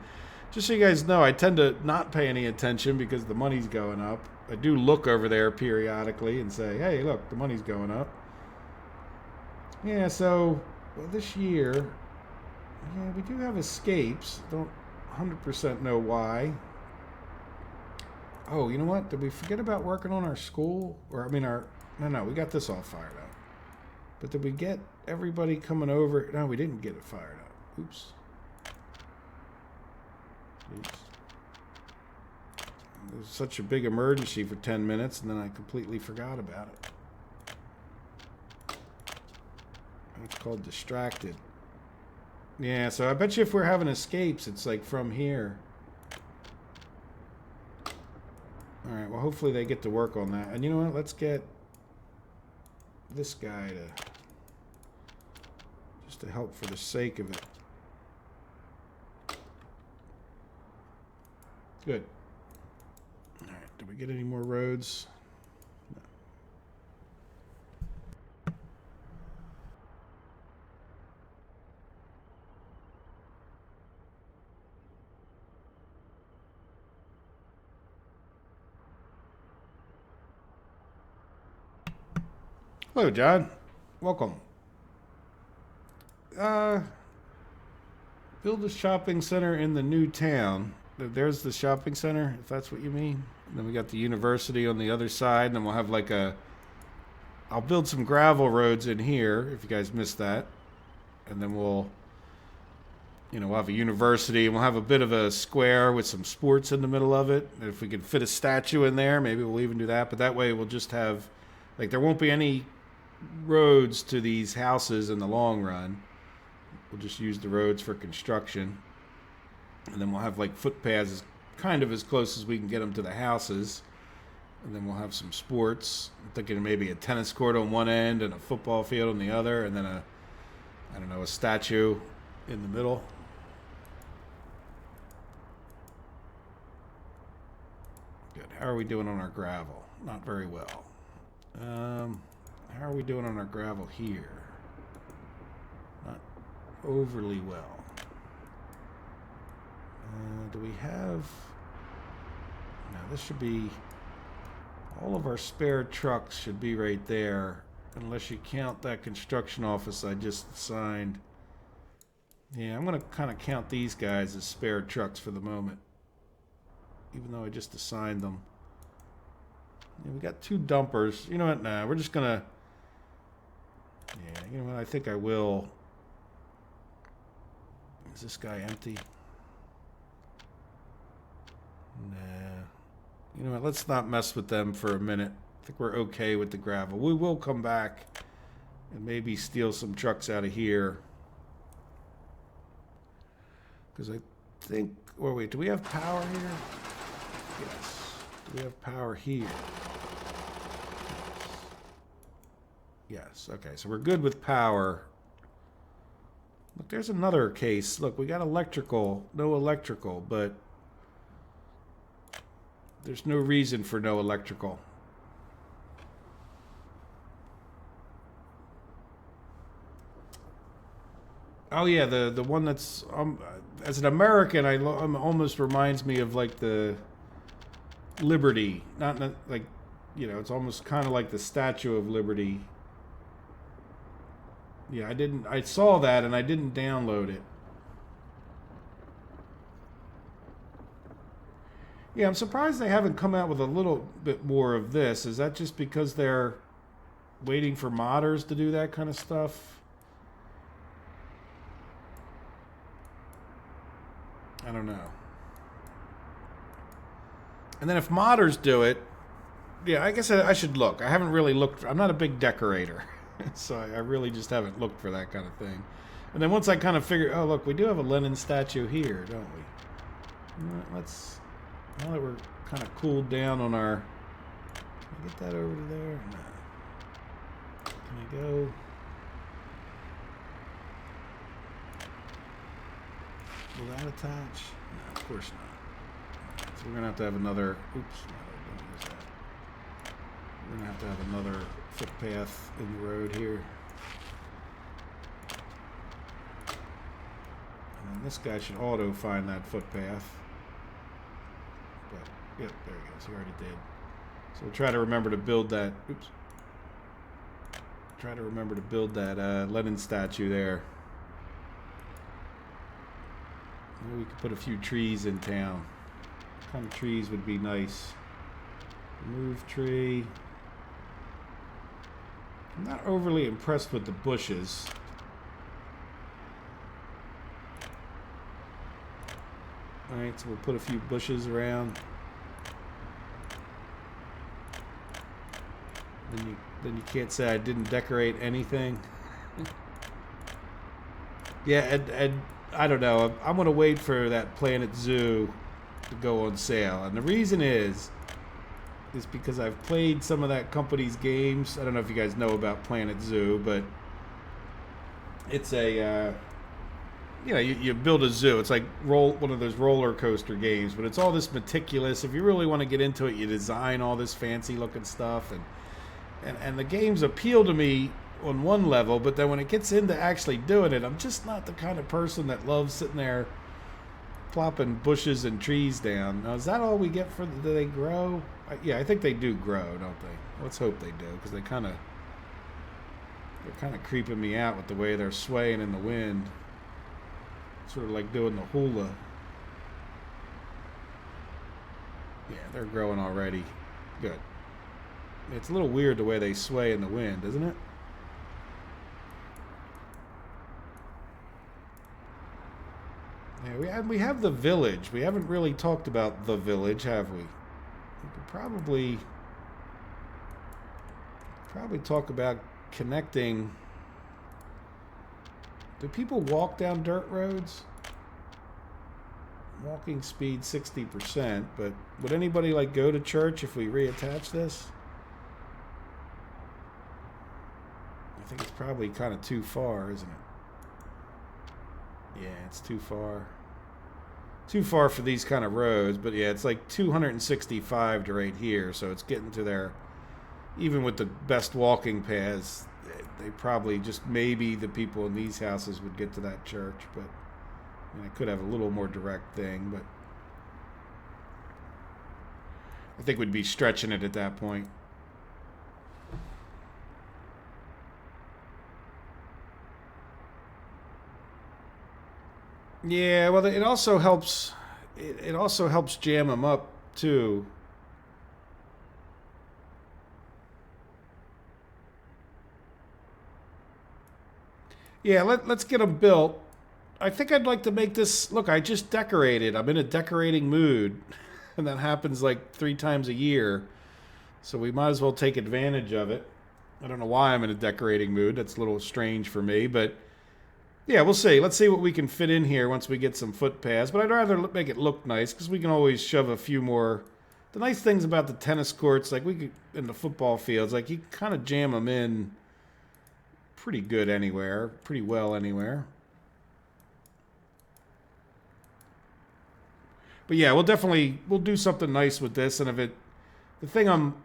Just so you guys know, I tend to not pay any attention because the money's going up. I do look over there periodically and say, hey, look, the money's going up. Yeah, so this year... yeah, we do have escapes. Don't 100% know why. Oh, you know what? Did we forget about working on our school? No, we got this all fired up. But did we get everybody coming over? No, we didn't get it fired up. Oops. It was such a big emergency for 10 minutes, and then I completely forgot about it. It's called distracted. Yeah, so I bet you if we're having escapes, it's like from here. Alright, well, hopefully they get to work on that. And you know what? Let's get this guy just to help for the sake of it. Good. Alright, did we get any more roads? Hello, John. Welcome. Build a shopping center in the new town. There's the shopping center, if that's what you mean. And then we got the university on the other side, and then we'll have like I'll build some gravel roads in here, if you guys missed that. And then we'll have a university, and we'll have a bit of a square with some sports in the middle of it. And if we could fit a statue in there, maybe we'll even do that. But that way we'll just have, like, there won't be any roads to these houses in the long run. We'll just use the roads for construction, and then we'll have like footpaths kind of as close as we can get them to the houses, and then we'll have some sports. I'm thinking maybe a tennis court on one end and a football field on the other, and then a statue in the middle. Good. How are we doing on our gravel? Not very well. How are we doing on our gravel here? Not overly well. Do we have... No, this should be... all of our spare trucks should be right there, unless you count that construction office I just assigned. Yeah, I'm going to kind of count these guys as spare trucks for the moment, even though I just assigned them. Yeah, we got 2 dumpers. You know what? Nah, we're just going to... yeah, you know what? I think I will... Is this guy empty? Nah. You know what? Let's not mess with them for a minute. I think we're okay with the gravel. We will come back and maybe steal some trucks out of here. Because I think... oh, wait. Do we have power here? Yes. Do we have power here? Yes. Okay, so we're good with power. Look, there's another case. Look, we got electrical. No electrical, but there's no reason for no electrical. Oh yeah, the one that's as an American, almost reminds me of like the Liberty, not like, it's almost kind of like the Statue of Liberty. Yeah, I saw that and I didn't download it. Yeah, I'm surprised they haven't come out with a little bit more of this. Is that just because they're waiting for modders to do that kind of stuff. I don't know. And then if modders do it, yeah, I guess I should look. I haven't really looked. I'm not a big decorator, so I really just haven't looked for that kind of thing. And then once I kind of figure, oh look, we do have a Lenin statue here, don't we? Let's, now that we're kind of cooled down on our, can I get that over to there? No. Can I go? Will that attach? No, of course not. So we're gonna have another. Oops, no, don't use that. We're gonna have another footpath in the road here. And then this guy should auto find that footpath. But yep, there he goes. He already did. So we'll try to remember to build that. Oops. Try to remember to build that Lenin statue there. Maybe we could put a few trees in town. What kind of trees would be nice? Remove tree. I'm not overly impressed with the bushes. Alright, so we'll put a few bushes around. Then you can't say I didn't decorate anything. Yeah, and I don't know. I'm going to wait for that Planet Zoo to go on sale. And the reason is because I've played some of that company's games. I don't know if you guys know about Planet Zoo, but it's a, you know, you build a zoo. It's like one of those roller coaster games, but it's all this meticulous. If you really want to get into it, you design all this fancy looking stuff. And the games appeal to me on one level, but then when it gets into actually doing it, I'm just not the kind of person that loves sitting there plopping bushes and trees down. Now, is that all we get for do they grow? Yeah, I think they do grow, don't they? Let's hope they do, because they're kind of creeping me out with the way they're swaying in the wind. Sort of like doing the hula. Yeah, they're growing already. Good. It's a little weird the way they sway in the wind, isn't it? Yeah, we have the village. We haven't really talked about the village, have we? We could probably talk about connecting. Do people walk down dirt roads? Walking speed 60%, but would anybody like go to church if we reattach this? I think it's probably kind of too far, isn't it? Yeah, it's too far. Too far for these kind of roads, but yeah, it's like 265 to right here, so it's getting to there. Even with the best walking paths, they probably just maybe the people in these houses would get to that church, but I mean, I could have a little more direct thing, but I think we'd be stretching it at that point. Yeah, well, it also helps. It also helps jam them up too. Yeah, let's get them built. I think I'd like to make this. Look, I just decorated. I'm in a decorating mood, and that happens like 3 times a year. So we might as well take advantage of it. I don't know why I'm in a decorating mood. That's a little strange for me, but. Yeah, we'll see. Let's see what we can fit in here once we get some footpaths. But I'd rather make it look nice because we can always shove a few more. The nice things about the tennis courts, like we could in the football fields, like you kind of jam them in pretty good anywhere, pretty well anywhere. But yeah, we'll do something nice with this. And the thing I'm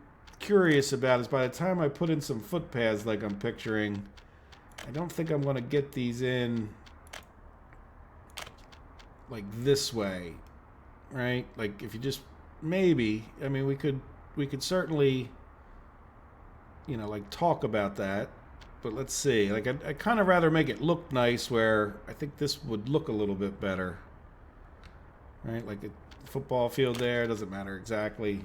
curious about is by the time I put in some footpaths like I'm picturing, I don't think I'm going to get these in like this way, right? Like if you just maybe, I mean, we could certainly, you know, like talk about that, but let's see. Like I kind of rather make it look nice where I think this would look a little bit better, right? Like a football field there, doesn't matter exactly.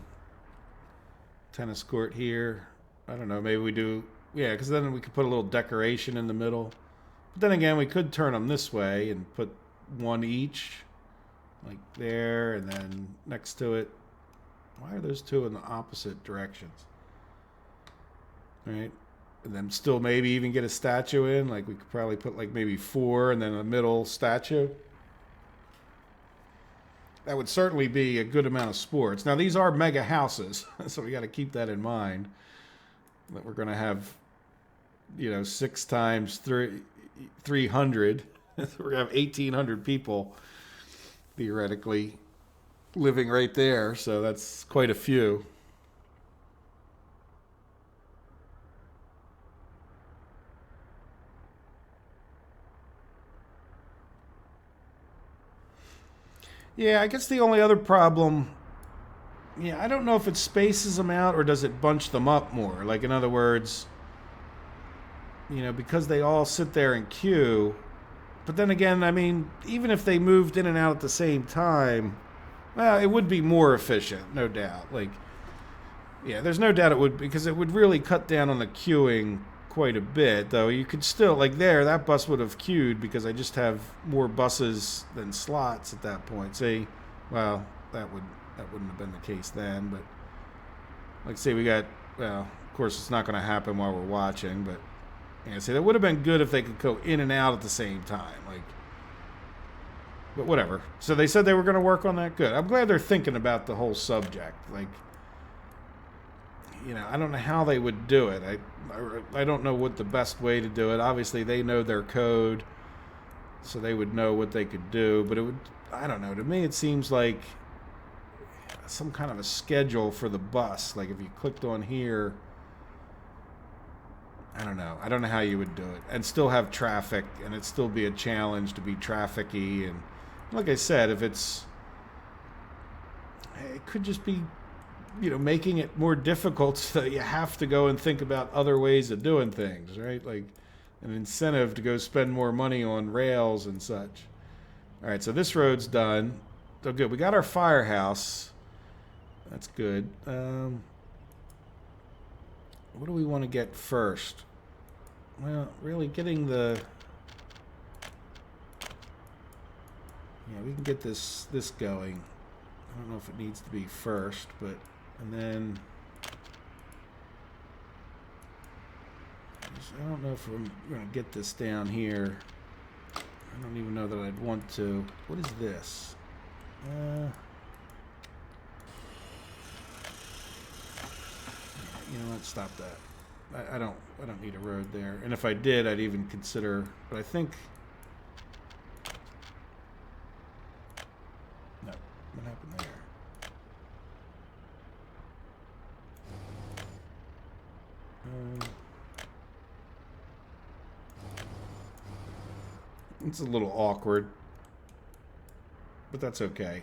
Tennis court here. I don't know, maybe we do Yeah, because then we could put a little decoration in the middle. But then again, we could turn them this way and put one each, like there, and then next to it. Why are those two in the opposite directions? Right? And then still maybe even get a statue in. Like we could probably put like maybe 4 and then a middle statue. That would certainly be a good amount of sports. Now these are mega houses, so we got to keep that in mind. That we're going to have, 6 times 300. We're going to have 1,800 people theoretically living right there. So that's quite a few. Yeah, I guess the only other problem, I don't know if it spaces them out or does it bunch them up more. Like, in other words, because they all sit there in queue. But then again, I mean, even if they moved in and out at the same time, well, it would be more efficient, no doubt. Like, yeah, there's no doubt it would, because it would really cut down on the queuing quite a bit, though. You could still, like there, that bus would have queued because I just have more buses than slots at that point. Say, well, that wouldn't have been the case then, but like say we got, well, of course it's not going to happen while we're watching, but say that would have been good if they could go in and out at the same time, like. But whatever. So they said they were going to work on that. Good. I'm glad they're thinking about the whole subject. Like, I don't know how they would do it. I don't know what the best way to do it. Obviously, they know their code, so they would know what they could do. But it would, I don't know. To me, it seems like some kind of a schedule for the bus. Like if you clicked on here, I don't know. I don't know how you would do it. And still have traffic, and it'd still be a challenge to be traffic-y. And like I said, if it could just be, making it more difficult so that you have to go and think about other ways of doing things, right? Like an incentive to go spend more money on rails and such. All right, so this road's done. So good. We got our firehouse. That's good. What do we want to get first? Well, really getting the... Yeah, we can get this going. I don't know if it needs to be first, but... And then... I don't know if I'm going to get this down here. I don't even know that I'd want to. What is this? You know what? Stop that. I don't need a road there. And if I did, I'd even consider. But I think. No. What happened there? It's a little awkward, but that's okay.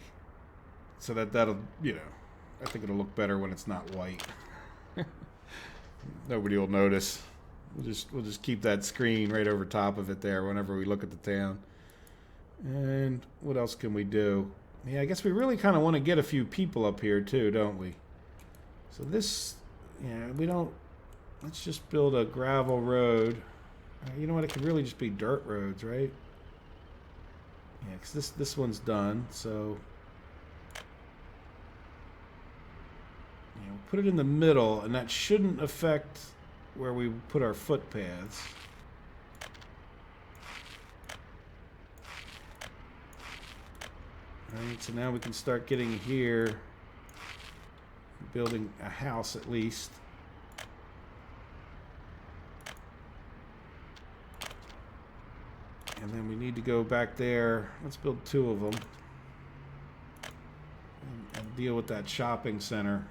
So that'll, I think it'll look better when it's not white. Nobody will notice. We'll just keep that screen right over top of it there whenever we look at the town. And what else can we do? Yeah, I guess we really kind of want to get a few people up here too, don't we? So this, we don't. Let's just build a gravel road. You know what? It could really just be dirt roads, right? Yeah, because this one's done, so put it in the middle, and that shouldn't affect where we put our footpaths. Alright, so now we can start getting here, building a house at least. And then we need to go back there. Let's build 2 of them. And deal with that shopping center.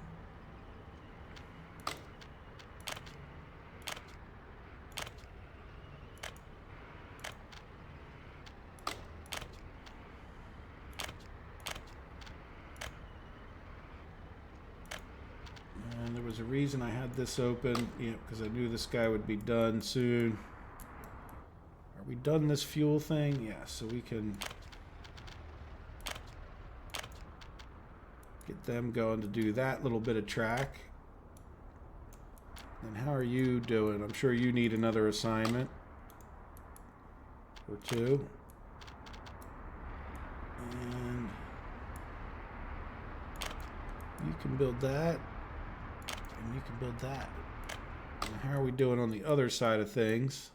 And there was a reason I had this open, because I knew this guy would be done soon. Are we done this fuel thing? Yeah, so we can get them going to do that little bit of track. And how are you doing? I'm sure you need another assignment or two. And you can build that. And you can build that. And how are we doing on the other side of things?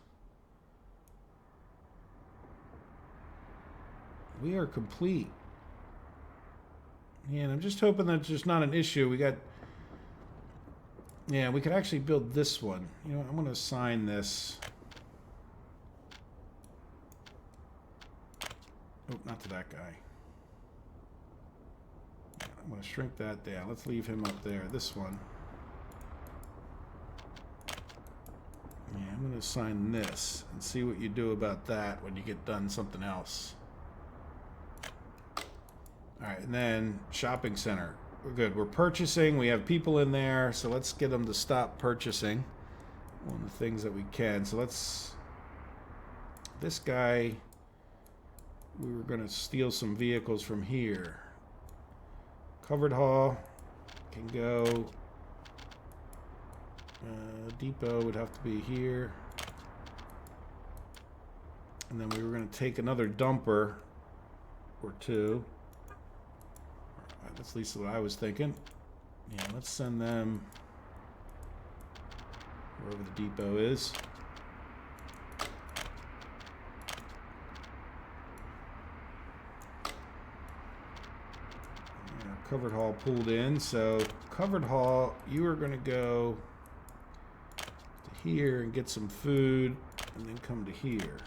We are complete. Yeah, and I'm just hoping that's just not an issue. We got... Yeah, we could actually build this one. You know, I'm going to assign this. Oh, not to that guy. I'm going to shrink that down. Let's leave him up there. This one. Yeah, I'm going to assign this and see what you do about that when you get done something else. All right, and then shopping center. We're good. We're purchasing. We have people in there, so let's get them to stop purchasing on the things that we can. So let's... This guy, we were going to steal some vehicles from here. Covered haul can go. Depot would have to be here. And then we were going to take another dumper or two. That's at least what I was thinking. Yeah, let's send them wherever the depot is. Yeah, covered haul pulled in. So covered haul, you are going to go to here and get some food and then come to here.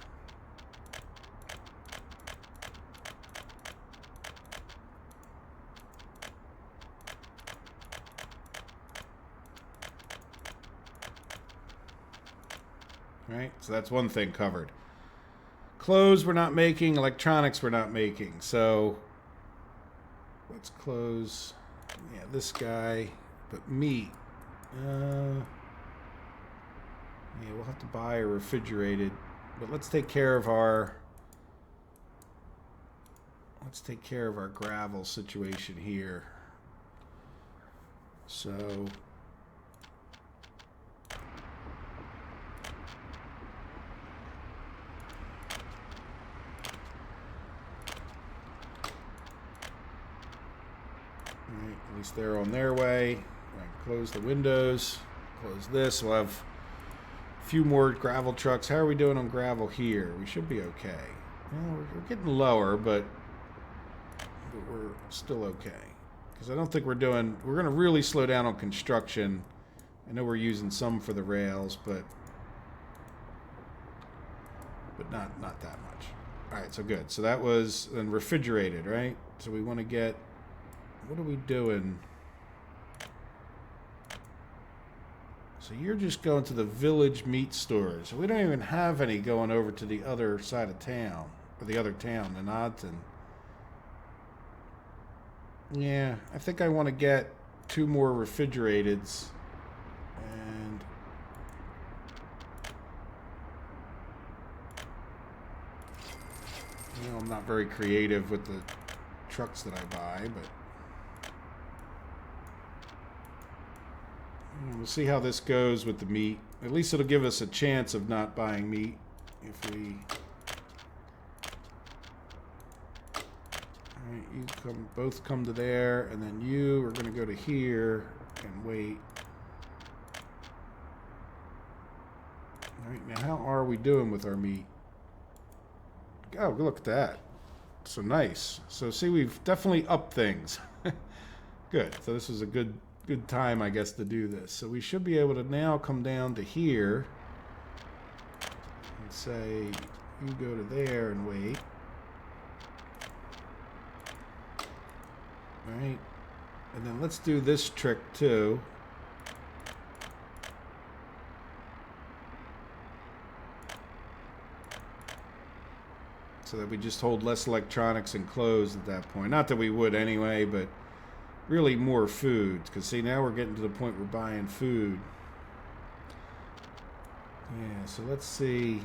Right, so that's one thing covered. Clothes we're not making, electronics we're not making. So let's close, yeah, this guy. But meat, yeah, we'll have to buy a refrigerated. But let's take care of our gravel situation here. So. At least they're on their way. Right, close the windows. Close this. We'll have a few more gravel trucks. How are we doing on gravel here? We should be okay. Well, we're getting lower, but we're still okay. Because I don't think we're going to really slow down on construction. I know we're using some for the rails, but not that much. All right, so good. So that was then refrigerated, right? So we want to get... What are we doing? So you're just going to the village meat stores. So we don't even have any going over to the other side of town. Or the other town, Nanadton. Yeah, I think I want to get 2 more refrigerateds. And... You know, I'm not very creative with the trucks that I buy, but... We'll see how this goes with the meat. At least it'll give us a chance of not buying meat if we... Alright, you both come to there, and then you are going to go to here and wait. Alright, now how are we doing with our meat? Oh, look at that. So nice. So see, we've definitely upped things. Good. So this is a good time, I guess, to do this. So we should be able to now come down to here and say, you go to there and wait. Right? And then let's do this trick too. So that we just hold less electronics and clothes at that point. Not that we would anyway, but really more food, because see, now we're getting to the point we're buying food. Yeah, so let's see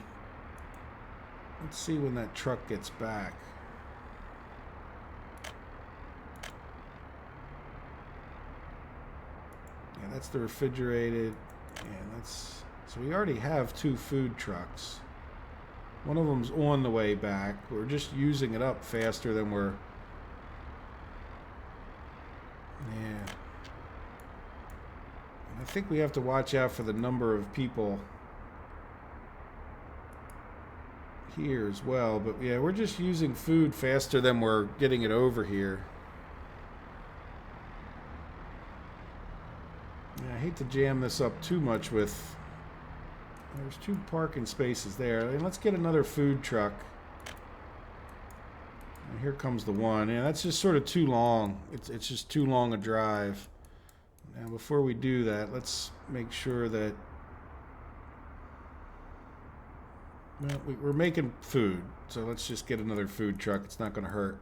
when that truck gets back. Yeah, that's the refrigerated. Yeah, So we already have 2 food trucks. One of them's on the way back. We're just using it up faster than we're... Yeah. And I think we have to watch out for the number of people here as well. But yeah, we're just using food faster than we're getting it over here. Yeah, I hate to jam this up too much with... There's 2 parking spaces there. And let's get another food truck. And here comes the one. Yeah, that's just sort of too long. It's just too long a drive. Now, before we do that, let's make sure that... Well, we're making food, so let's just get another food truck. It's not going to hurt.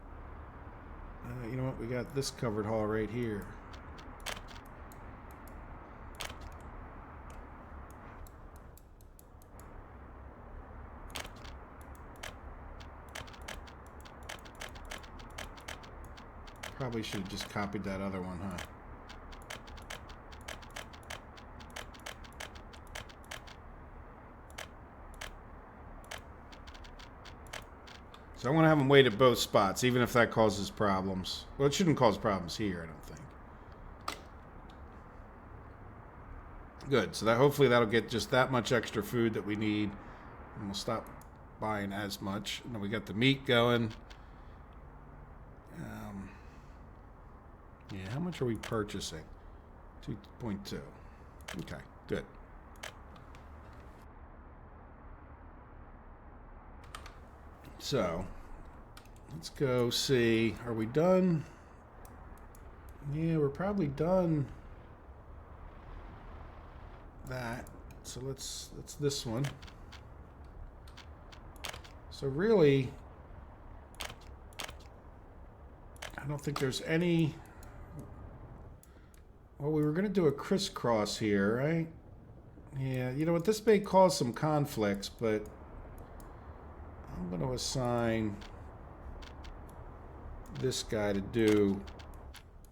You know what? We got this covered hall right here. Probably should have just copied that other one, huh? So I want to have them wait at both spots, even if that causes problems. Well, it shouldn't cause problems here, I don't think. Good. So that hopefully that'll get just that much extra food that we need, and we'll stop buying as much. And then we got the meat going. Yeah, how much are we purchasing? 2.2. Okay, good. So, let's go see. Are we done? Yeah, we're probably done that. So that's this one. So really, I don't think there's any... Well, we were going to do a crisscross here, right? Yeah, you know what? This may cause some conflicts, but I'm going to assign this guy to do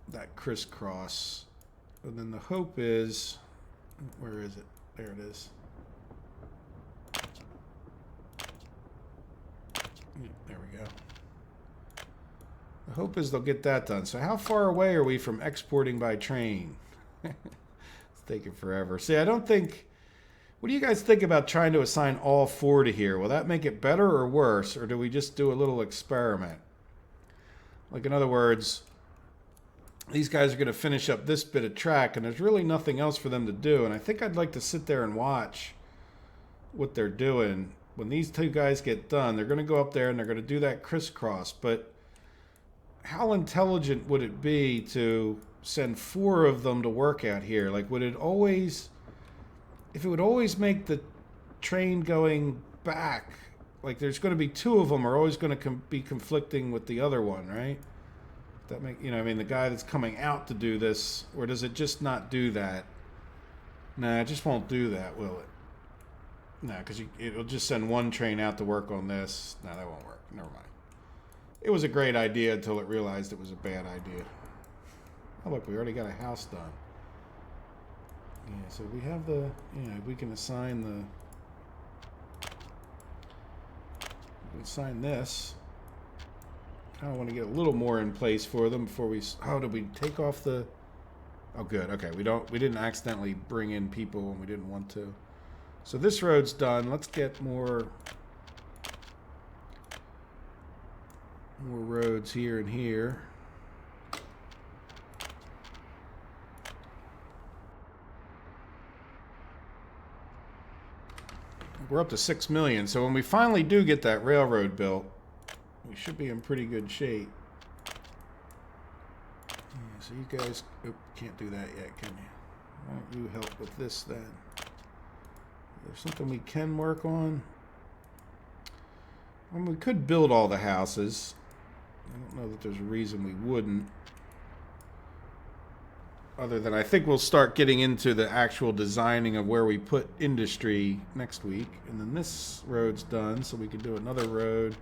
that crisscross. And then the hope is... Where is it? There it is. There we go. The hope is they'll get that done. So how far away are we from exporting by train? It's taking forever. See, I don't think... What do you guys think about trying to assign all 4 to here? Will that make it better or worse? Or do we just do a little experiment? Like, in other words, these guys are going to finish up this bit of track, and there's really nothing else for them to do. And I think I'd like to sit there and watch what they're doing. When these 2 guys get done, they're going to go up there and they're going to do that crisscross. But how intelligent would it be to send 4 of them to work out here? Like, would it always... If it would always make the train going back, like there's going to be 2 of them are always going to be conflicting with the other one, right? That make, you know, I mean, the guy that's coming out to do this, or does it just not do that? Nah, it just won't do that, will it? Nah, because it'll just send one train out to work on this. Nah, that won't work. Never mind. It was a great idea until it realized it was a bad idea. Oh, look, we already got a house done. Yeah, so we have the, we can assign this. Kind of want to get a little more in place for them before we, oh, did we take off the, oh, good, okay, we didn't accidentally bring in people when we didn't want to. So this road's done. Let's get more roads here and here. We're up to 6 million, so when we finally do get that railroad built, we should be in pretty good shape. Yeah, so you guys can't do that yet, can you? Why don't you help with this then? There's something we can work on. I mean, we could build all the houses. I don't know that there's a reason we wouldn't. Other than I think we'll start getting into the actual designing of where we put industry next week. And then this road's done, so we could do another road.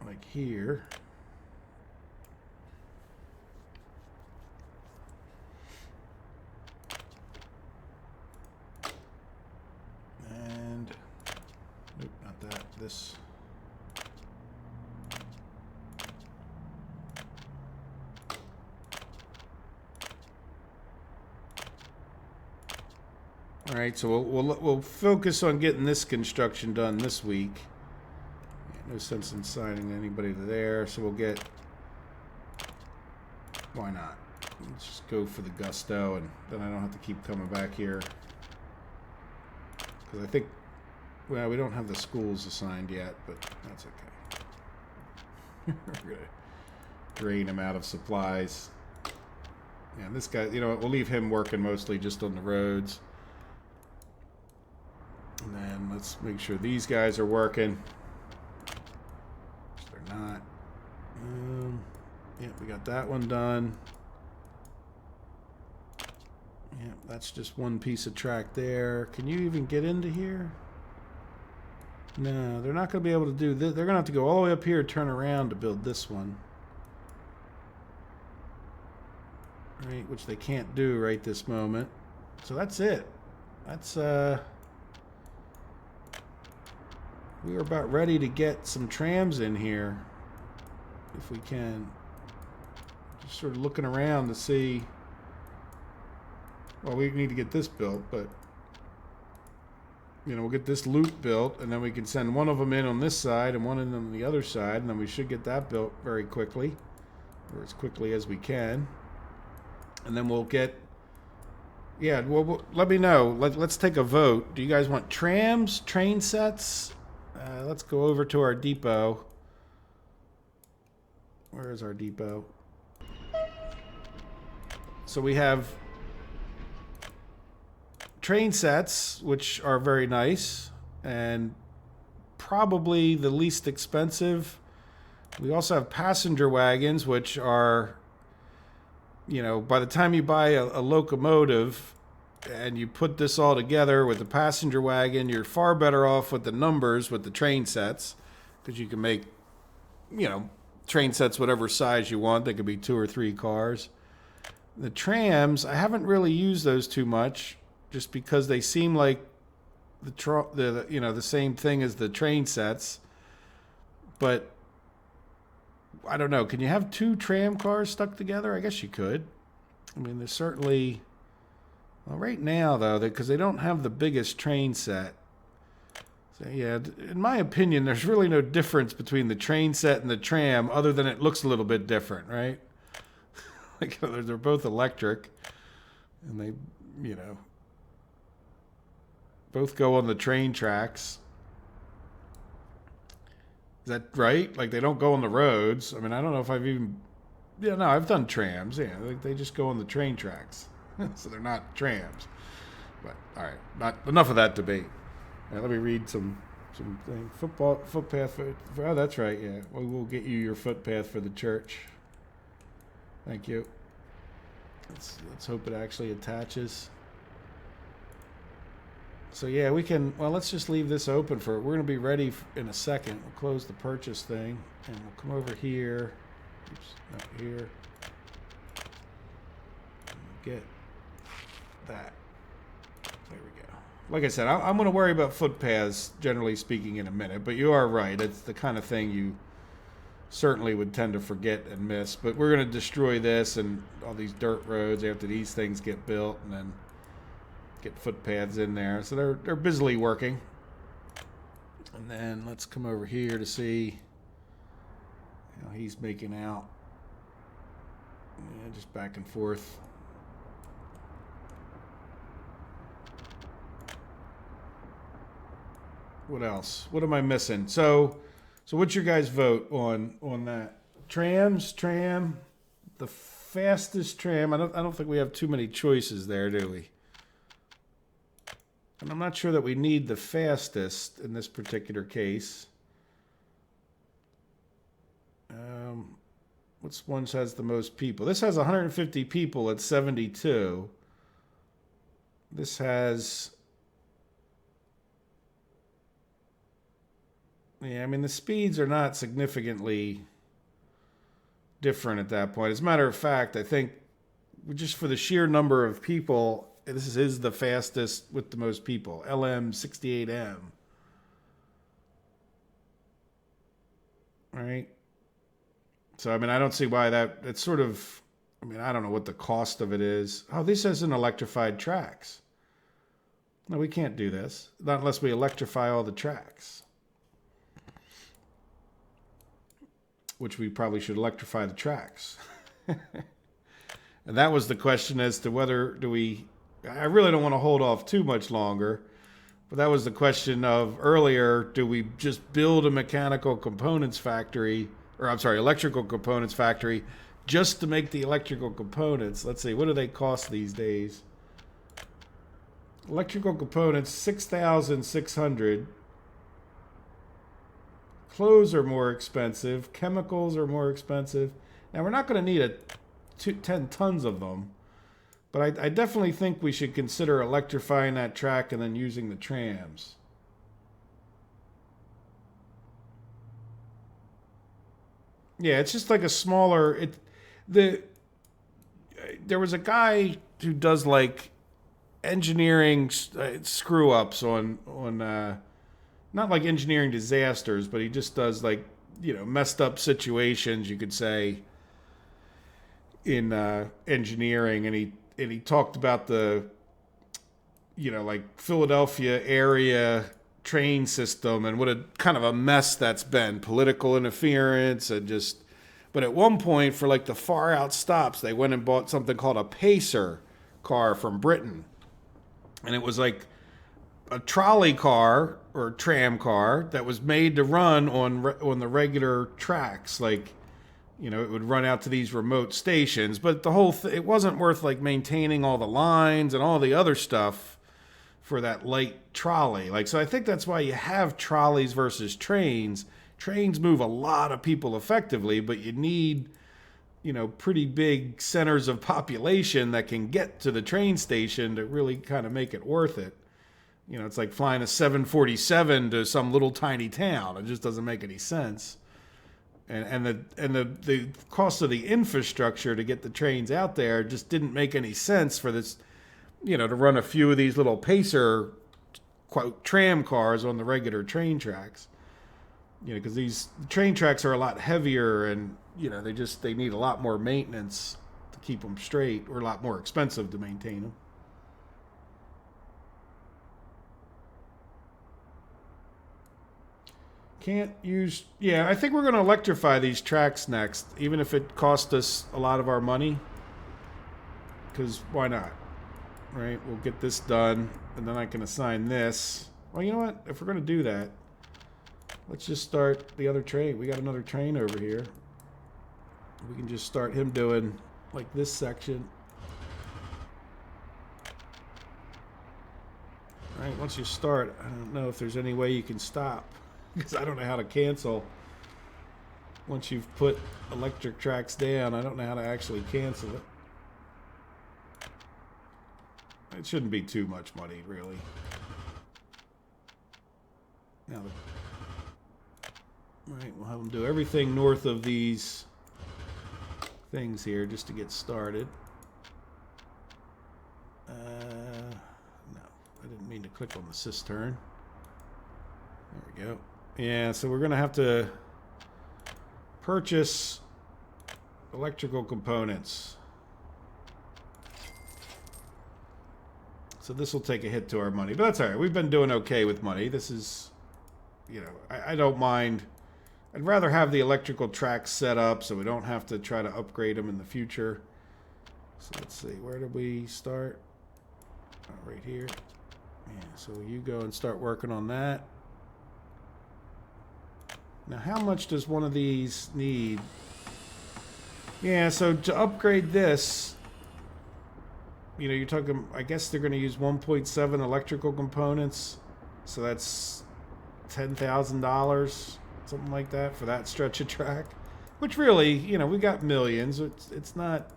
Like here. this. All right, so we'll focus on getting this construction done this week. No sense in signing anybody to there, so we'll get. Why not? Let's just go for the gusto, and then I don't have to keep coming back here. Because I think, well, we don't have the schools assigned yet, but that's okay. We're going to drain him out of supplies. Yeah, and this guy, you know, we'll leave him working mostly just on the roads. And then let's make sure these guys are working. Which they're not. Yeah, we got that one done. Yeah, that's just one piece of track there. Can you even get into here? No, they're not going to be able to do this. They're going to have to go all the way up here, turn around to build this one. Right, which they can't do right this moment. So that's it. That's, we are about ready to get some trams in here, if we can. Just sort of looking around to see. Well, we need to get this built, but you know, we'll get this loop built, and then we can send one of them in on this side and one in on the other side, and then we should get that built very quickly, or as quickly as we can. And then we'll get. Yeah, well, let me know. Let's take a vote. Do you guys want trams, train sets? Let's go over to our depot. Where is our depot? So we have train sets, which are very nice and probably the least expensive. We also have passenger wagons, which are, you know, by the time you buy a locomotive and you put this all together with the passenger wagon, you're far better off with the numbers with the train sets, because you can make, you know, train sets whatever size you want. They could be 2 or 3 cars. The trams, I haven't really used those too much, just because they seem like the you know, the same thing as the train sets. But I don't know. Can you have 2 tram cars stuck together? I guess you could. I mean, there's certainly. Well, right now, though, because they don't have the biggest train set. So, yeah, in my opinion, there's really no difference between the train set and the tram, other than it looks a little bit different, right? Like, they're both electric, and they, you know, both go on the train tracks. Is that right? Like, they don't go on the roads. I mean, I don't know if I've even. Yeah, no, I've done trams. Yeah, they just go on the train tracks. So they're not trams. But all right, not enough of that debate. Let me read some thing. Footpath. Oh, that's right. Yeah, we'll get you your footpath for the church. Thank you. Let's hope it actually attaches. So yeah, we can. Well, let's just leave this open for. We're gonna be ready in a second. We'll close the purchase thing, and we'll come over here. Oops, not here. Get that. There we go. Like I said, I'm going to worry about footpaths, generally speaking, in a minute. But you are right. It's the kind of thing you certainly would tend to forget and miss. But we're going to destroy this and all these dirt roads after these things get built, and then get footpaths in there. So they're busily working. And then let's come over here to see how he's making out. Yeah, just back and forth. What else? What am I missing? So what's your guys' vote on that? Tram, the fastest tram. I don't think we have too many choices there, do we? And I'm not sure that we need the fastest in this particular case. Which one has the most people? This has 150 people at 72. This has. Yeah, I mean, the speeds are not significantly different at that point. As a matter of fact, I think just for the sheer number of people, this is the fastest with the most people. LM68M. right? So, I mean, I don't see why it's sort of, I mean, I don't know what the cost of it is. Oh, this isn't electrified tracks. No, we can't do this. Not unless we electrify all the tracks. Which we probably should electrify the tracks. And that was the question as to whether I really don't want to hold off too much longer, but that was the question of earlier, do we just build a mechanical components factory, or I'm sorry, electrical components factory, just to make the electrical components? Let's see, what do they cost these days? Electrical components, $6,600. Clothes are more expensive. Chemicals are more expensive. Now, we're not going to need 10 tons of them, but I definitely think we should consider electrifying that track and then using the trams. Yeah, it's just like a smaller. There was a guy who does like engineering screw ups on not like engineering disasters, but he just does like, messed up situations, you could say, in engineering, and he talked about the like Philadelphia area train system and what a kind of a mess that's been, political interference and just. But at one point, for like the far out stops, they went and bought something called a Pacer car from Britain, and it was like a trolley car or tram car that was made to run on the regular tracks, like. It would run out to these remote stations, but the whole it wasn't worth like maintaining all the lines and all the other stuff for that light trolley. Like, so I think that's why you have trolleys versus trains. Trains move a lot of people effectively, but you need, pretty big centers of population that can get to the train station to really kind of make it worth it. It's like flying a 747 to some little tiny town. It just doesn't make any sense. And the cost of the infrastructure to get the trains out there just didn't make any sense for this, to run a few of these little Pacer, quote, tram cars on the regular train tracks. Because these train tracks are a lot heavier and, they need a lot more maintenance to keep them straight, or a lot more expensive to maintain them. Can't use. Yeah, I think we're going to electrify these tracks next, even if it costs us a lot of our money. Because why not? Right? We'll get this done, and then I can assign this. Well, you know what? If we're going to do that, let's just start the other train. We got another train over here. We can just start him doing, like, this section. All right, once you start, I don't know if there's any way you can stop. Because I don't know how to cancel. Once you've put electric tracks down, I don't know how to actually cancel it. It shouldn't be too much money, really. Now, right, we'll have them do everything north of these things here just to get started. No, I didn't mean to click on the cistern. There we go. Yeah, so we're going to have to purchase electrical components. So this will take a hit to our money, but that's all right. We've been doing okay with money. This is, I don't mind. I'd rather have the electrical tracks set up so we don't have to try to upgrade them in the future. So let's see, where did we start? Oh, right here. Yeah, so you go and start working on that. Now, how much does one of these need? Yeah, so to upgrade this, you're talking, I guess they're going to use 1.7 electrical components. So that's $10,000, something like that, for that stretch of track. Which really, we got millions. It's not,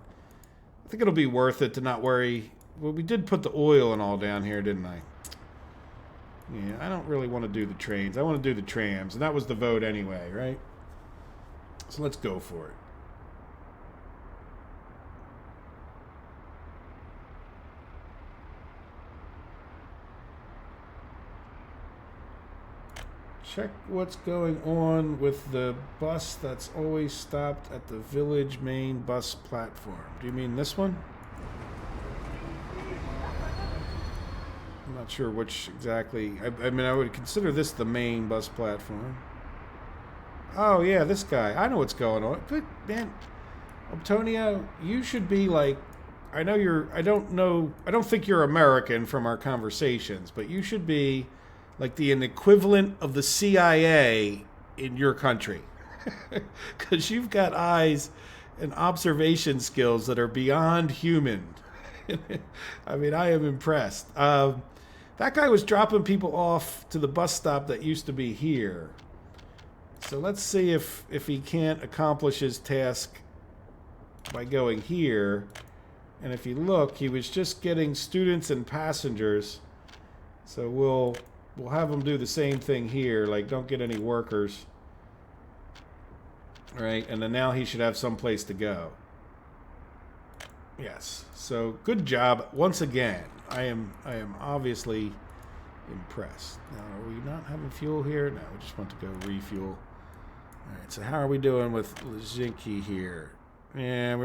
I think it'll be worth it to not worry. Well, we did put the oil and all down here, didn't I? Yeah, I don't really want to do the trains. I want to do the trams, and that was the vote anyway, right? So let's go for it. Check what's going on with the bus that's always stopped at the village main bus platform. Do you mean this one? I'm not sure which exactly. I mean, I would consider this the main bus platform. Oh, yeah, this guy. I know what's going on. But, man, Antonio, you should be like, I know you're, I don't think you're American from our conversations, but you should be like the equivalent of the CIA in your country. Because you've got eyes and observation skills that are beyond human. I mean, I am impressed. That guy was dropping people off to the bus stop that used to be here. So let's see if he can't accomplish his task by going here. And if you look, he was just getting students and passengers. So we'll have him do the same thing here. Like, don't get any workers. Right? And then now he should have some place to go. Yes. So good job once again. I am obviously impressed. Now, are we not having fuel here? No, we just want to go refuel. All right. So how are we doing with Lazinki here? Yeah,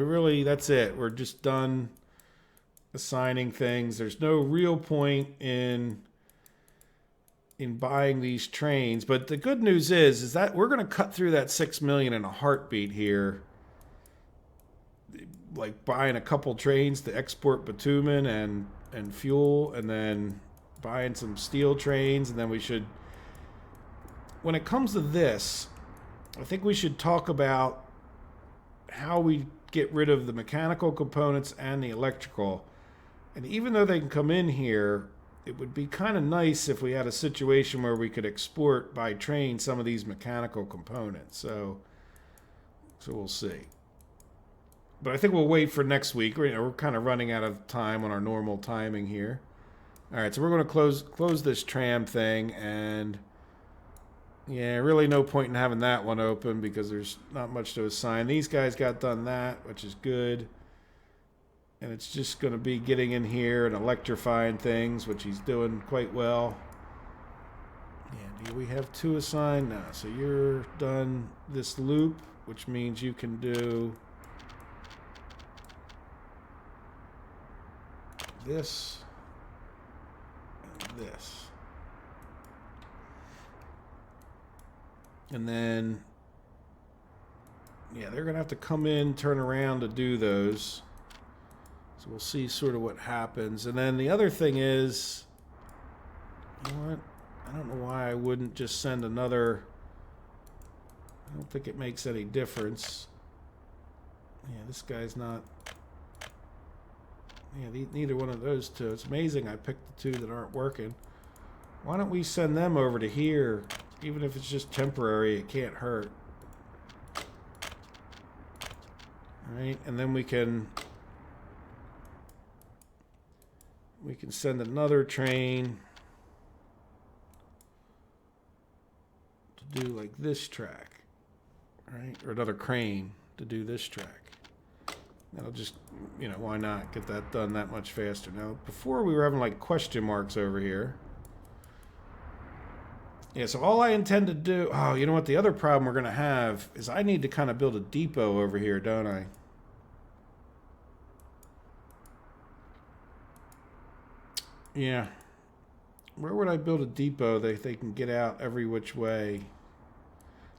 that's it. We're just done assigning things. There's no real point in buying these trains. But the good news is that we're going to cut through that 6 million in a heartbeat here. Like buying a couple trains to export bitumen and fuel, and then buying some steel trains, and then we should, when it comes to this, I think we should talk about how we get rid of the mechanical components and the electrical. And even though they can come in here, it would be kind of nice if we had a situation where we could export by train some of these mechanical components. So we'll see. But I think we'll wait for next week. We're kind of running out of time on our normal timing here. All right, so we're going to close this tram thing, and yeah, really no point in having that one open because there's not much to assign. These guys got done that, which is good. And it's just going to be getting in here and electrifying things, which he's doing quite well. Yeah, do we have 2 assigned? No, so you're done this loop, which means you can do this and this. And then, yeah, they're going to have to come in, turn around to do those. So we'll see sort of what happens. And then the other thing is, you know what? I don't know why I wouldn't just send another. I don't think it makes any difference. Yeah, this guy's not. Yeah, neither one of those two. It's amazing I picked the 2 that aren't working. Why don't we send them over to here? Even if it's just temporary, it can't hurt. All right, and then we can send another train to do like this track, right? Or another crane to do this track. That'll just, why not get that done that much faster? Now, before we were having like question marks over here. Yeah, so all I intend to do, oh, you know what? The other problem we're going to have is I need to kind of build a depot over here, don't I? Yeah. Where would I build a depot that they can get out every which way?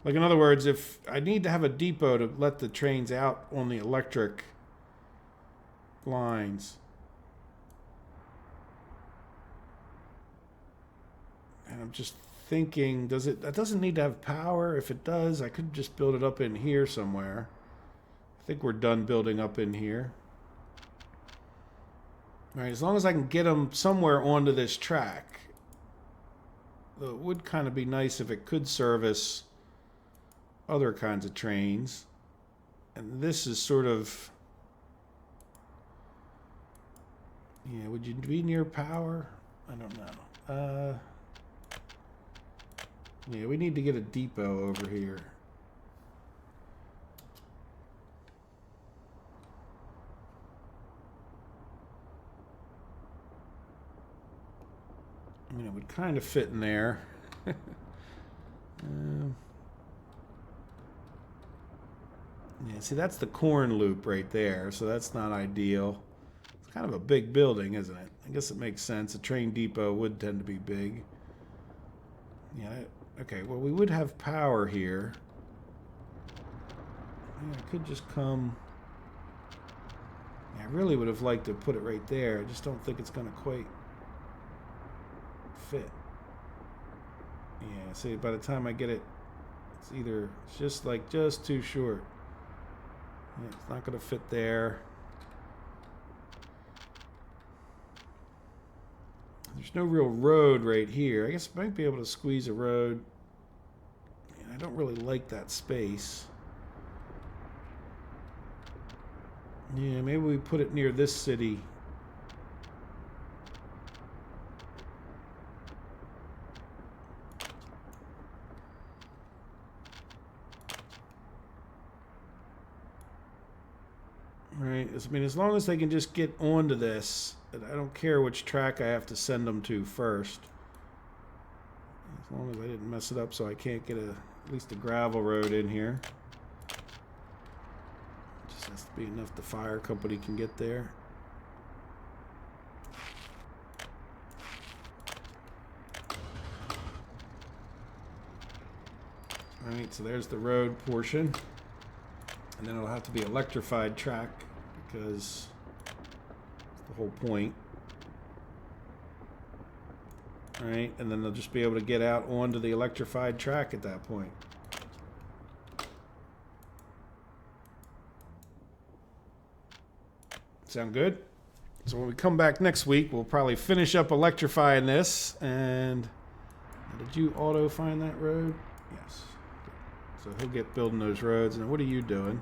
Like, in other words, if I need to have a depot to let the trains out on the electric lines. And I'm just thinking, that doesn't need to have power? If it does, I could just build it up in here somewhere. I think we're done building up in here. All right, as long as I can get them somewhere onto this track. Though it would kind of be nice if it could service other kinds of trains. And this is sort of, yeah, would you be near power? I don't know. Yeah, we need to get a depot over here. I mean, it would kind of fit in there. Yeah, see, that's the corn loop right there, so that's not ideal. It's kind of a big building, isn't it? I guess it makes sense. A train depot would tend to be big. Yeah, okay, well, we would have power here. Yeah, I could just come... Yeah, I really would have liked to put it right there. I just don't think it's going to quite fit. Yeah, see, by the time I get it, it's either... It's just too short. Yeah, it's not going to fit there. There's no real road right here. I guess I might be able to squeeze a road. Yeah, I don't really like that space. Yeah, maybe we put it near this city. Right, I mean, as long as they can just get onto this, I don't care which track I have to send them to first. As long as I didn't mess it up so I can't get at least a gravel road in here. Just has to be enough the fire company can get there. Alright, so there's the road portion. And then it'll have to be electrified track because that's the whole point. Alright, and then they'll just be able to get out onto the electrified track at that point. Sound good? So when we come back next week, we'll probably finish up electrifying this. And did you auto find that road? Yes. So he'll get building those roads. And what are you doing?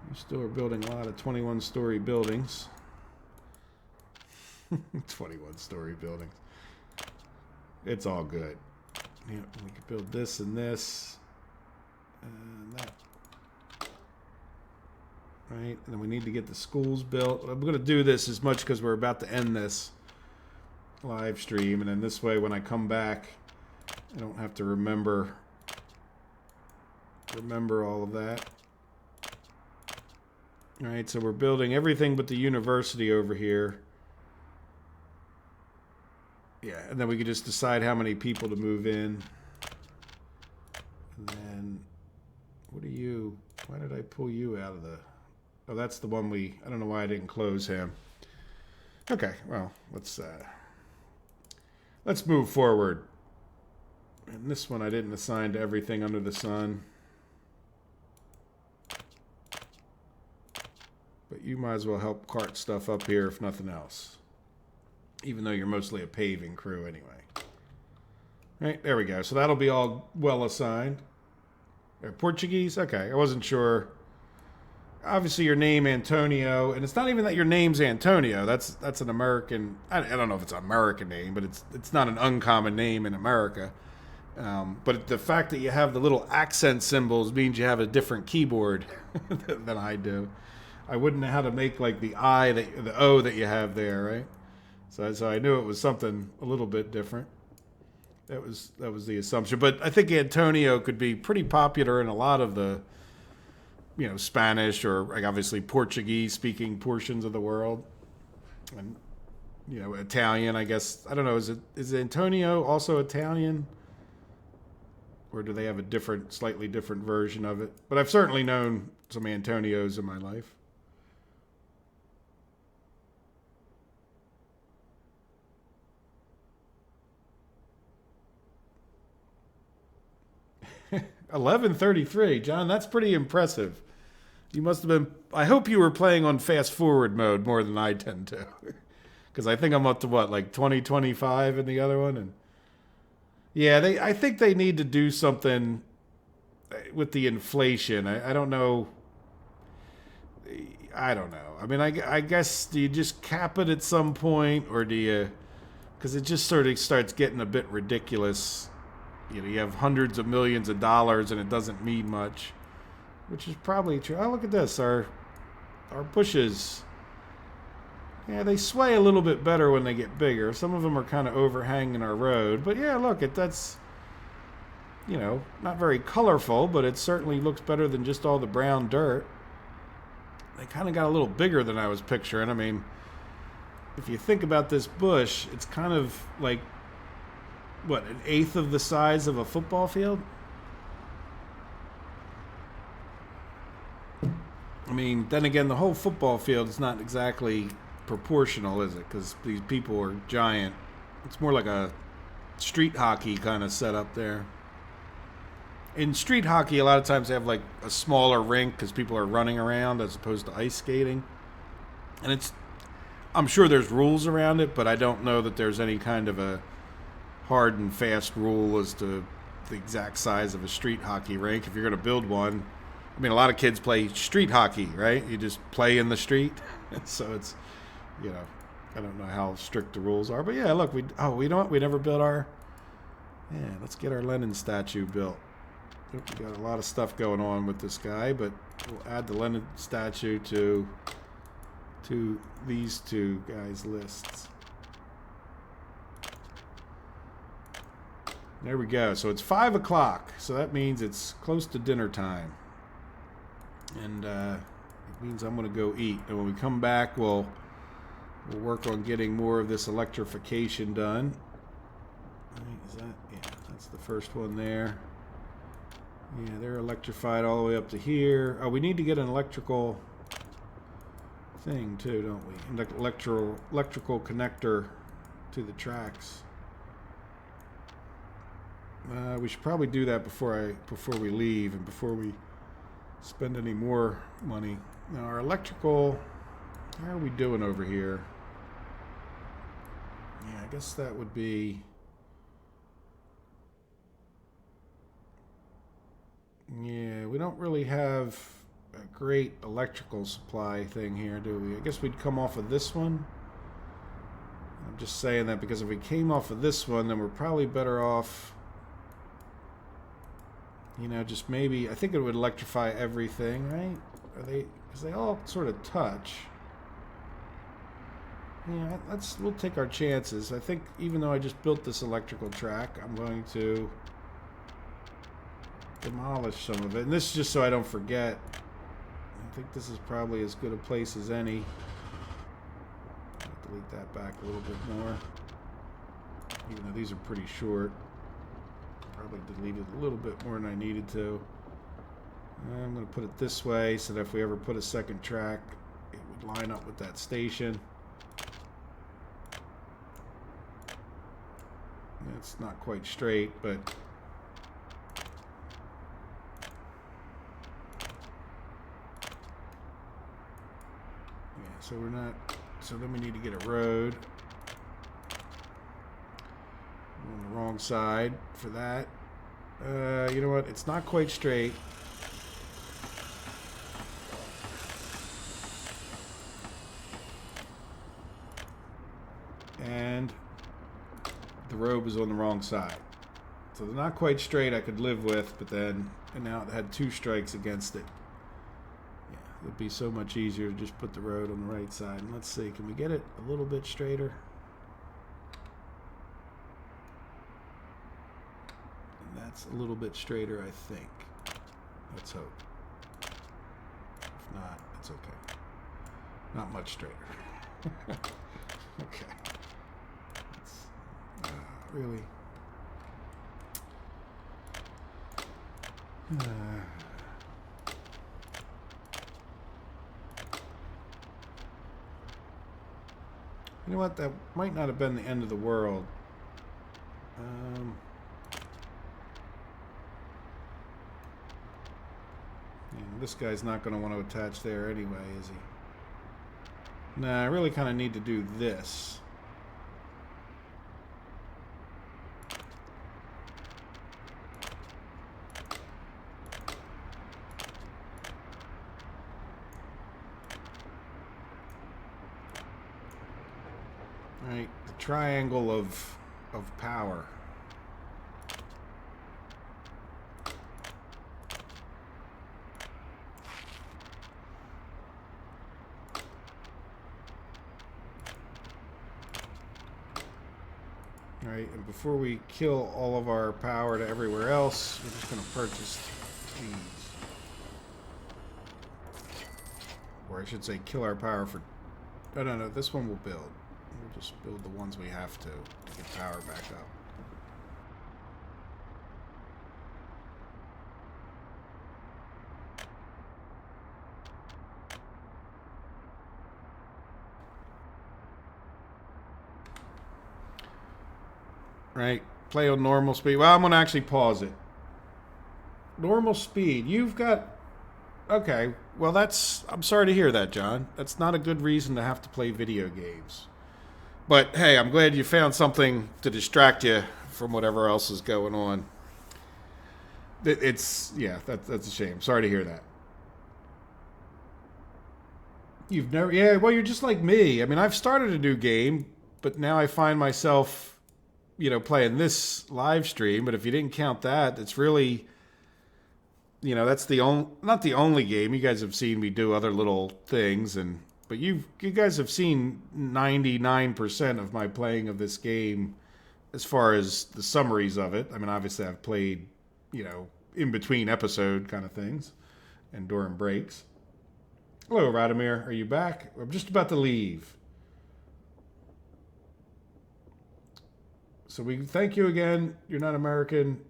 You still are building a lot of 21-story buildings. 21-story buildings. It's all good. Yeah, we could build this and this and that. Right, and then we need to get the schools built. I'm going to do this as much because we're about to end this live stream, and then this way when I come back, I don't have to remember all of that. All right, so we're building everything but the university over here. Yeah, and then we could just decide how many people to move in. And then, what are you? Why did I pull you out of the... Oh, that's the one I don't know why I didn't close him. Okay, well, let's move forward. And this one I didn't assign to everything under the sun. But you might as well help cart stuff up here if nothing else. Even though you're mostly a paving crew anyway. Right, there we go. So that'll be all well assigned. Portuguese? Okay, I wasn't sure. Obviously your name Antonio, and it's not even that your name's Antonio. That's an American. I don't know if it's an American name, but it's not an uncommon name in America. But the fact that you have the little accent symbols means you have a different keyboard than I do. I wouldn't know how to make like the the O that you have there, right? So I knew it was something a little bit different. That was the assumption. But I think Antonio could be pretty popular in a lot of the, Spanish or like obviously Portuguese speaking portions of the world. And, Italian, I guess. I don't know. Is Antonio also Italian? Or do they have a slightly different version of it? But I've certainly known some Antonios in my life. $11.33, John. That's pretty impressive. You must have been. I hope you were playing on fast forward mode more than I tend to, because I think I'm up to like 2025 in the other one, and yeah, I think they need to do something with the inflation. I don't know. I don't know. I mean, I guess do you just cap it at some point, or do you? Because it just sort of starts getting a bit ridiculous. You have hundreds of millions of dollars and it doesn't mean much, which is probably true. Oh, look at this. Our bushes, yeah, they sway a little bit better when they get bigger. Some of them are kind of overhanging our road, but yeah, look, you know, not very colorful, but it certainly looks better than just all the brown dirt. They kind of got a little bigger than I was picturing. I mean, if you think about this bush, it's kind of like, what, an eighth of the size of a football field? I mean, then again, the whole football field is not exactly proportional, is it? Because these people are giant. It's more like a street hockey kind of setup there. In street hockey, a lot of times they have like a smaller rink because people are running around as opposed to ice skating. And I'm sure there's rules around it, but I don't know that there's any kind of a hard and fast rule as to the exact size of a street hockey rink. If you're going to build one, I mean, a lot of kids play street hockey, right? You just play in the street. So it's, you know, I don't know how strict the rules are. But yeah, look, we never built our, let's get our Lenin statue built. We got a lot of stuff going on with this guy, but we'll add the Lenin statue to these two guys' lists. There we go. So it's 5 o'clock. So that means it's close to dinner time. And it means I'm going to go eat. And when we come back, we'll work on getting more of this electrification done. Is that? Yeah, that's the first one there. Yeah, they're electrified all the way up to here. Oh, we need to get an electrical thing too, don't we? Electrical connector to the tracks. We should probably do that before we leave and before we spend any more money. Now our electrical, how are we doing over here? Yeah, I guess that would be. Yeah, we don't really have a great electrical supply thing here, do we? I guess we'd come off of this one. I'm just saying that because if we came off of this one, then we're probably better off, you know, just maybe, I think it would electrify everything, right? Because they all sort of touch. Yeah, we'll take our chances. I think even though I just built this electrical track, I'm going to demolish some of it. And this is just so I don't forget. I think this is probably as good a place as any. I'll delete that back a little bit more. Even though these are pretty short. Probably deleted a little bit more than I needed to. I'm going to put it this way so that if we ever put a second track, it would line up with that station. It's not quite straight, but so we're not, so then we need to get a road. We're on the wrong side for that. You know what? It's not quite straight. And the road was on the wrong side. So they're not quite straight I could live with, but then, and now it had 2 strikes against it. It would be so much easier to just put the road on the right side. And let's see, can we get it a little bit straighter? And that's a little bit straighter, I think. Let's hope. If not, it's okay. Not much straighter. Okay. That's really. You know what? That might not have been the end of the world. This guy's not going to want to attach there anyway, is he? Nah, I really kind of need to do this. Right, the triangle of power. All right, and before we kill all of our power to everywhere else, we're just going to purchase these. Or I should say kill our power for... Oh, no, this one we'll build. We'll just build the ones we have to get power back up. Right, play on normal speed. Well, I'm going to actually pause it. Normal speed. You've got... Okay, well that's... I'm sorry to hear that, John. That's not a good reason to have to play video games. But, hey, I'm glad you found something to distract you from whatever else is going on. It's... Yeah, that's a shame. Sorry to hear that. You've never... Yeah, well, you're just like me. I mean, I've started a new game, but now I find myself... playing this live stream, but if you didn't count that, it's really, that's the not the only game. You guys have seen me do other little things, but you guys have seen 99% of my playing of this game as far as the summaries of it. I mean, obviously I've played, in between episode kind of things and during breaks. Hello, Radomir. Are you back? I'm just about to leave. So we thank you again. You're not American.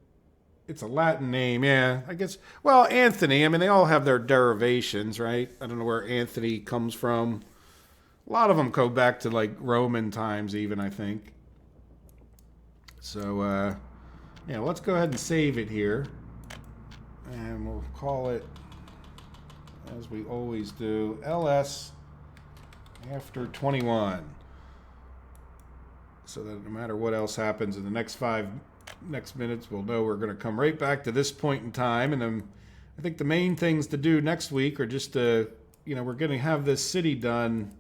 It's a Latin name, yeah. I guess, well, Anthony, I mean, they all have their derivations, right? I don't know where Anthony comes from. A lot of them go back to, like, Roman times even, I think. So, yeah, let's go ahead and save it here. And we'll call it, as we always do, LS after 21. So that no matter what else happens in the next minutes, we'll know we're going to come right back to this point in time. And then I think the main things to do next week are just to, we're going to have this city done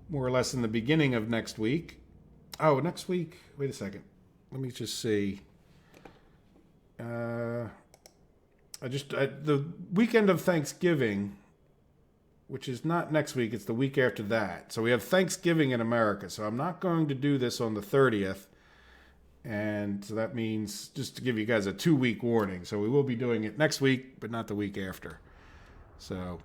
more or less in the beginning of next week. Oh, next week? Wait a second. Let me just see. The weekend of Thanksgiving, which is not next week, it's the week after that. So we have Thanksgiving in America. So I'm not going to do this on the 30th. And so that means, just to give you guys a 2-week warning. So we will be doing it next week, but not the week after. So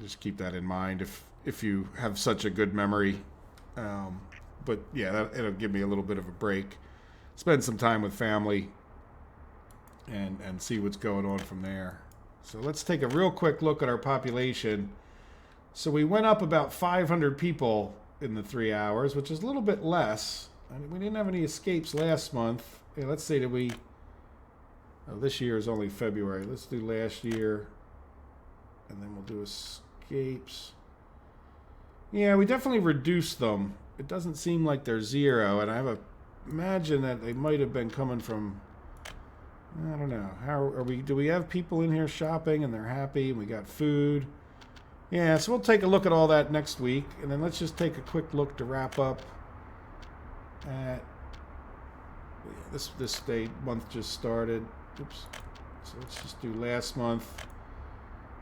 just keep that in mind if you have such a good memory. But yeah, it'll give me a little bit of a break. Spend some time with family and see what's going on from there. So let's take a real quick look at our population. So we went up about 500 people in the 3 hours, which is a little bit less. I mean, we didn't have any escapes last month. Yeah, let's say that we... Oh, this year is only February. Let's do last year. And then we'll do escapes. Yeah, we definitely reduced them. It doesn't seem like they're zero. And I imagine that they might have been coming from... I don't know. How are we? Do we have people in here shopping and they're happy and we got food? Yeah, so we'll take a look at all that next week, and then let's just take a quick look to wrap up at this month just started. Oops. So let's just do last month.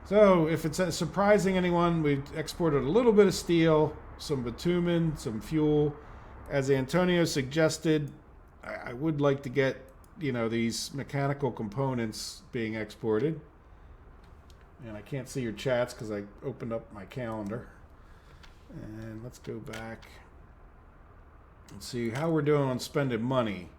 So if it's surprising anyone, we exported a little bit of steel, some bitumen, some fuel. As Antonio suggested, I would like to get, these mechanical components being exported. And I can't see your chats because I opened up my calendar. And let's go back and see how we're doing on spending money.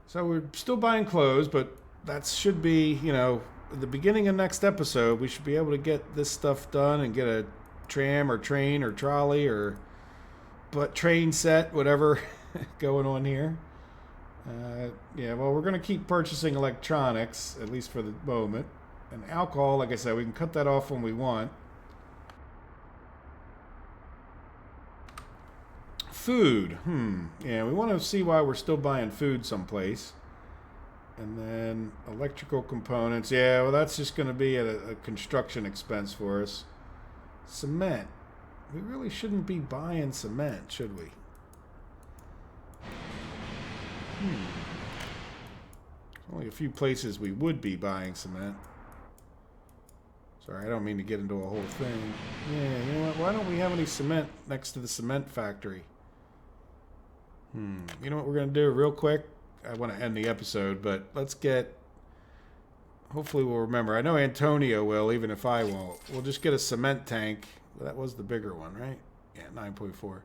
So we're still buying clothes, but that should be, at the beginning of next episode, we should be able to get this stuff done and get a tram or train or trolley or train set, whatever going on here. Yeah, well, we're going to keep purchasing electronics, at least for the moment. And alcohol, like I said, we can cut that off when we want. Food. Yeah, we want to see why we're still buying food someplace. And then electrical components. Yeah, well, that's just going to be a construction expense for us. Cement. We really shouldn't be buying cement, should we? Only a few places we would be buying cement. Sorry, I don't mean to get into a whole thing. Yeah, you know what? Why don't we have any cement next to the cement factory? You know what we're going to do real quick? I want to end the episode, but let's get... Hopefully we'll remember. I know Antonio will, even if I won't. We'll just get a cement tank. That was the bigger one, right? Yeah, 9.4.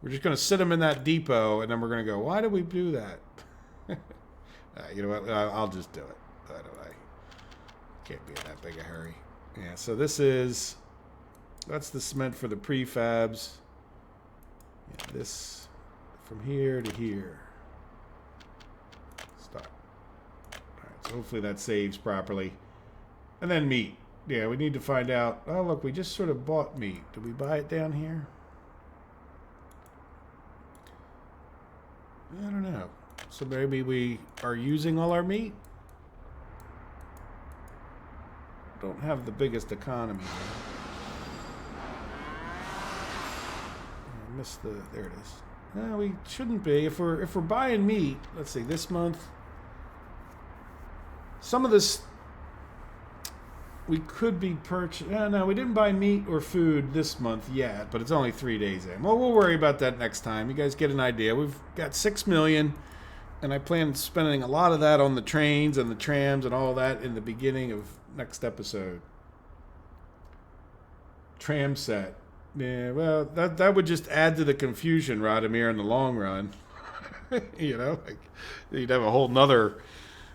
We're just going to sit them in that depot, and then we're going to go, why did we do that? You know what? I'll just do it. I can't be in that big a hurry. Yeah, so that's the cement for the prefabs. Yeah, this from here to here. Stop. All right, so hopefully that saves properly. And then meat. Yeah, we need to find out. Oh, look, we just sort of bought meat. Did we buy it down here? I don't know. So maybe we are using all our meat? Don't have the biggest economy here. I missed the... There it is. No, we shouldn't be. If we're buying meat, let's see, this month... Some of this... We could be purchasing... No, we didn't buy meat or food this month yet, but it's only 3 days in. Well, we'll worry about that next time. You guys get an idea. We've got $6 million, and I plan on spending a lot of that on the trains and the trams and all that in the beginning of next episode. Tram set. Yeah, well, that would just add to the confusion, Radomir, in the long run. You know, like, you'd have a whole nother...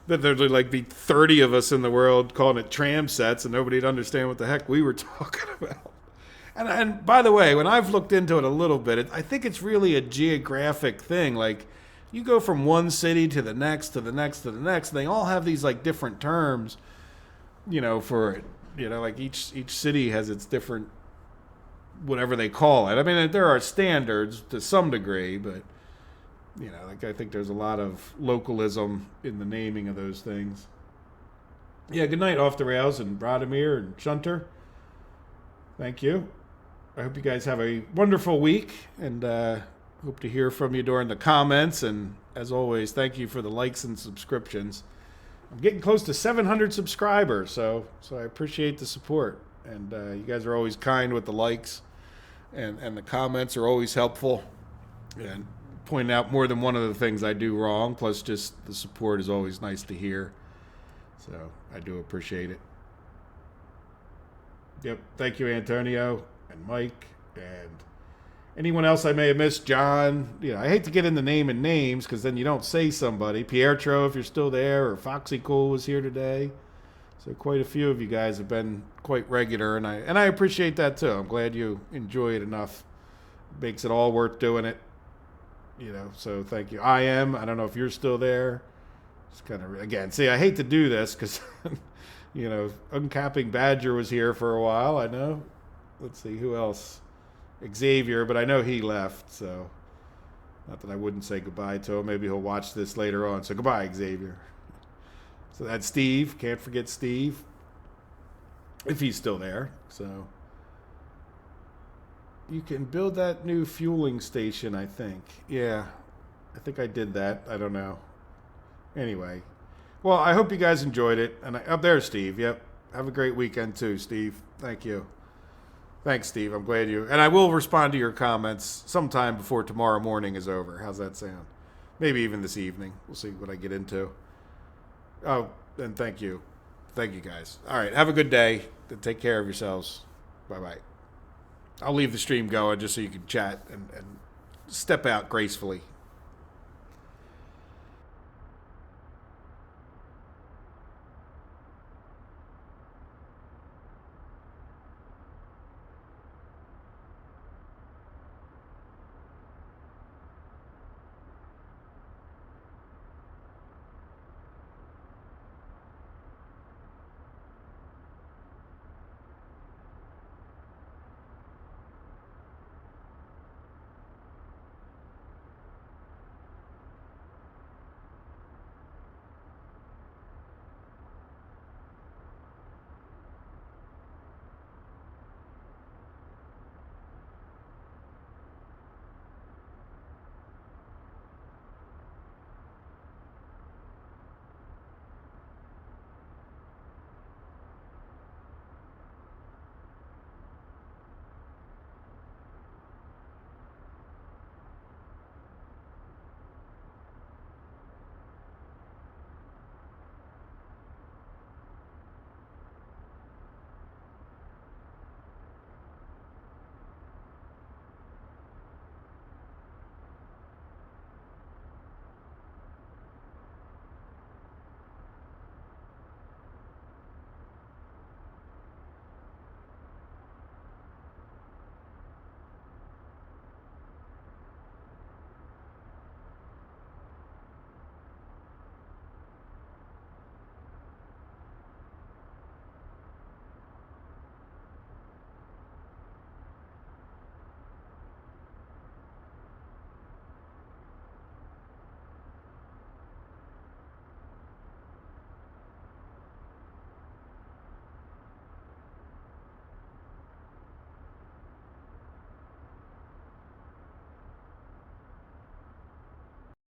That there'd like be 30 of us in the world calling it tram sets, and nobody'd understand what the heck we were talking about. And by the way, when I've looked into it a little bit, I think it's really a geographic thing. Like, you go from one city to the next, to the next, to the next, and they all have these like different terms, you know, for it. You know, like each city has its different, whatever they call it. I mean, there are standards to some degree, but... You know, like I think there's a lot of localism in the naming of those things. Yeah, good night, Off the Rails, and Radomir and Shunter. Thank you. I hope you guys have a wonderful week, and hope to hear from you during the comments. And as always, thank you for the likes and subscriptions. I'm getting close to 700 subscribers, so I appreciate the support. And you guys are always kind with the likes, and the comments are always helpful. And pointing out more than one of the things I do wrong, plus just the support is always nice to hear. So I do appreciate it. Yep. Thank you, Antonio and Mike and anyone else I may have missed. John. You know, I hate to get into naming names because then you don't say somebody. Pietro, if you're still there, or Foxy Cool was here today. So quite a few of you guys have been quite regular, and I appreciate that too. I'm glad you enjoy it enough. It makes it all worth doing it. You know, so thank you. I don't know if you're still there. It's kind of, again, see, I hate to do this because, you know, Uncapping Badger was here for a while, I know. Let's see, who else? Xavier, but I know he left, so not that I wouldn't say goodbye to him. Maybe he'll watch this later on. So goodbye, Xavier. So that's Steve. Can't forget Steve, if he's still there. So... You can build that new fueling station, I think. Yeah, I think I did that. I don't know. Anyway. Well, I hope you guys enjoyed it. And up there, Steve. Yep. Have a great weekend, too, Steve. Thank you. Thanks, Steve. I'm glad you... And I will respond to your comments sometime before tomorrow morning is over. How's that sound? Maybe even this evening. We'll see what I get into. Oh, and thank you. Thank you, guys. All right. Have a good day. Take care of yourselves. Bye-bye. I'll leave the stream going just so you can chat and step out gracefully.